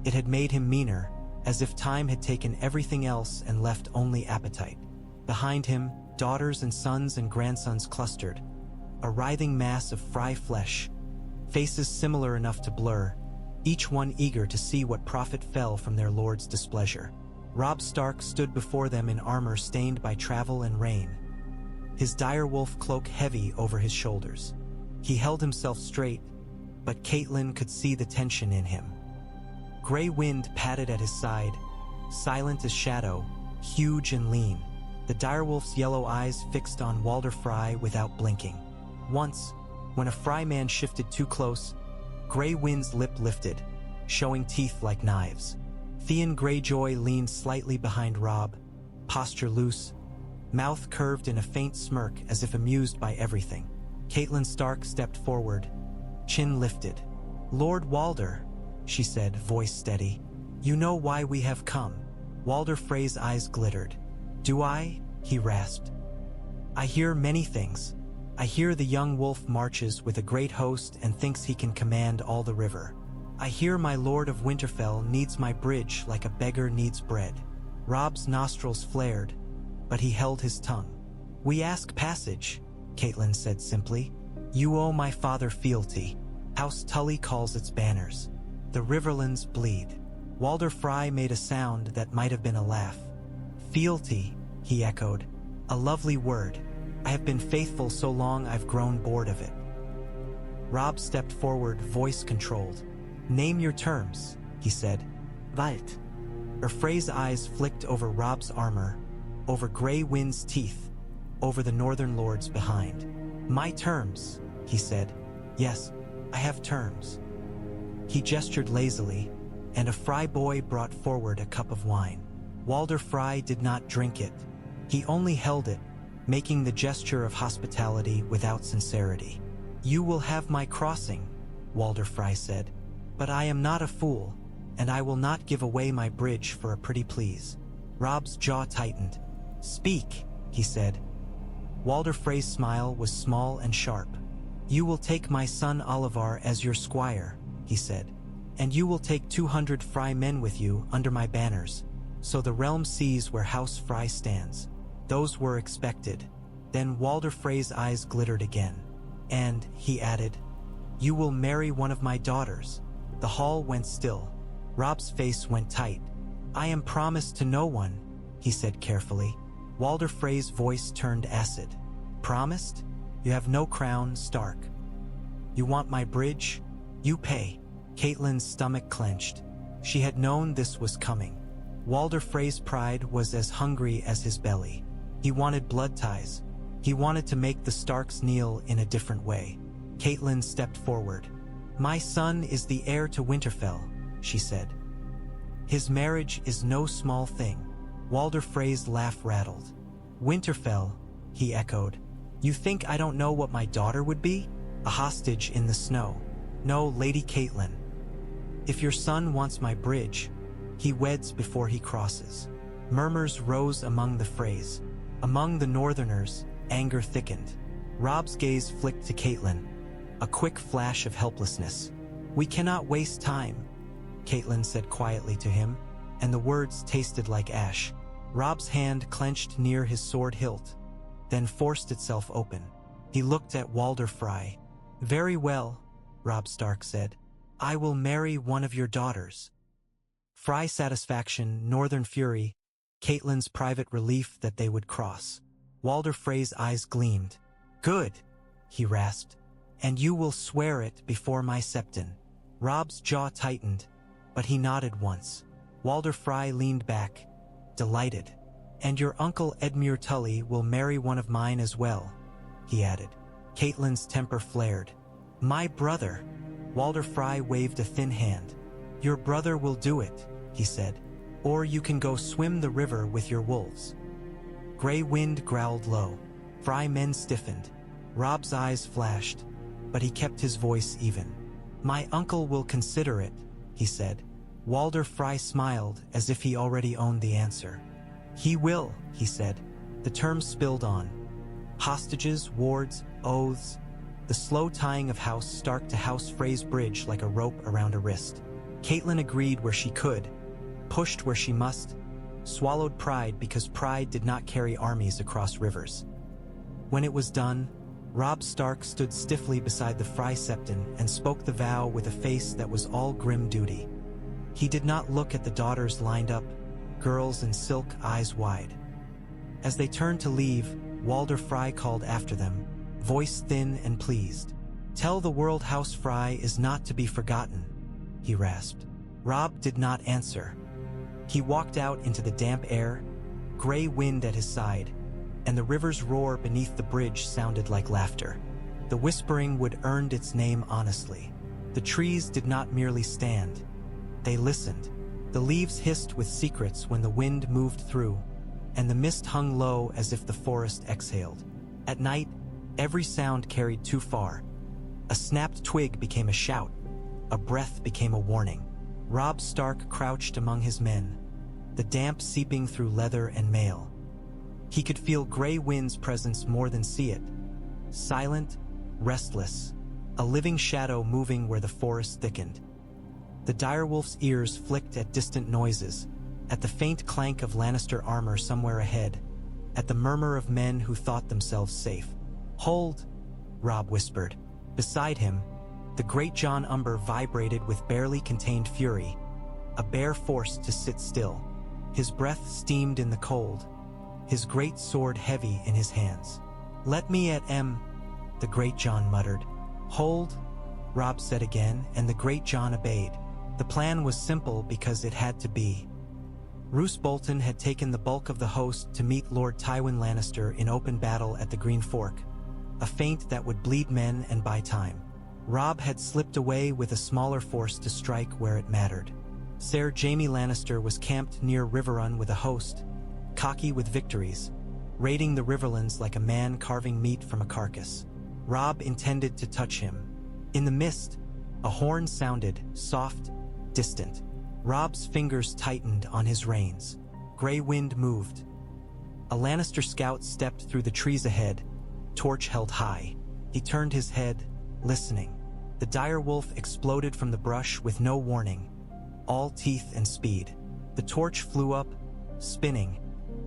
It had made him meaner, as if time had taken everything else and left only appetite. Behind him, daughters and sons and grandsons clustered, a writhing mass of Frey flesh, faces similar enough to blur, each one eager to see what profit fell from their lord's displeasure. Robb Stark stood before them in armor stained by travel and rain, his direwolf cloak heavy over his shoulders. He held himself straight, but Catelyn could see the tension in him. Grey wind padded at his side, silent as shadow, huge and lean, the direwolf's yellow eyes fixed on Walder Frey without blinking. Once, when a Frey man shifted too close, Grey Wind's lip lifted, showing teeth like knives. Theon Greyjoy leaned slightly behind Robb, posture loose, mouth curved in a faint smirk as if amused by everything. Catelyn Stark stepped forward, chin lifted. Lord Walder, she said, voice steady. You know why we have come. Walder Frey's eyes glittered. Do I? He rasped. I hear many things. I hear the young wolf marches with a great host and thinks he can command all the river. I hear my lord of Winterfell needs my bridge like a beggar needs bread. Robb's nostrils flared, but he held his tongue. We ask passage, Catelyn said simply. You owe my father fealty. House Tully calls its banners. The riverlands bleed. Walder Frey made a sound that might have been a laugh. Fealty, he echoed. A lovely word. I have been faithful so long I've grown bored of it. Robb stepped forward, voice controlled. Name your terms, he said. Wald. Frey's eyes flicked over Robb's armor, over Grey Wind's teeth, over the northern lords behind. My terms, he said. Yes, I have terms. He gestured lazily, and a Frey boy brought forward a cup of wine. Walder Frey did not drink it. He only held it, making the gesture of hospitality without sincerity. You will have my crossing, Walder Frey said. But I am not a fool, and I will not give away my bridge for a pretty please. Robb's jaw tightened. Speak, he said. Walder Frey's smile was small and sharp. You will take my son Olivar as your squire, he said. And you will take 200 Frey men with you under my banners, so the realm sees where House Frey stands. Those were expected. Then Walder Frey's eyes glittered again. And, he added, you will marry one of my daughters. The hall went still. Robb's face went tight. I am promised to no one, he said carefully. Walder Frey's voice turned acid. Promised? You have no crown, Stark. You want my bridge? You pay. Catelyn's stomach clenched. She had known this was coming. Walder Frey's pride was as hungry as his belly. He wanted blood ties. He wanted to make the Starks kneel in a different way. Catelyn stepped forward. My son is the heir to Winterfell, she said. His marriage is no small thing. Walder Frey's laugh rattled. Winterfell, he echoed. You think I don't know what my daughter would be? A hostage in the snow. No, Lady Catelyn. If your son wants my bridge, he weds before he crosses. Murmurs rose among the Freys. Among the Northerners, anger thickened. Robb's gaze flicked to Catelyn, a quick flash of helplessness. We cannot waste time, Catelyn said quietly to him, and the words tasted like ash. Robb's hand clenched near his sword hilt. then forced itself open. He looked at Walder Frey. "Very well," Robb Stark said. "I will marry one of your daughters." Frey satisfaction, northern fury, Catelyn's private relief that they would cross. Walder Frey's eyes gleamed. "Good," he rasped. "And you will swear it before my septon." Robb's jaw tightened, but he nodded once. Walder Frey leaned back, delighted. "And your uncle Edmure Tully will marry one of mine as well," he added. Catelyn's temper flared. "My brother!" Walder Frey waved a thin hand. "Your brother will do it," he said. "Or you can go swim the river with your wolves." Grey Wind growled low. Frey men stiffened. Robb's eyes flashed, but he kept his voice even. "My uncle will consider it," he said. Walder Frey smiled as if he already owned the answer. "He will," he said. The terms spilled on. Hostages, wards, oaths, the slow tying of House Stark to House Frey's bridge like a rope around a wrist. Catelyn agreed where she could, pushed where she must, swallowed pride because pride did not carry armies across rivers. When it was done, Robb Stark stood stiffly beside the Frey septon and spoke the vow with a face that was all grim duty. He did not look at the daughters lined up, girls in silk, eyes wide. As they turned to leave, Walder Frey called after them, voice thin and pleased. "Tell the world House Frey is not to be forgotten," he rasped. Robb did not answer. He walked out into the damp air, Grey Wind at his side, and the river's roar beneath the bridge sounded like laughter. The whispering would earned its name honestly. The trees did not merely stand. They listened. The leaves hissed with secrets when the wind moved through, and the mist hung low as if the forest exhaled. At night, every sound carried too far. A snapped twig became a shout. A breath became a warning. Robb Stark crouched among his men, the damp seeping through leather and mail. He could feel Grey Wind's presence more than see it. Silent, restless, a living shadow moving where the forest thickened. The direwolf's ears flicked at distant noises, at the faint clank of Lannister armor somewhere ahead, at the murmur of men who thought themselves safe. "Hold," Robb whispered. Beside him, the great Jon Umber vibrated with barely contained fury, a bear forced to sit still. His breath steamed in the cold, his great sword heavy in his hands. "Let me at the great Jon muttered. "Hold," Robb said again, and the great Jon obeyed. The plan was simple because it had to be. Roose Bolton had taken the bulk of the host to meet Lord Tywin Lannister in open battle at the Green Fork, a feint that would bleed men and buy time. Robb had slipped away with a smaller force to strike where it mattered. Ser Jaime Lannister was camped near Riverrun with a host, cocky with victories, raiding the Riverlands like a man carving meat from a carcass. Robb intended to touch him. In the mist, a horn sounded, soft, distant. Robb's fingers tightened on his reins. Grey Wind moved. A Lannister scout stepped through the trees ahead, torch held high. He turned his head, listening. The direwolf exploded from the brush with no warning, all teeth and speed. The torch flew up, spinning,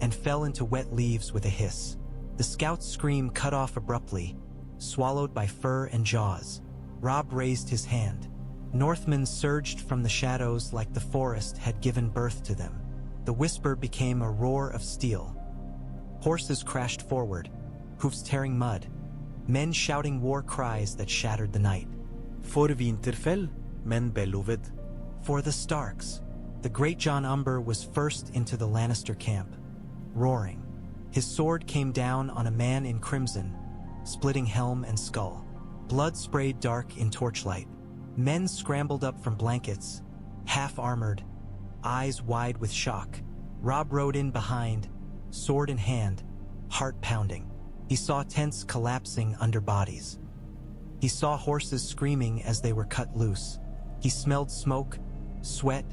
and fell into wet leaves with a hiss. The scout's scream cut off abruptly, swallowed by fur and jaws. Robb raised his hand. Northmen surged from the shadows like the forest had given birth to them. The whisper became a roar of steel. Horses crashed forward, hoofs tearing mud, men shouting war cries that shattered the night. For Winterfell, men beloved. For the Starks. The great Jon Umber was first into the Lannister camp, roaring. His sword came down on a man in crimson, splitting helm and skull. Blood sprayed dark in torchlight. Men scrambled up from blankets, half-armored, eyes wide with shock. Robb rode in behind, sword in hand, heart pounding. He saw tents collapsing under bodies. He saw horses screaming as they were cut loose. He smelled smoke, sweat,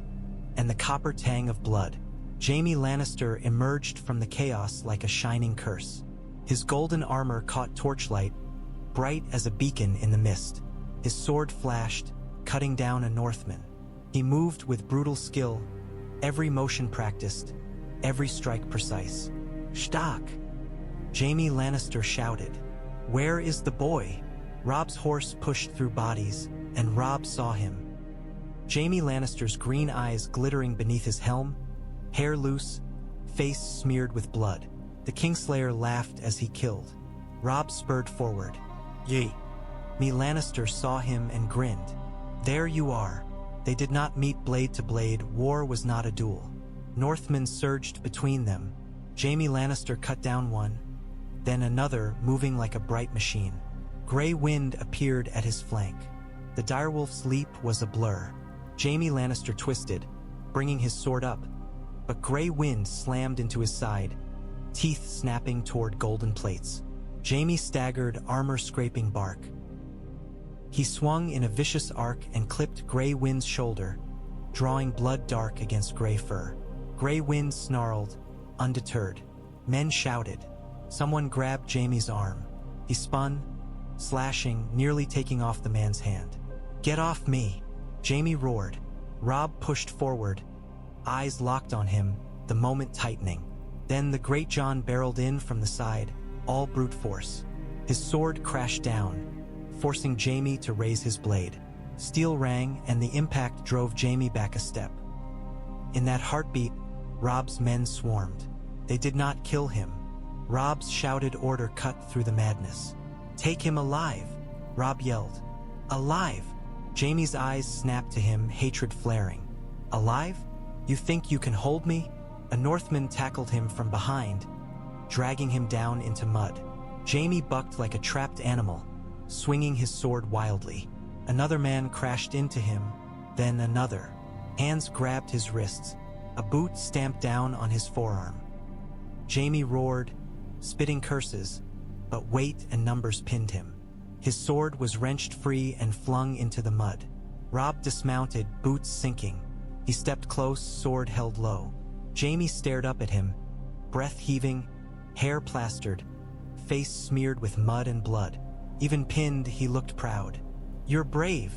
and the copper tang of blood. Jaime Lannister emerged from the chaos like a shining curse. His golden armor caught torchlight, bright as a beacon in the mist. His sword flashed, cutting down a Northman. He moved with brutal skill, every motion practiced, every strike precise. "Stark!" Jaime Lannister shouted. "Where is the boy?" Robb's horse pushed through bodies, and Robb saw him. Jaime Lannister's green eyes glittering beneath his helm, hair loose, face smeared with blood. The Kingslayer laughed as he killed. Robb spurred forward. Yea. Jaime Lannister saw him and grinned. "There you are." They did not meet blade to blade. War was not a duel. Northmen surged between them. Jaime Lannister cut down one, then another, moving like a bright machine. Grey wind appeared at his flank. The direwolf's leap was a blur. Jaime Lannister twisted, bringing his sword up, but grey wind slammed into his side, teeth snapping toward golden plates. Jaime staggered, armor scraping bark. He swung in a vicious arc and clipped Grey Wind's shoulder, drawing blood dark against grey fur. Grey Wind snarled, undeterred. Men shouted. Someone grabbed Jaime's arm. He spun, slashing, nearly taking off the man's hand. "Get off me!" Jaime roared. Robb pushed forward, eyes locked on him, the moment tightening. Then the Great John barreled in from the side, all brute force. His sword crashed down, forcing Jaime to raise his blade. Steel rang, and the impact drove Jaime back a step. In that heartbeat, Robb's men swarmed. They did not kill him. Robb's shouted order cut through the madness. "Take him alive!" Robb yelled. "Alive!" Jaime's eyes snapped to him, hatred flaring. "Alive? You think you can hold me?" A Northman tackled him from behind, dragging him down into mud. Jaime bucked like a trapped animal, swinging his sword wildly. Another man crashed into him, then another. Hands grabbed his wrists. A boot stamped down on his forearm. Jaime roared, spitting curses, but weight and numbers pinned him. His sword was wrenched free and flung into the mud. Robb dismounted, boots sinking. He stepped close, sword held low. Jaime stared up at him, breath heaving, hair plastered, face smeared with mud and blood. Even pinned, he looked proud. "You're brave,"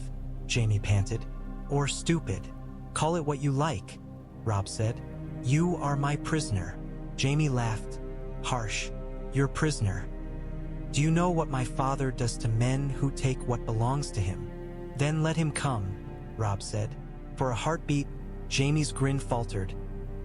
Jaime panted. "Or stupid. Call it what you like," Robb said. "You are my prisoner." Jaime laughed, harsh. "Your prisoner. Do you know what my father does to men who take what belongs to him?" "Then let him come," Robb said. For a heartbeat, Jaime's grin faltered,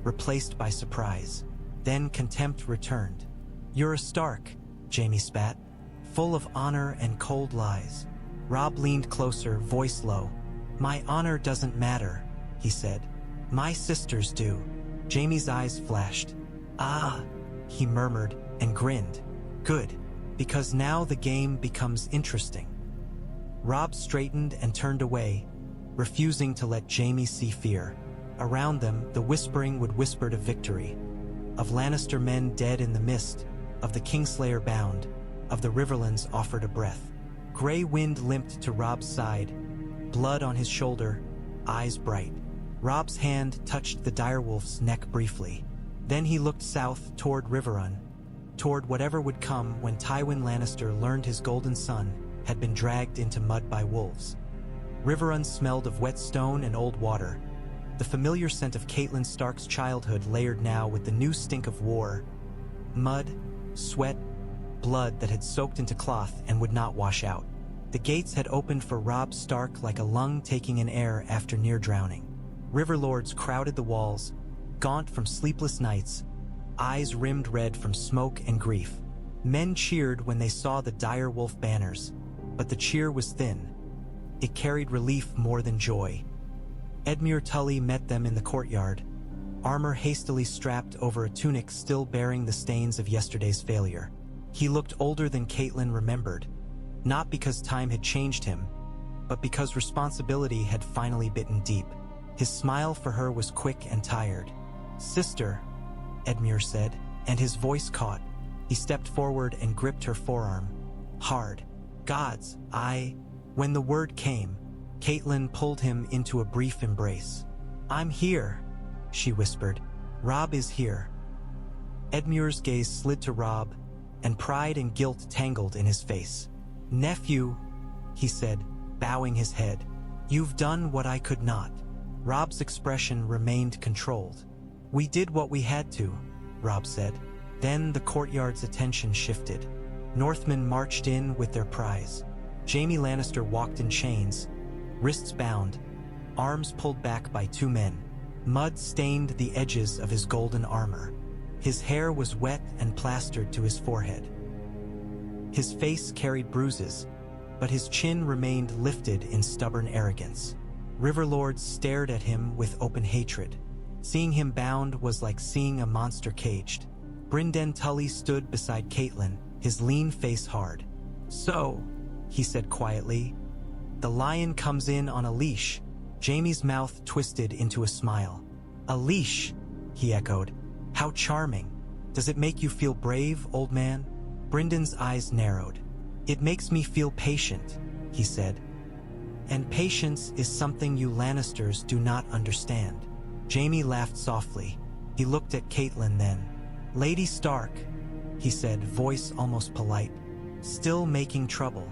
replaced by surprise. Then contempt returned. "You're a Stark," Jaime spat, "full of honor and cold lies." Robb leaned closer, voice low. "My honor doesn't matter," he said. "My sisters do." Jaime's eyes flashed. "Ah," he murmured and grinned. "Good, because now the game becomes interesting." Robb straightened and turned away, refusing to let Jaime see fear. Around them, the whispering would whisper to victory. Of Lannister men dead in the mist, of the Kingslayer bound, of the Riverlands offered a breath. Grey Wind limped to Robb's side, blood on his shoulder, eyes bright. Robb's hand touched the direwolf's neck briefly. Then he looked south toward Riverrun, toward whatever would come when Tywin Lannister learned his golden son had been dragged into mud by wolves. Riverrun smelled of wet stone and old water, the familiar scent of Catelyn Stark's childhood layered now with the new stink of war. Mud, sweat, blood that had soaked into cloth and would not wash out. The gates had opened for Robb Stark like a lung taking in air after near drowning. Riverlords crowded the walls, gaunt from sleepless nights, eyes rimmed red from smoke and grief. Men cheered when they saw the dire wolf banners, but the cheer was thin. It carried relief more than joy. Edmure Tully met them in the courtyard, armor hastily strapped over a tunic still bearing the stains of yesterday's failure. He looked older than Catelyn remembered, not because time had changed him, but because responsibility had finally bitten deep. His smile for her was quick and tired. "Sister," Edmure said, and his voice caught. He stepped forward and gripped her forearm. Hard. "Gods, When the word came, Catelyn pulled him into a brief embrace. "I'm here," she whispered. "Robb is here." Edmure's gaze slid to Robb, and pride and guilt tangled in his face. "Nephew," he said, bowing his head, "you've done what I could not." Robb's expression remained controlled. "We did what we had to," Robb said. Then the courtyard's attention shifted. Northmen marched in with their prize. Jaime Lannister walked in chains, wrists bound, arms pulled back by two men. Mud stained the edges of his golden armor. His hair was wet and plastered to his forehead. His face carried bruises, but his chin remained lifted in stubborn arrogance. Riverlords stared at him with open hatred. Seeing him bound was like seeing a monster caged. Brynden Tully stood beside Catelyn, his lean face hard. "So," he said quietly, "the lion comes in on a leash." Jaime's mouth twisted into a smile. "A leash," he echoed. "How charming. Does it make you feel brave, old man?" Bryndon's eyes narrowed. "It makes me feel patient," he said. "And patience is something you Lannisters do not understand." Jaime laughed softly. He looked at Catelyn then. "Lady Stark," he said, voice almost polite. "Still making trouble."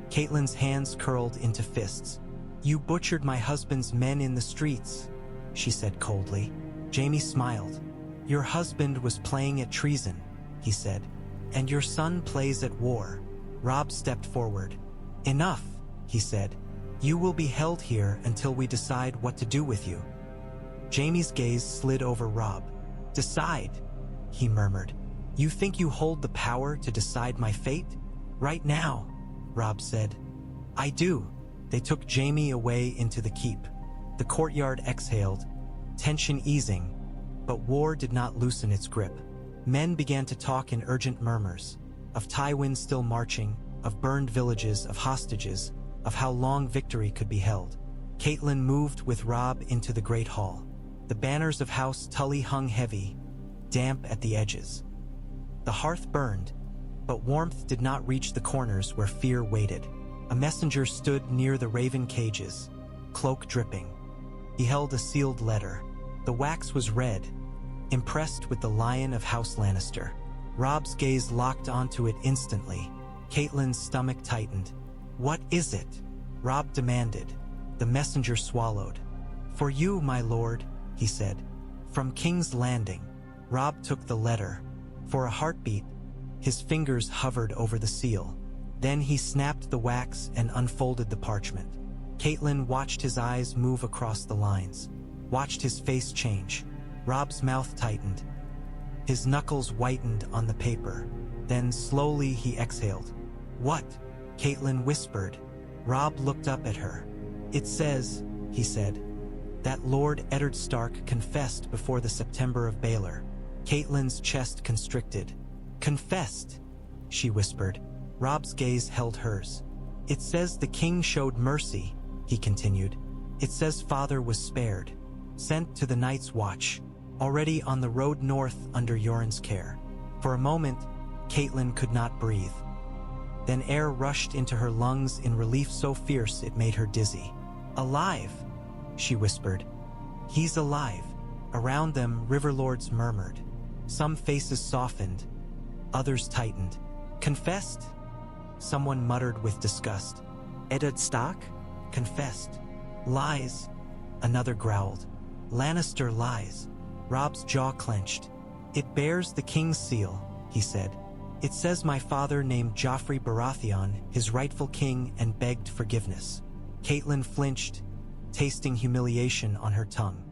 Catelyn's hands curled into fists. "You butchered my husband's men in the streets," she said coldly. Jaime smiled. "Your husband was playing at treason," he said. "And your son plays at war." Robb stepped forward. "Enough," he said. "You will be held here until we decide what to do with you." Jaime's gaze slid over Robb. "Decide," he murmured. "You think you hold the power to decide my fate?" "Right now," Robb said. "I do." They took Jaime away into the keep. The courtyard exhaled, tension easing, but war did not loosen its grip. Men began to talk in urgent murmurs, of Tywin still marching, of burned villages, of hostages, of how long victory could be held. Catelyn moved with Robb into the great hall. The banners of House Tully hung heavy, damp at the edges. The hearth burned, but warmth did not reach the corners where fear waited. A messenger stood near the raven cages, cloak dripping. He held a sealed letter. The wax was red, impressed with the lion of House Lannister. Robb's gaze locked onto it instantly. Catelyn's stomach tightened. "What is it?" Robb demanded. The messenger swallowed. "For you, my lord," he said. "From King's Landing." Robb took the letter. For a heartbeat, his fingers hovered over the seal. Then he snapped the wax and unfolded the parchment. Catelyn watched his eyes move across the lines, watched his face change. Robb's mouth tightened. His knuckles whitened on the paper. Then slowly he exhaled. "What?" Catelyn whispered. Robb looked up at her. "It says," he said, "that Lord Eddard Stark confessed before the September of Baelor." Catelyn's chest constricted. "Confessed," she whispered. Robb's gaze held hers. "It says the king showed mercy," he continued. "It says father was spared, sent to the Night's Watch, already on the road north under Yoren's care." For a moment, Catelyn could not breathe. Then air rushed into her lungs in relief so fierce it made her dizzy. "Alive," she whispered. "He's alive." Around them, riverlords murmured. Some faces softened, others tightened. "Confessed?" Someone muttered with disgust. "Eddard Stark?" "Confessed." "Lies," another growled. "Lannister lies." Robb's jaw clenched. "It bears the king's seal," he said. "It says my father named Joffrey Baratheon his rightful king and begged forgiveness." Catelyn flinched, tasting humiliation on her tongue.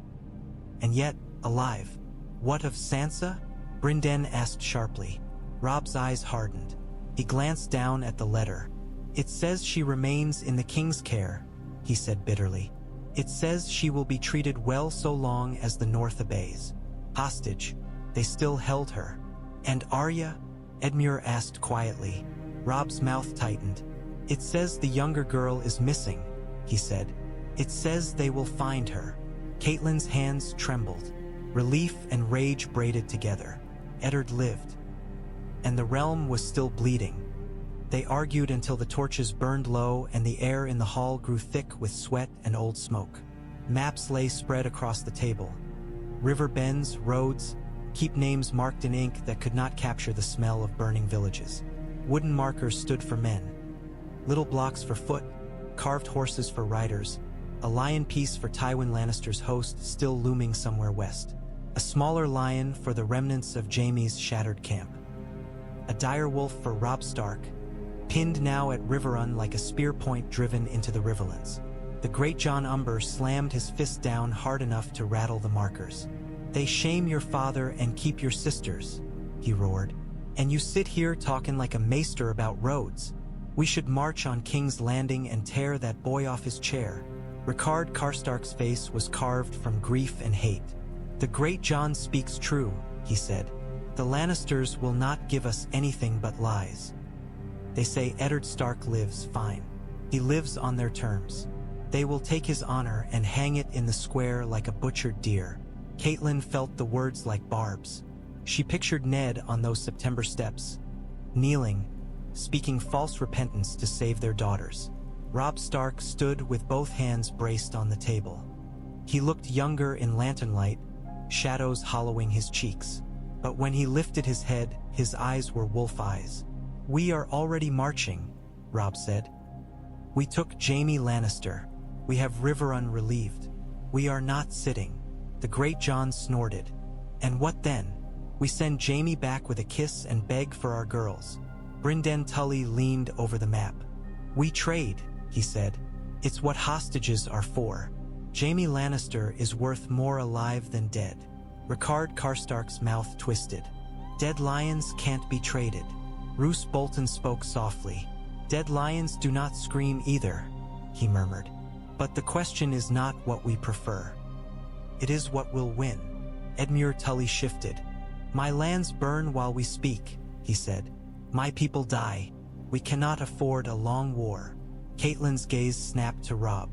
"And yet, alive. What of Sansa?" Brynden asked sharply. Robb's eyes hardened. He glanced down at the letter. "It says she remains in the king's care," he said bitterly. "It says she will be treated well so long as the North obeys." Hostage, they still held her. "And Arya?" Edmure asked quietly. Robb's mouth tightened. "It says the younger girl is missing," he said. "It says they will find her." Catelyn's hands trembled. Relief and rage braided together. Eddard lived, and the realm was still bleeding. They argued until the torches burned low and the air in the hall grew thick with sweat and old smoke. Maps lay spread across the table. River bends, roads, keep names marked in ink that could not capture the smell of burning villages. Wooden markers stood for men, little blocks for foot, carved horses for riders, a lion piece for Tywin Lannister's host still looming somewhere west. A a smaller lion for the remnants of Jaime's shattered camp. A dire wolf for Robb Stark, pinned now at Riverrun like a spear point driven into the riverlands. The great Jon Umber slammed his fist down hard enough to rattle the markers. "They shame your father and keep your sisters," he roared. "And you sit here talking like a maester about roads. We should march on King's Landing and tear that boy off his chair." Rickard Karstark's face was carved from grief and hate. "The great Jon speaks true," he said. "The Lannisters will not give us anything but lies. They say Eddard Stark lives fine. He lives on their terms. They will take his honor and hang it in the square like a butchered deer." Catelyn felt the words like barbs. She pictured Ned on those September steps, kneeling, speaking false repentance to save their daughters. Robb Stark stood with both hands braced on the table. He looked younger in lantern light, shadows hollowing his cheeks. But when he lifted his head, his eyes were wolf eyes. "We are already marching," Robb said. "We took Jaime Lannister. We have Riverrun relieved. We are not sitting." The great Jon snorted. "And what then? We send Jaime back with a kiss and beg for our girls." Brynden Tully leaned over the map. "We trade," he said. "It's what hostages are for. Jaime Lannister is worth more alive than dead." Rickard Karstark's mouth twisted. "Dead lions can't be traded." Roose Bolton spoke softly. "Dead lions do not scream either," he murmured. "But the question is not what we prefer. It is what will win." Edmure Tully shifted. "My lands burn while we speak," he said. "My people die. We cannot afford a long war." Catelyn's gaze snapped to Robb.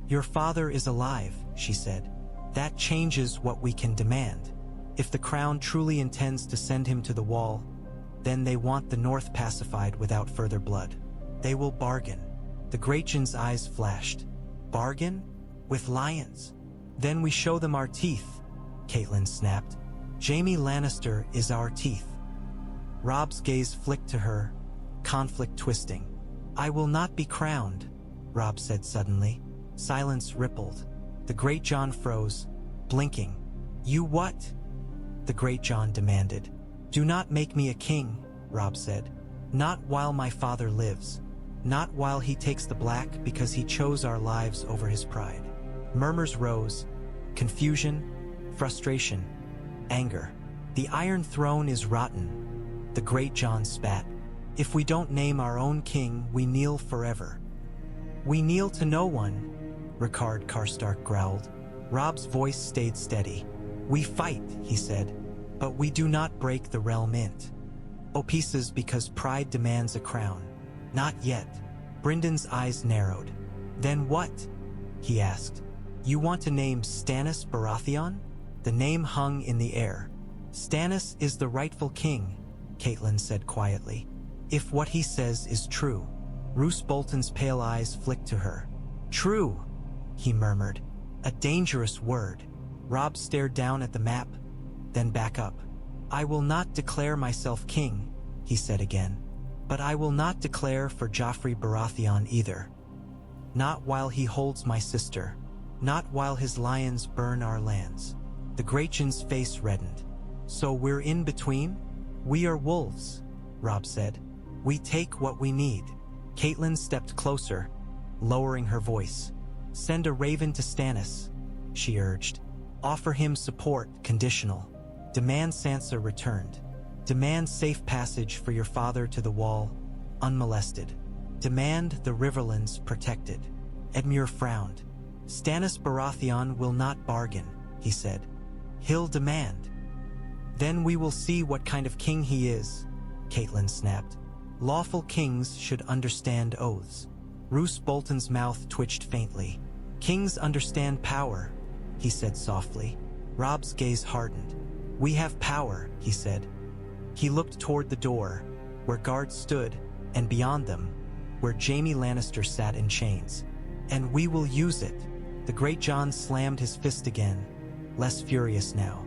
"Your father is alive," she said. "That changes what we can demand. If the crown truly intends to send him to the wall, then they want the North pacified without further blood. They will bargain." The great Jon's eyes flashed. "Bargain? With lions? Then we show them our teeth," Catelyn snapped. "Jaime Lannister is our teeth." Robb's gaze flicked to her, conflict twisting. "I will not be crowned," Robb said suddenly. Silence rippled. The great Jon froze, blinking. "You what?" the great Jon demanded. "Do not make me a king," Robb said. "Not while my father lives. Not while he takes the black because he chose our lives over his pride." Murmurs rose. Confusion, frustration, anger. "The Iron Throne is rotten," the great Jon spat. "If we don't name our own king, we kneel forever." "We kneel to no one," Rickard Karstark growled. Robb's voice stayed steady. "We fight," he said, "but we do not break the realm int. Pieces because pride demands a crown. Not yet." Brynden's eyes narrowed. "Then what?" he asked. "You want to name Stannis Baratheon?" The name hung in the air. "Stannis is the rightful king," Catelyn said quietly. "If what he says is true." Roose Bolton's pale eyes flicked to her. "True," he murmured. "A dangerous word." Robb stared down at the map, then back up. "I will not declare myself king," he said again. "But I will not declare for Joffrey Baratheon either. Not while he holds my sister. Not while his lions burn our lands." The great Jon's face reddened. "So we're in between?" "We are wolves," Robb said. "We take what we need." Catelyn stepped closer, lowering her voice. "Send a raven to Stannis," she urged. "Offer him support, conditional. Demand Sansa returned. Demand safe passage for your father to the wall, unmolested. Demand the Riverlands protected." Edmure frowned. "Stannis Baratheon will not bargain," he said. "He'll demand." "Then we will see what kind of king he is," Catelyn snapped. "Lawful kings should understand oaths." Roose Bolton's mouth twitched faintly. "Kings understand power," he said softly. Robb's gaze hardened. "We have power," he said. He looked toward the door, where guards stood, and beyond them, where Jaime Lannister sat in chains. "And we will use it." The great Jon slammed his fist again, less furious now.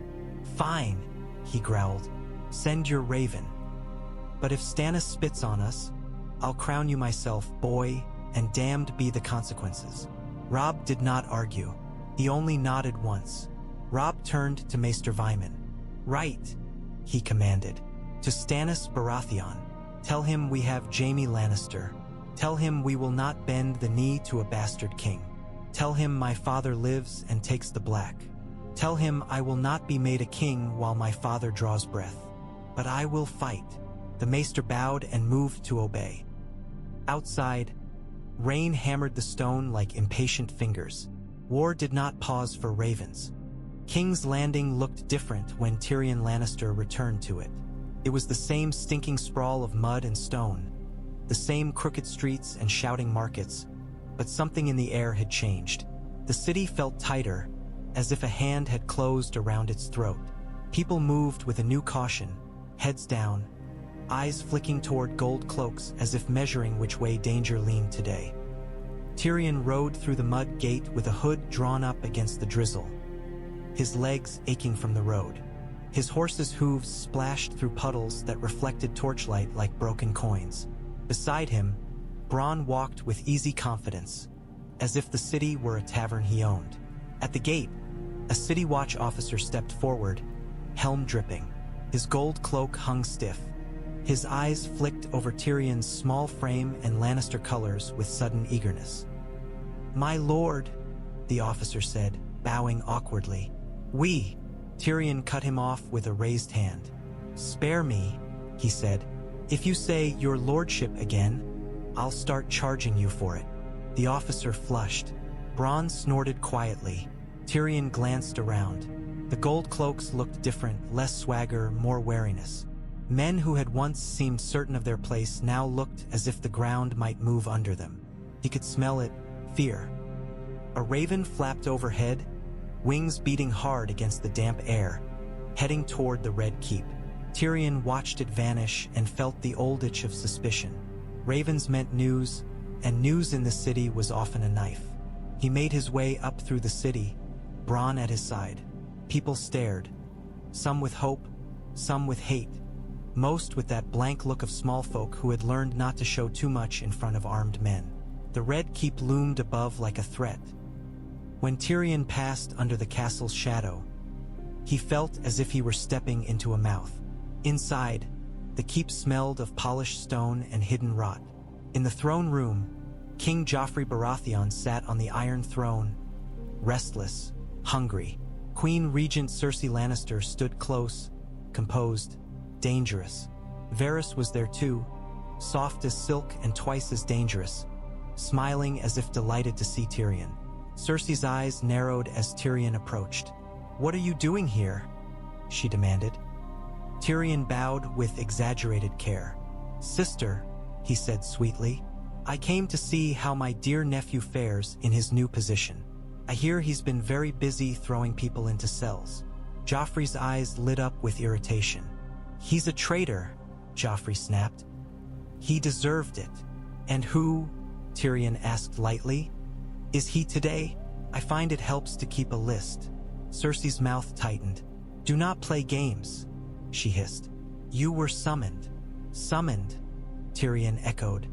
"Fine," he growled. "Send your raven. But if Stannis spits on us, I'll crown you myself, boy, and damned be the consequences." Robb did not argue. He only nodded once. Robb turned to Maester Vyman. "Right," he commanded. "To Stannis Baratheon. Tell him we have Jaime Lannister. Tell him we will not bend the knee to a bastard king. Tell him my father lives and takes the black. Tell him I will not be made a king while my father draws breath. But I will fight." The maester bowed and moved to obey. Outside, rain hammered the stone like impatient fingers. War did not pause for ravens. King's Landing looked different when Tyrion Lannister returned to it. It was the same stinking sprawl of mud and stone, the same crooked streets and shouting markets, but something in the air had changed. The city felt tighter, as if a hand had closed around its throat. People moved with a new caution, heads down, eyes flicking toward gold cloaks as if measuring which way danger leaned today. Tyrion rode through the mud gate with a hood drawn up against the drizzle, his legs aching from the road. His horse's hooves splashed through puddles that reflected torchlight like broken coins. Beside him, Bronn walked with easy confidence, as if the city were a tavern he owned. At the gate, a city watch officer stepped forward, helm dripping. His gold cloak hung stiff. His eyes flicked over Tyrion's small frame and Lannister colors with sudden eagerness. "My lord," the officer said, bowing awkwardly. Tyrion cut him off with a raised hand. "Spare me," he said. "If you say your lordship again, I'll start charging you for it." The officer flushed. Bronn snorted quietly. Tyrion glanced around. The gold cloaks looked different, less swagger, more wariness. Men who had once seemed certain of their place now looked as if the ground might move under them. He could smell it, fear. A raven flapped overhead, wings beating hard against the damp air, heading toward the Red Keep. Tyrion watched it vanish and felt the old itch of suspicion. Ravens meant news, and news in the city was often a knife. He made his way up through the city, Bronn at his side. People stared, some with hope, some with hate, most with that blank look of small folk who had learned not to show too much in front of armed men. The Red Keep loomed above like a threat. When Tyrion passed under the castle's shadow, he felt as if he were stepping into a mouth. Inside, the keep smelled of polished stone and hidden rot. In the throne room, King Joffrey Baratheon sat on the Iron Throne, restless, hungry. Queen Regent Cersei Lannister stood close, composed, dangerous. Varys was there too, soft as silk and twice as dangerous, smiling as if delighted to see Tyrion. Cersei's eyes narrowed as Tyrion approached. "What are you doing here?" she demanded. Tyrion bowed with exaggerated care. "Sister," he said sweetly, "I came to see how my dear nephew fares in his new position. I hear he's been very busy throwing people into cells." Joffrey's eyes lit up with irritation. "He's a traitor," Joffrey snapped. "He deserved it." "And who?" Tyrion asked lightly. "Is he today? I find it helps to keep a list." Cersei's mouth tightened. "Do not play games," she hissed. "You were summoned." "Summoned," Tyrion echoed.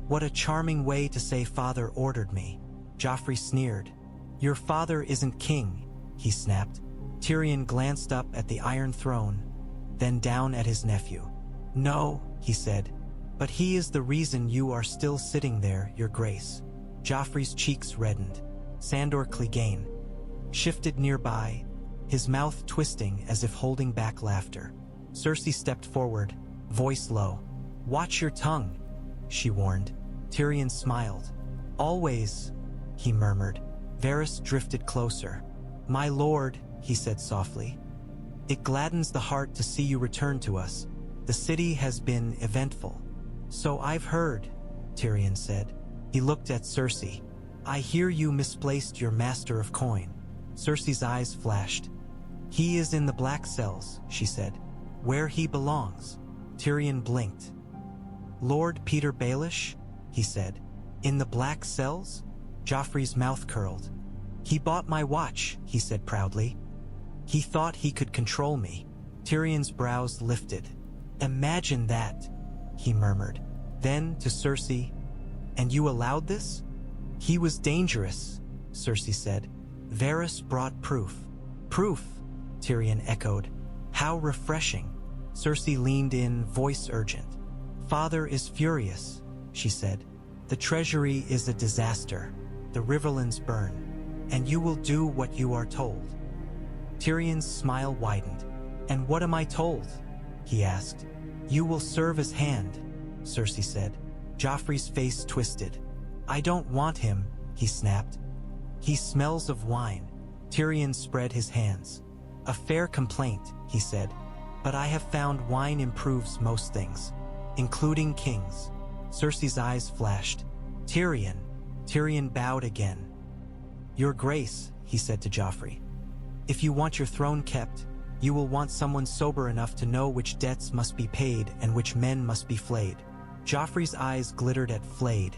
"What a charming way to say father ordered me." Joffrey sneered. "Your father isn't king," he snapped. Tyrion glanced up at the Iron Throne, then down at his nephew. "No," he said, "but he is the reason you are still sitting there, your grace." Joffrey's cheeks reddened. Sandor Clegane shifted nearby, his mouth twisting as if holding back laughter. Cersei stepped forward, voice low. "Watch your tongue," she warned. Tyrion smiled. "Always," he murmured. Varys drifted closer. "My lord," he said softly, "it gladdens the heart to see you return to us. The city has been eventful." "So I've heard," Tyrion said. He looked at Cersei. "I hear you misplaced your master of coin." Cersei's eyes flashed. "He is in the black cells," she said. "Where he belongs." Tyrion blinked. "Lord Petyr Baelish?" he said. "In the black cells?" Joffrey's mouth curled. "He bought my watch," he said proudly. "He thought he could control me." Tyrion's brows lifted. "Imagine that," he murmured. Then to Cersei, "And you allowed this?" "He was dangerous," Cersei said. "Varys brought proof." proof, Tyrion echoed. How refreshing. Cersei leaned in, voice urgent. Father is furious, she said. The treasury is a disaster. The riverlands burn. And you will do what you are told. Tyrion's smile widened. And what am I told? He asked. You will serve as hand, Cersei said. Joffrey's face twisted. I don't want him, he snapped. He smells of wine. Tyrion spread his hands. A fair complaint, he said. But I have found wine improves most things, including kings. Cersei's eyes flashed. Tyrion. Tyrion bowed again. Your grace, he said to Joffrey. If you want your throne kept, you will want someone sober enough to know which debts must be paid and which men must be flayed. Joffrey's eyes glittered at flayed,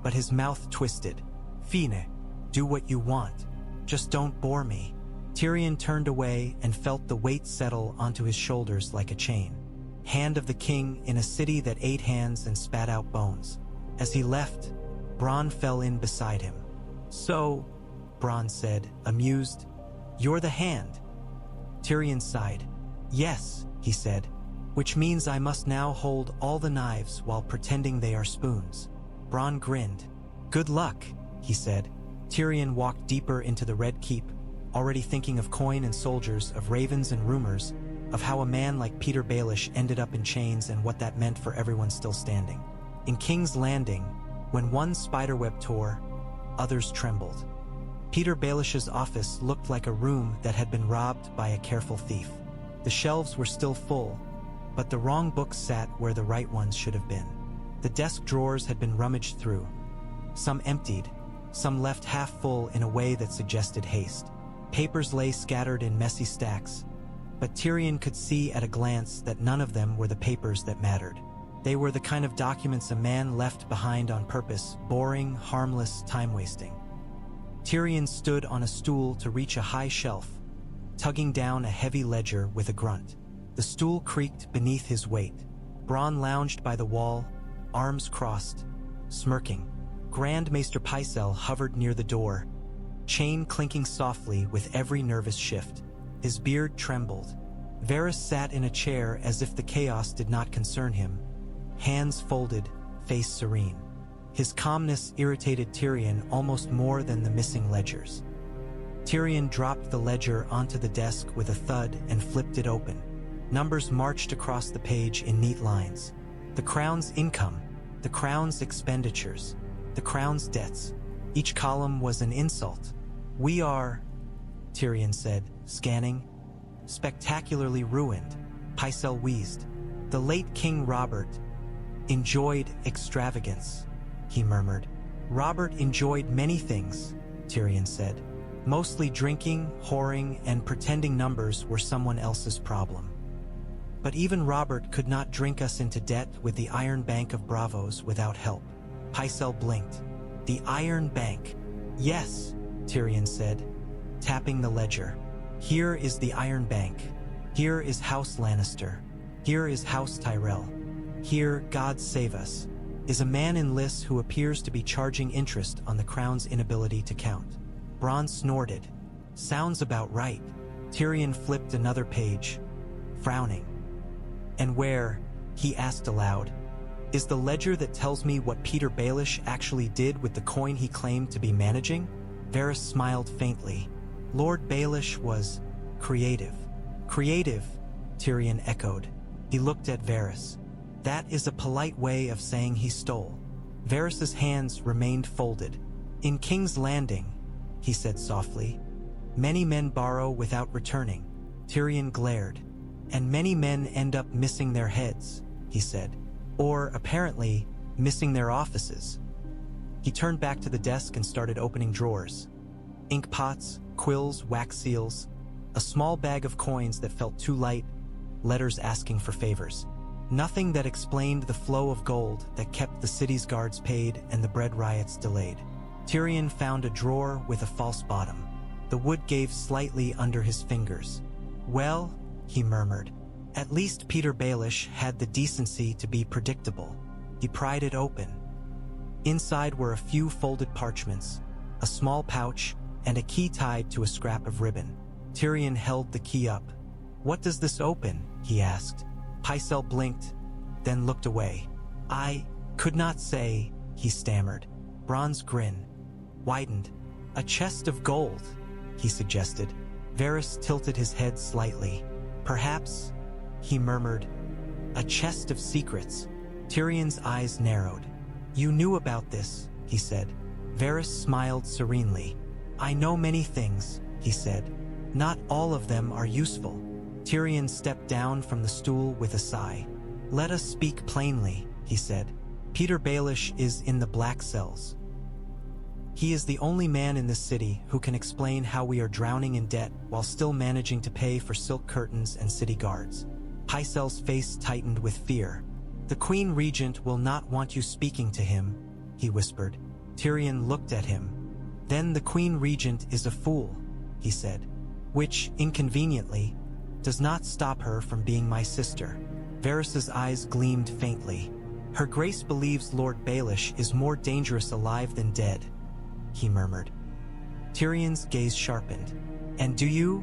but his mouth twisted. Fine, do what you want. Just don't bore me. Tyrion turned away and felt the weight settle onto his shoulders like a chain. Hand of the king in a city that ate hands and spat out bones. As he left, Bronn fell in beside him. So, Bronn said, amused, you're the hand. Tyrion sighed. Yes, he said, which means I must now hold all the knives while pretending they are spoons. Bronn grinned. Good luck, he said. Tyrion walked deeper into the Red Keep, already thinking of coin and soldiers, of ravens and rumors, of how a man like Petyr Baelish ended up in chains and what that meant for everyone still standing. In King's Landing, when one spiderweb tore, others trembled. Petyr Baelish's office looked like a room that had been robbed by a careful thief. The shelves were still full, but the wrong books sat where the right ones should have been. The desk drawers had been rummaged through, some emptied, some left half full in a way that suggested haste. Papers lay scattered in messy stacks, but Tyrion could see at a glance that none of them were the papers that mattered. They were the kind of documents a man left behind on purpose, boring, harmless, time-wasting. Tyrion stood on a stool to reach a high shelf, tugging down a heavy ledger with a grunt. The stool creaked beneath his weight. Bronn lounged by the wall, arms crossed, smirking. Grand Maester Pycelle hovered near the door, chain clinking softly with every nervous shift. His beard trembled. Varys sat in a chair as if the chaos did not concern him, hands folded, face serene. His calmness irritated Tyrion almost more than the missing ledgers. Tyrion dropped the ledger onto the desk with a thud and flipped it open. Numbers marched across the page in neat lines. The Crown's income, the Crown's expenditures, the Crown's debts. Each column was an insult. We are, Tyrion said, scanning. Spectacularly ruined, Pycelle wheezed. The late King Robert enjoyed extravagance, he murmured. Robert enjoyed many things, Tyrion said. Mostly drinking, whoring, and pretending numbers were someone else's problem. But even Robert could not drink us into debt with the Iron Bank of Bravos without help. Pycelle blinked. The Iron Bank. Yes, Tyrion said, tapping the ledger. Here is the Iron Bank. Here is House Lannister. Here is House Tyrell. Here, God save us, is a man in lists who appears to be charging interest on the Crown's inability to count. Bronn snorted. Sounds about right. Tyrion flipped another page, frowning. And where, he asked aloud, is the ledger that tells me what Petyr Baelish actually did with the coin he claimed to be managing? Varys smiled faintly. Lord Baelish was creative. Creative, Tyrion echoed. He looked at Varys. That is a polite way of saying he stole. Varys's hands remained folded. In King's Landing, he said softly, many men borrow without returning. Tyrion glared. And many men end up missing their heads, he said. Or, apparently, missing their offices. He turned back to the desk and started opening drawers. Ink pots, quills, wax seals, a small bag of coins that felt too light, letters asking for favors. Nothing that explained the flow of gold that kept the city's guards paid and the bread riots delayed. Tyrion found a drawer with a false bottom. The wood gave slightly under his fingers. Well, he murmured, at least Petyr Baelish had the decency to be predictable. He pried it open. Inside were a few folded parchments, a small pouch, and a key tied to a scrap of ribbon. Tyrion held the key up. "What does this open?" he asked. Pycelle blinked, then looked away. "I could not say," he stammered. Bronn's grin widened. "A chest of gold," he suggested. Varys tilted his head slightly. "Perhaps," he murmured, "a chest of secrets." Tyrion's eyes narrowed. "You knew about this," he said. Varys smiled serenely. "I know many things," he said. "Not all of them are useful." Tyrion stepped down from the stool with a sigh. "Let us speak plainly," he said. "Petyr Baelish is in the Black Cells. He is the only man in this city who can explain how we are drowning in debt while still managing to pay for silk curtains and city guards." Pycelle's face tightened with fear. "The Queen Regent will not want you speaking to him," he whispered. Tyrion looked at him. "Then the Queen Regent is a fool," he said. "Which, inconveniently, does not stop her from being my sister." Varys's eyes gleamed faintly. "Her Grace believes Lord Baelish is more dangerous alive than dead," he murmured. Tyrion's gaze sharpened. "And do you?"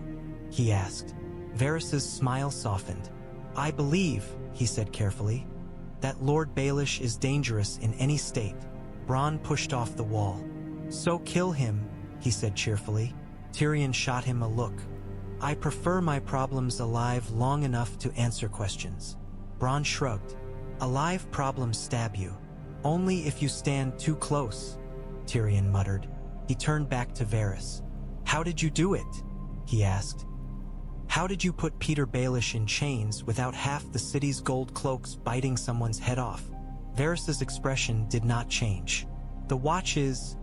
he asked. Varys's smile softened. "I believe," he said carefully, "that Lord Baelish is dangerous in any state." Bronn pushed off the wall. "So kill him," he said cheerfully. Tyrion shot him a look. "I prefer my problems alive long enough to answer questions." Bronn shrugged. "Alive problems stab you. Only if you stand too close," Tyrion muttered. He turned back to Varys. "How did you do it?" he asked. "How did you put Petyr Baelish in chains without half the city's gold cloaks biting someone's head off?" Varys's expression did not change. "The watch is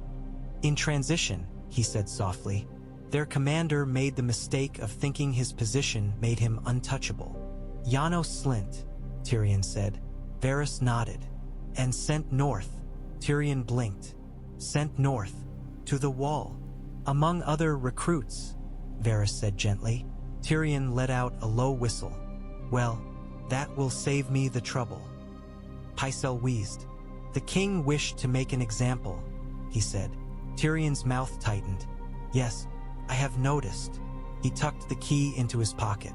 in transition," he said softly. "Their commander made the mistake of thinking his position made him untouchable." "Janos Slynt," Tyrion said. Varys nodded. "And sent north." Tyrion blinked. "Sent north. To the wall. Among other recruits," Varys said gently. Tyrion let out a low whistle. "Well, that will save me the trouble." Pycelle wheezed. "The king wished to make an example," he said. Tyrion's mouth tightened. "Yes, I have noticed." He tucked the key into his pocket.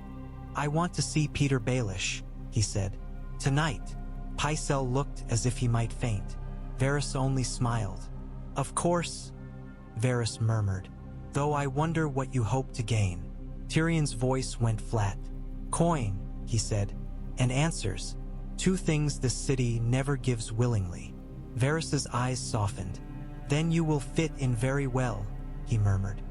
"I want to see Petyr Baelish," he said. "Tonight." Pycelle looked as if he might faint. Varys only smiled. "Of course," Varys murmured, "though I wonder what you hope to gain." Tyrion's voice went flat. "Coin," he said, "and answers. Two things this city never gives willingly." Varys's eyes softened. "Then you will fit in very well," he murmured.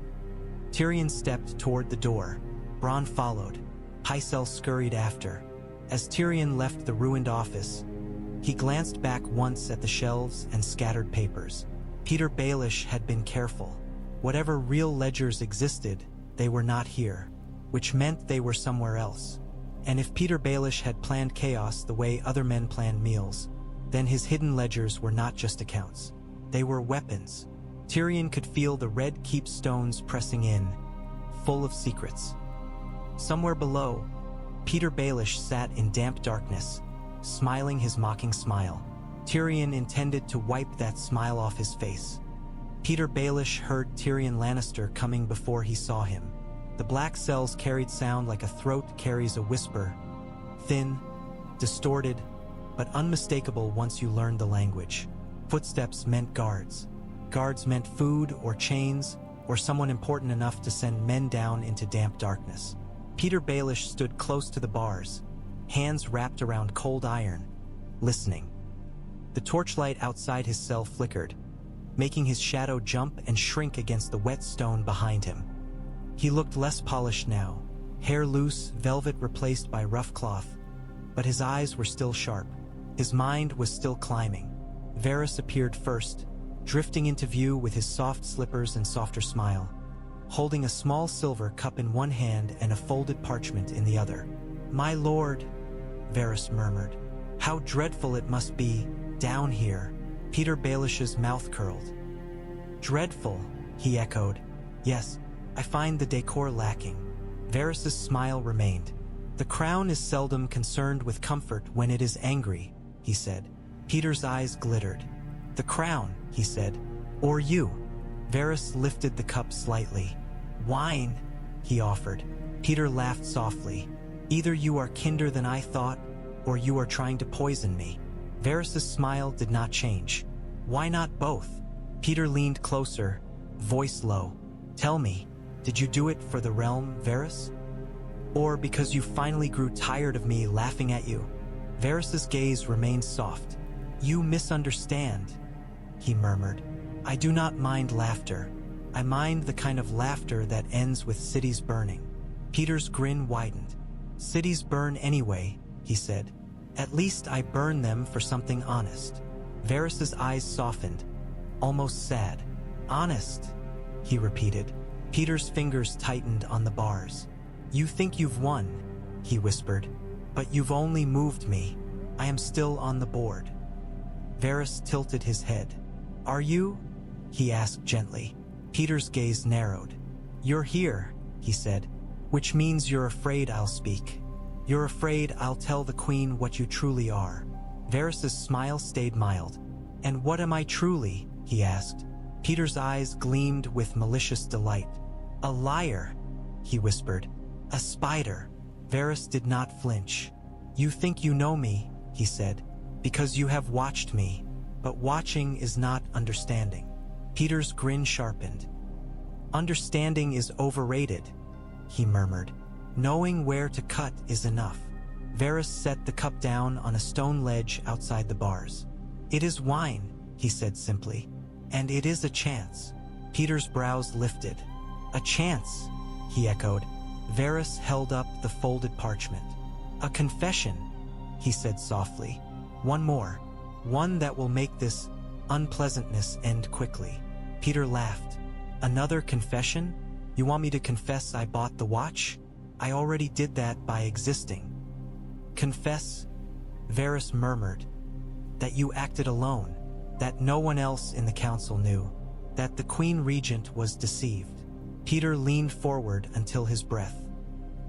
Tyrion stepped toward the door. Bronn followed. Pycelle scurried after. As Tyrion left the ruined office, he glanced back once at the shelves and scattered papers. Petyr Baelish had been careful. Whatever real ledgers existed, they were not here, which meant they were somewhere else. And if Petyr Baelish had planned chaos the way other men planned meals, then his hidden ledgers were not just accounts. They were weapons. Tyrion could feel the red keep stones pressing in, full of secrets. Somewhere below, Petyr Baelish sat in damp darkness, smiling his mocking smile. Tyrion intended to wipe that smile off his face. Petyr Baelish heard Tyrion Lannister coming before he saw him. The black cells carried sound like a throat carries a whisper, thin, distorted, but unmistakable once you learned the language. Footsteps meant guards. Guards meant food or chains, or someone important enough to send men down into damp darkness. Petyr Baelish stood close to the bars, hands wrapped around cold iron, listening. The torchlight outside his cell flickered, making his shadow jump and shrink against the wet stone behind him. He looked less polished now, hair loose, velvet replaced by rough cloth, but his eyes were still sharp. His mind was still climbing. Varys appeared first, drifting into view with his soft slippers and softer smile, holding a small silver cup in one hand and a folded parchment in the other. "My lord," Varys murmured, "how dreadful it must be, down here." Petyr Baelish's mouth curled. "Dreadful," he echoed. "Yes, I find the decor lacking." Varys's smile remained. "The crown is seldom concerned with comfort when it is angry," he said. Petyr's eyes glittered. "The crown," he said. "Or you." Varys lifted the cup slightly. "Wine," he offered. Petyr laughed softly. Either you are kinder than I thought, or you are trying to poison me. Varys' smile did not change. Why not both? Petyr leaned closer, voice low. Tell me, did you do it for the realm, Varys? Or because you finally grew tired of me laughing at you? Varys' gaze remained soft. You misunderstand, he murmured. I do not mind laughter. I mind the kind of laughter that ends with cities burning. Petyr's grin widened. Cities burn anyway, he said. At least I burn them for something honest. Varys' eyes softened, almost sad. Honest, he repeated. Petyr's fingers tightened on the bars. You think you've won, he whispered, but you've only moved me. I am still on the board. Varys tilted his head. Are you? He asked gently. Petyr's gaze narrowed. You're here, he said, which means you're afraid I'll speak. You're afraid I'll tell the queen what you truly are. Varys' smile stayed mild. And what am I truly? He asked. Petyr's eyes gleamed with malicious delight. A liar, he whispered. A spider. Varys did not flinch. You think you know me, he said, because you have watched me, but watching is not understanding. Petyr's grin sharpened. Understanding is overrated, he murmured. Knowing where to cut is enough. Varys set the cup down on a stone ledge outside the bars. It is wine, he said simply, and it is a chance. Petyr's brows lifted. A chance, he echoed. Varys held up the folded parchment. A confession, he said softly. One more. One that will make this unpleasantness end quickly. Petyr laughed. Another confession? You want me to confess I bought the watch? I already did that by existing. Confess, Varys murmured, that you acted alone, that no one else in the council knew, that the Queen Regent was deceived. Petyr leaned forward until his breath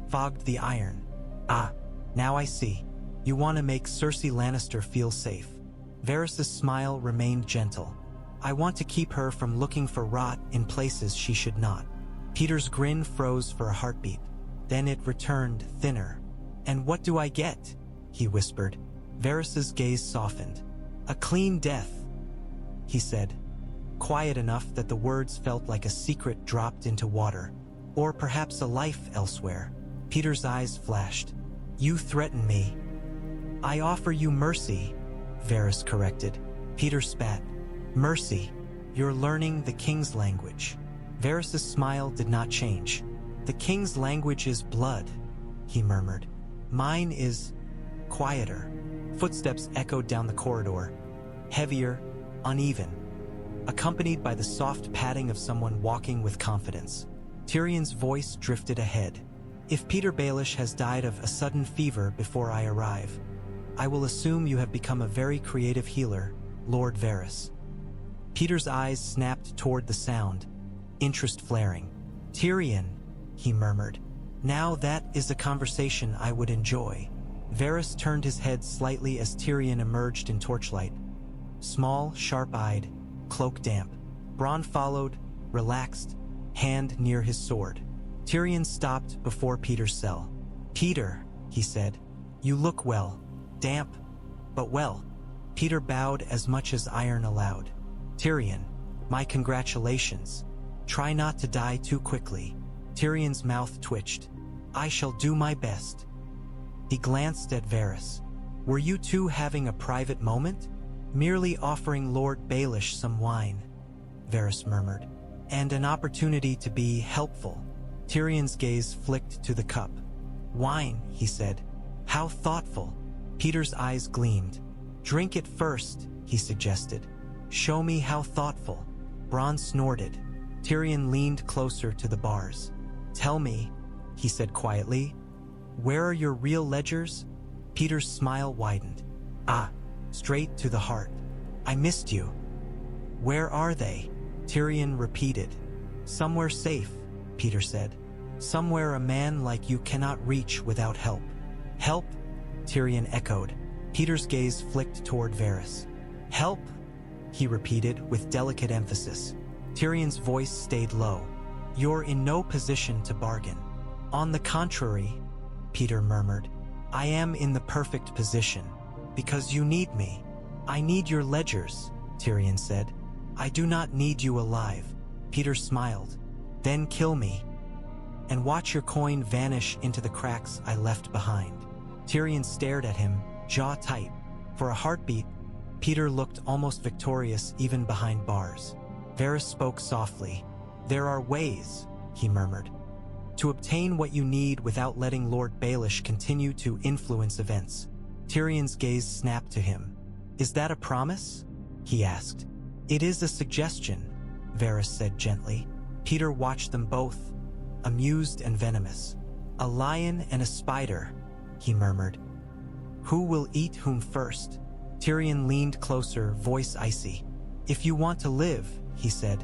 fogged the iron. Ah, now I see. You want to make Cersei Lannister feel safe. Varys' smile remained gentle. I want to keep her from looking for rot in places she should not. Petyr's grin froze for a heartbeat. Then it returned, thinner. And what do I get? He whispered. Varys' gaze softened. A clean death, he said, quiet enough that the words felt like a secret dropped into water. Or perhaps a life elsewhere. Petyr's eyes flashed. You threaten me. I offer you mercy, Varys corrected. Petyr spat. Mercy. You're learning the king's language. Varys' smile did not change. The king's language is blood, he murmured. Mine is quieter. Footsteps echoed down the corridor, heavier, uneven, accompanied by the soft padding of someone walking with confidence. Tyrion's voice drifted ahead. If Petyr Baelish has died of a sudden fever before I arrive, I will assume you have become a very creative healer, Lord Varys. Petyr's eyes snapped toward the sound, interest flaring. Tyrion, he murmured. Now that is a conversation I would enjoy. Varys turned his head slightly as Tyrion emerged in torchlight. Small, sharp-eyed, cloak damp. Bronn followed, relaxed, hand near his sword. Tyrion stopped before Petyr's cell. Petyr, he said, you look well. Damp, but well. Petyr bowed as much as iron allowed. Tyrion, my congratulations. Try not to die too quickly. Tyrion's mouth twitched. I shall do my best. He glanced at Varys. Were you two having a private moment? Merely offering Lord Baelish some wine, Varys murmured. And an opportunity to be helpful. Tyrion's gaze flicked to the cup. Wine, he said. How thoughtful. Petyr's eyes gleamed. Drink it first, he suggested. Show me how thoughtful. Bronn snorted. Tyrion leaned closer to the bars. Tell me, he said quietly, where are your real ledgers? Petyr's smile widened. Ah, straight to the heart. I missed you. Where are they? Tyrion repeated. Somewhere safe, Petyr said. Somewhere a man like you cannot reach without help. Help? Tyrion echoed. Petyr's gaze flicked toward Varys. Help? He repeated with delicate emphasis. Tyrion's voice stayed low. You're in no position to bargain. On the contrary, Petyr murmured, I am in the perfect position, because you need me. I need your ledgers, Tyrion said. I do not need you alive. Petyr smiled. Then kill me, and watch your coin vanish into the cracks I left behind. Tyrion stared at him, jaw tight. For a heartbeat, Petyr looked almost victorious even behind bars. Varys spoke softly. There are ways, he murmured, to obtain what you need without letting Lord Baelish continue to influence events. Tyrion's gaze snapped to him. Is that a promise? He asked. It is a suggestion, Varys said gently. Petyr watched them both, amused and venomous. A lion and a spider, he murmured. Who will eat whom first? Tyrion leaned closer, voice icy. If you want to live, he said,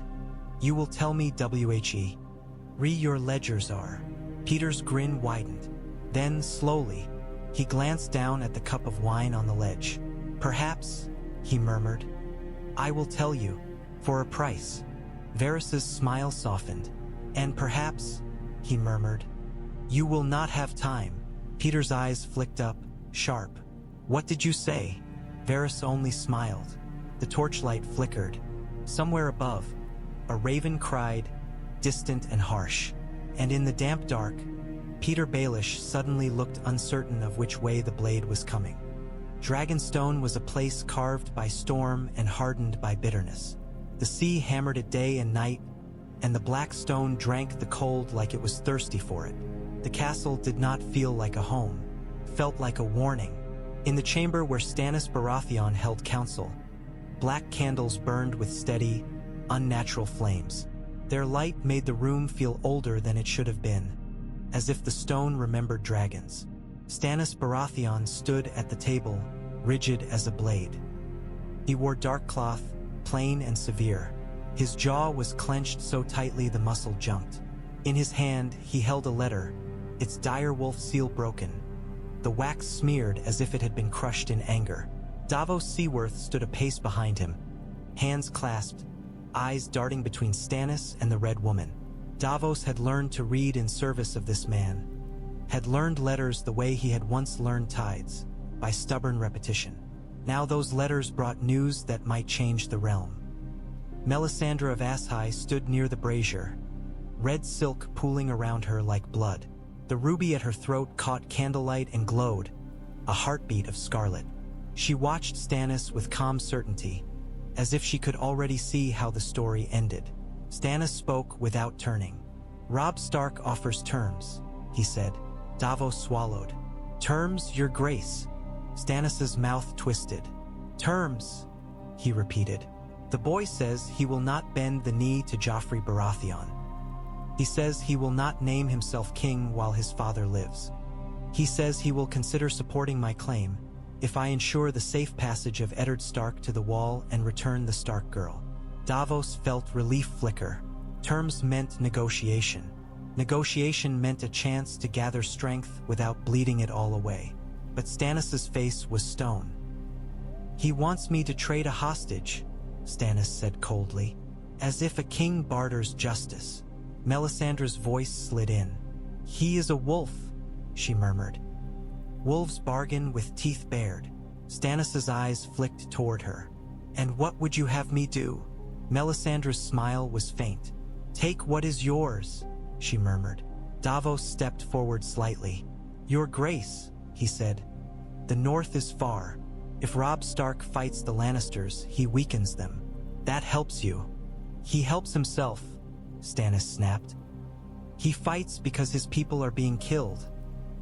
you will tell me whe. Your ledgers are. Petyr's grin widened. Then, slowly, he glanced down at the cup of wine on the ledge. Perhaps, he murmured, I will tell you, for a price. Varys's smile softened. And perhaps, he murmured, you will not have time. Petyr's eyes flicked up, sharp. What did you say? Varys only smiled. The torchlight flickered. Somewhere above, a raven cried, distant and harsh. And in the damp dark, Petyr Baelish suddenly looked uncertain of which way the blade was coming. Dragonstone was a place carved by storm and hardened by bitterness. The sea hammered it day and night, and the black stone drank the cold like it was thirsty for it. The castle did not feel like a home, felt like a warning. In the chamber where Stannis Baratheon held council, black candles burned with steady, unnatural flames. Their light made the room feel older than it should have been, as if the stone remembered dragons. Stannis Baratheon stood at the table, rigid as a blade. He wore dark cloth, plain and severe. His jaw was clenched so tightly the muscle jumped. In his hand, he held a letter, its direwolf seal broken, the wax smeared as if it had been crushed in anger. Davos Seaworth stood a pace behind him, hands clasped, eyes darting between Stannis and the Red Woman. Davos had learned to read in service of this man, had learned letters the way he had once learned tides, by stubborn repetition. Now those letters brought news that might change the realm. Melisandre of Ashai stood near the brazier, red silk pooling around her like blood. The ruby at her throat caught candlelight and glowed, a heartbeat of scarlet. She watched Stannis with calm certainty, as if she could already see how the story ended. Stannis spoke without turning. Robb Stark offers terms, he said. Davos swallowed. Terms, your grace. Stannis's mouth twisted. Terms, he repeated. The boy says he will not bend the knee to Joffrey Baratheon. He says he will not name himself king while his father lives. He says he will consider supporting my claim if I ensure the safe passage of Eddard Stark to the wall and return the Stark girl. Davos felt relief flicker. Terms meant negotiation. Negotiation meant a chance to gather strength without bleeding it all away. But Stannis's face was stone. He wants me to trade a hostage, Stannis said coldly, as if a king barters justice. Melisandre's voice slid in. He is a wolf, she murmured. Wolves bargain with teeth bared. Stannis's eyes flicked toward her. And what would you have me do? Melisandre's smile was faint. Take what is yours, she murmured. Davos stepped forward slightly. Your grace, he said. The north is far. If Robb Stark fights the Lannisters, he weakens them. That helps you. He helps himself, Stannis snapped. He fights because his people are being killed,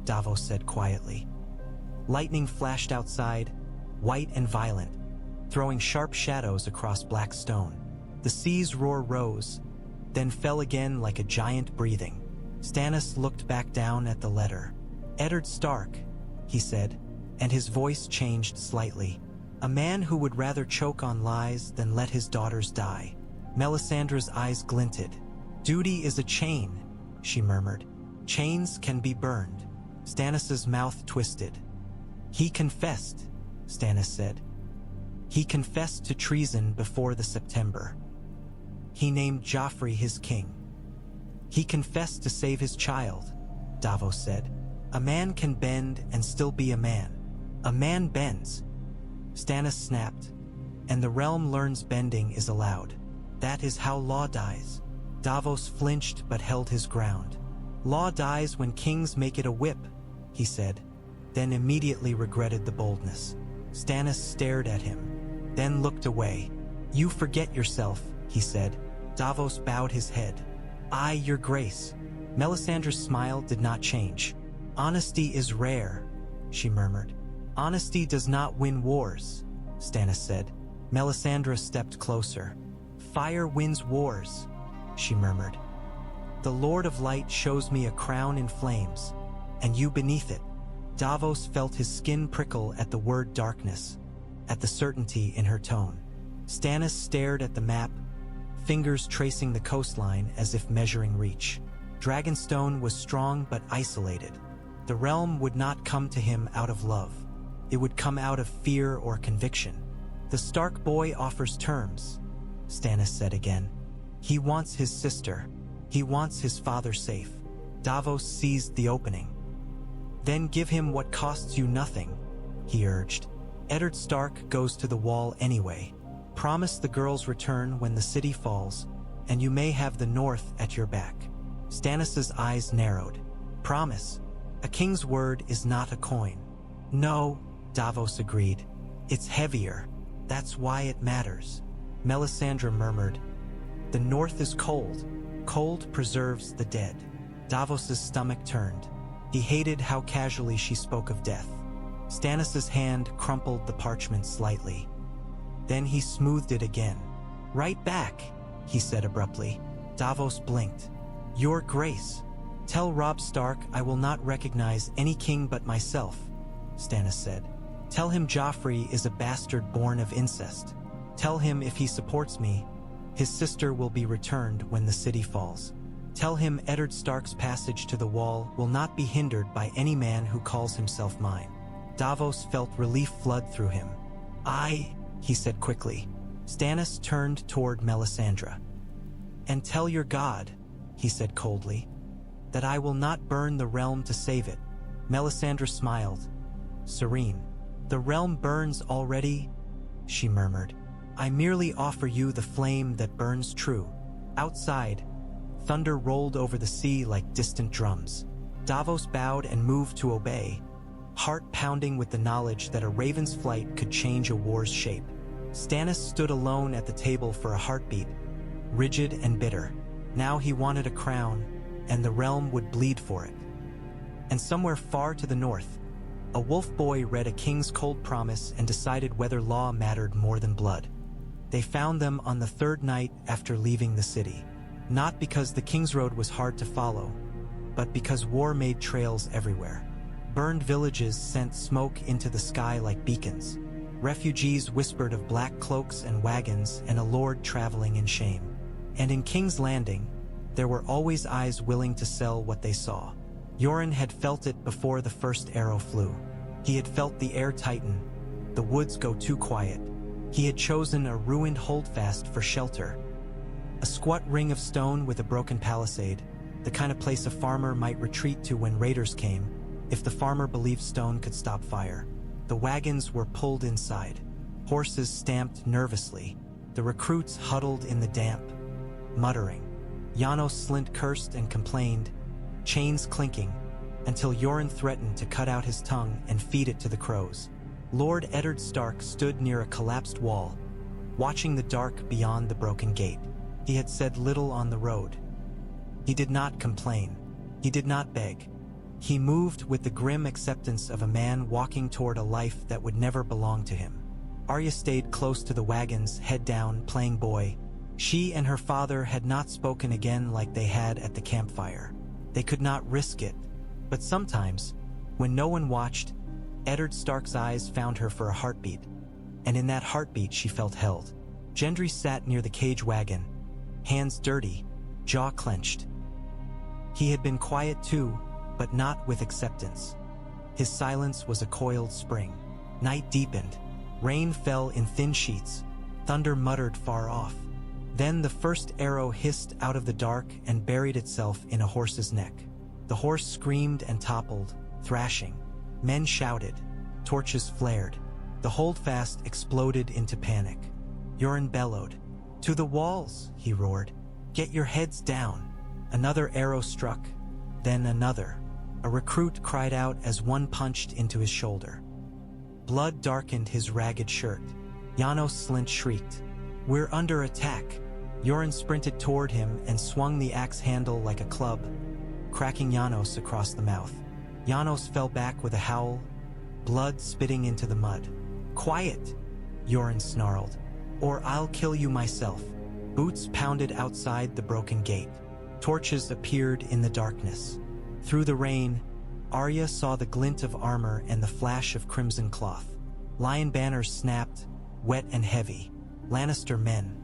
Davos said quietly. Lightning flashed outside, white and violent, throwing sharp shadows across black stone. The sea's roar rose, then fell again like a giant breathing. Stannis looked back down at the letter. Eddard Stark, he said, and his voice changed slightly. A man who would rather choke on lies than let his daughters die. Melisandre's eyes glinted. Duty is a chain, she murmured. Chains can be burned. Stannis's mouth twisted. He confessed, Stannis said. He confessed to treason before the September. He named Joffrey his king. He confessed to save his child, Davos said. A man can bend and still be a man. A man bends. Stannis snapped. And the realm learns bending is allowed. That is how law dies. Davos flinched but held his ground. Law dies when kings make it a whip, he said, then immediately regretted the boldness. Stannis stared at him, then looked away. You forget yourself, he said. Davos bowed his head. Aye, your grace. Melisandre's smile did not change. Honesty is rare, she murmured. Honesty does not win wars, Stannis said. Melisandre stepped closer. Fire wins wars, she murmured. The Lord of Light shows me a crown in flames, and you beneath it. Davos felt his skin prickle at the word darkness, at the certainty in her tone. Stannis stared at the map, fingers tracing the coastline as if measuring reach. Dragonstone was strong but isolated. The realm would not come to him out of love. It would come out of fear or conviction. The Stark boy offers terms, Stannis said again. He wants his sister. He wants his father safe. Davos seized the opening. Then give him what costs you nothing, he urged. Eddard Stark goes to the wall anyway. Promise the girl's return when the city falls, and you may have the north at your back. Stannis' eyes narrowed. Promise. A king's word is not a coin. No, Davos agreed. It's heavier. That's why it matters. Melisandre murmured. The north is cold. Cold preserves the dead. Davos' stomach turned. He hated how casually she spoke of death. Stannis' hand crumpled the parchment slightly. Then he smoothed it again. Right back, he said abruptly. Davos blinked. Your grace. Tell Robb Stark I will not recognize any king but myself, Stannis said. Tell him Joffrey is a bastard born of incest. Tell him if he supports me, his sister will be returned when the city falls. Tell him Eddard Stark's passage to the wall will not be hindered by any man who calls himself mine. Davos felt relief flood through him. Aye, he said quickly. Stannis turned toward Melisandre. And tell your god, he said coldly, that I will not burn the realm to save it. Melisandre smiled, serene. The realm burns already, she murmured. I merely offer you the flame that burns true. Outside, thunder rolled over the sea like distant drums. Davos bowed and moved to obey, heart pounding with the knowledge that a raven's flight could change a war's shape. Stannis stood alone at the table for a heartbeat, rigid and bitter. Now he wanted a crown, and the realm would bleed for it. And somewhere far to the north, a wolf boy read a king's cold promise and decided whether law mattered more than blood. They found them on the third night after leaving the city. Not because the Kingsroad was hard to follow, but because war made trails everywhere. Burned villages sent smoke into the sky like beacons. Refugees whispered of black cloaks and wagons and a lord traveling in shame. And in King's Landing, there were always eyes willing to sell what they saw. Yoren had felt it before the first arrow flew. He had felt the air tighten, the woods go too quiet. He had chosen a ruined holdfast for shelter. A squat ring of stone with a broken palisade, the kind of place a farmer might retreat to when raiders came, if the farmer believed stone could stop fire. The wagons were pulled inside. Horses stamped nervously. The recruits huddled in the damp, muttering. Janos Slynt cursed and complained, chains clinking, until Yoren threatened to cut out his tongue and feed it to the crows. Lord Eddard Stark stood near a collapsed wall, watching the dark beyond the broken gate. He had said little on the road. He did not complain. He did not beg. He moved with the grim acceptance of a man walking toward a life that would never belong to him. Arya stayed close to the wagons, head down, playing boy. She and her father had not spoken again like they had at the campfire. They could not risk it. But sometimes, when no one watched, Eddard Stark's eyes found her for a heartbeat, and in that heartbeat she felt held. Gendry sat near the cage wagon, hands dirty, jaw clenched. He had been quiet too, but not with acceptance. His silence was a coiled spring. Night deepened. Rain fell in thin sheets. Thunder muttered far off. Then the first arrow hissed out of the dark and buried itself in a horse's neck. The horse screamed and toppled, thrashing. Men shouted. Torches flared. The holdfast exploded into panic. Yoren bellowed. "To the walls," he roared. "Get your heads down." Another arrow struck, then another. A recruit cried out as one punched into his shoulder. Blood darkened his ragged shirt. Janos Slynt shrieked. "We're under attack." Yoren sprinted toward him and swung the axe handle like a club, cracking Janos across the mouth. Janos fell back with a howl, blood spitting into the mud. "Quiet," Yoren snarled, "or I'll kill you myself." Boots pounded outside the broken gate. Torches appeared in the darkness. Through the rain, Arya saw the glint of armor and the flash of crimson cloth. Lion banners snapped, wet and heavy. Lannister men.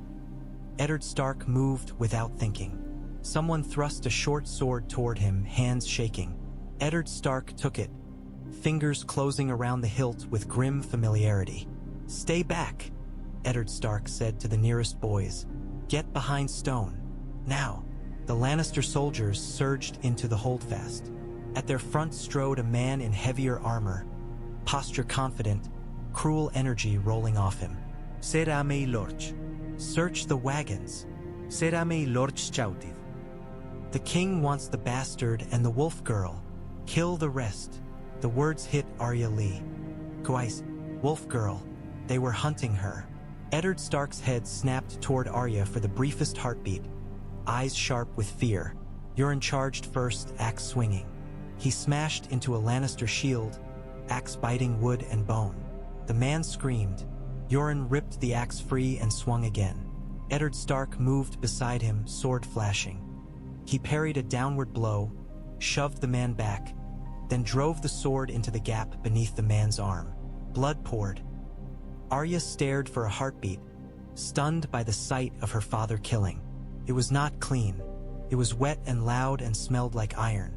Eddard Stark moved without thinking. Someone thrust a short sword toward him, hands shaking. Eddard Stark took it, fingers closing around the hilt with grim familiarity. "Stay back," Eddard Stark said to the nearest boys. "Get behind stone. Now." The Lannister soldiers surged into the holdfast. At their front strode a man in heavier armor, posture confident, cruel energy rolling off him. "Serame lorch. "Search the wagons." Serame lorch chautiv." "The king wants the bastard and the wolf girl. Kill the rest." The words hit Arya Lee. "Guys, wolf girl. They were hunting her." Eddard Stark's head snapped toward Arya for the briefest heartbeat, eyes sharp with fear. Yoren charged first, axe swinging. He smashed into a Lannister shield, axe biting wood and bone. The man screamed. Yoren ripped the axe free and swung again. Eddard Stark moved beside him, sword flashing. He parried a downward blow, shoved the man back, then drove the sword into the gap beneath the man's arm. Blood poured. Arya stared for a heartbeat, stunned by the sight of her father killing. It was not clean. It was wet and loud and smelled like iron.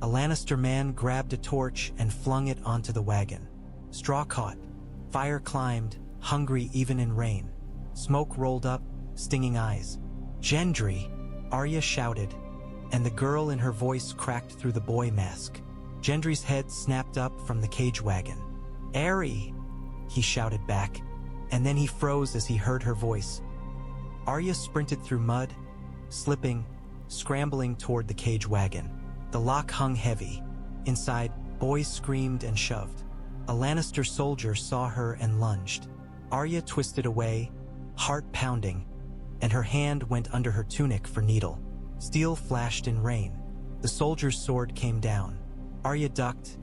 A Lannister man grabbed a torch and flung it onto the wagon. Straw caught. Fire climbed, hungry even in rain. Smoke rolled up, stinging eyes. "Gendry!" Arya shouted, and the girl in her voice cracked through the boy mask. Gendry's head snapped up from the cage wagon. "Arry!" he shouted back, and then he froze as he heard her voice. Arya sprinted through mud, slipping, scrambling toward the cage wagon. The lock hung heavy. Inside, boys screamed and shoved. A Lannister soldier saw her and lunged. Arya twisted away, heart pounding, and her hand went under her tunic for needle. Steel flashed in rain. The soldier's sword came down. Arya ducked,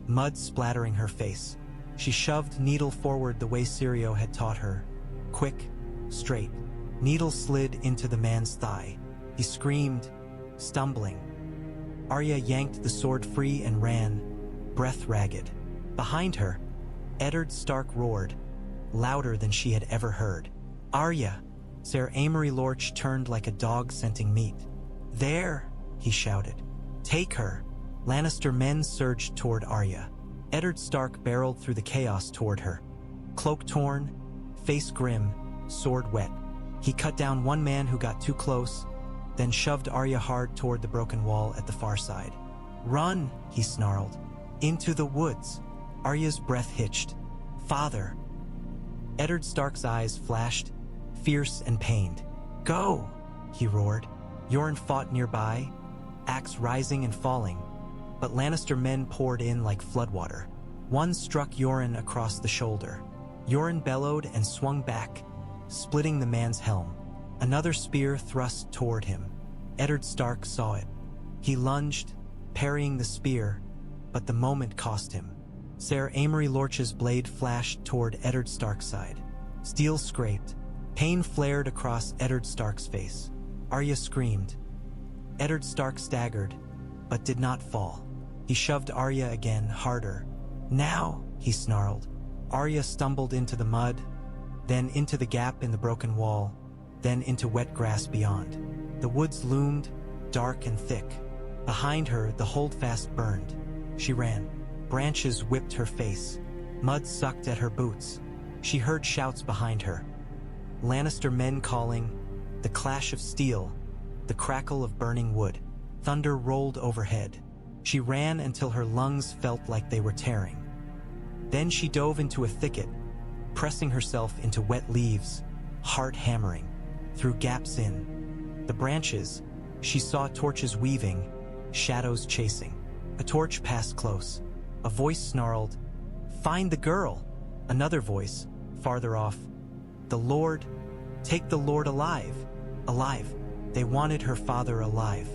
mud splattering her face. She shoved needle forward the way Syrio had taught her. Quick, straight. Needle slid into the man's thigh. He screamed, stumbling. Arya yanked the sword free and ran, breath ragged. Behind her, Eddard Stark roared, louder than she had ever heard. "Arya!" Ser Amory Lorch turned like a dog scenting meat. "There!" he shouted. "Take her!" Lannister men surged toward Arya. Eddard Stark barreled through the chaos toward her. Cloak torn, face grim, sword wet. He cut down one man who got too close, then shoved Arya hard toward the broken wall at the far side. "Run!" he snarled. "Into the woods!" Arya's breath hitched. "Father!" Eddard Stark's eyes flashed, fierce and pained. "Go!" he roared. Yoren fought nearby, axe rising and falling, but Lannister men poured in like floodwater. One struck Yoren across the shoulder. Yoren bellowed and swung back, splitting the man's helm. Another spear thrust toward him. Eddard Stark saw it. He lunged, parrying the spear, but the moment cost him. Ser Amory Lorch's blade flashed toward Eddard Stark's side. Steel scraped. Pain flared across Eddard Stark's face. Arya screamed. Eddard Stark staggered, but did not fall. He shoved Arya again, harder. "Now!" he snarled. Arya stumbled into the mud, then into the gap in the broken wall, then into wet grass beyond. The woods loomed, dark and thick. Behind her, the holdfast burned. She ran. Branches whipped her face. Mud sucked at her boots. She heard shouts behind her. Lannister men calling, The clash of steel, the crackle of burning wood. Thunder rolled overhead. She ran until her lungs felt like they were tearing. Then she dove into a thicket, pressing herself into wet leaves, heart hammering. Through gaps in the branches, she saw torches weaving, shadows chasing. A torch passed close. A voice snarled, "Find the girl!" Another voice, farther off, "The Lord, take the Lord alive!" Alive. They wanted her father alive.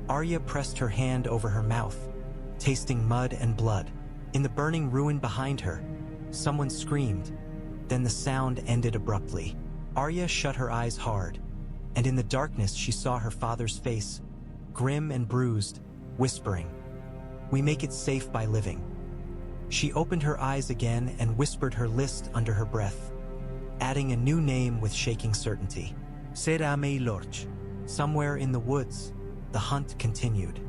Arya pressed her hand over her mouth, tasting mud and blood. In the burning ruin behind her, someone screamed. Then the sound ended abruptly. Arya shut her eyes hard, and in the darkness she saw her father's face, grim and bruised, whispering, "We make it safe by living." She opened her eyes again and whispered her list under her breath, adding a new name with shaking certainty. Será Lorch. Somewhere in the woods, the hunt continued.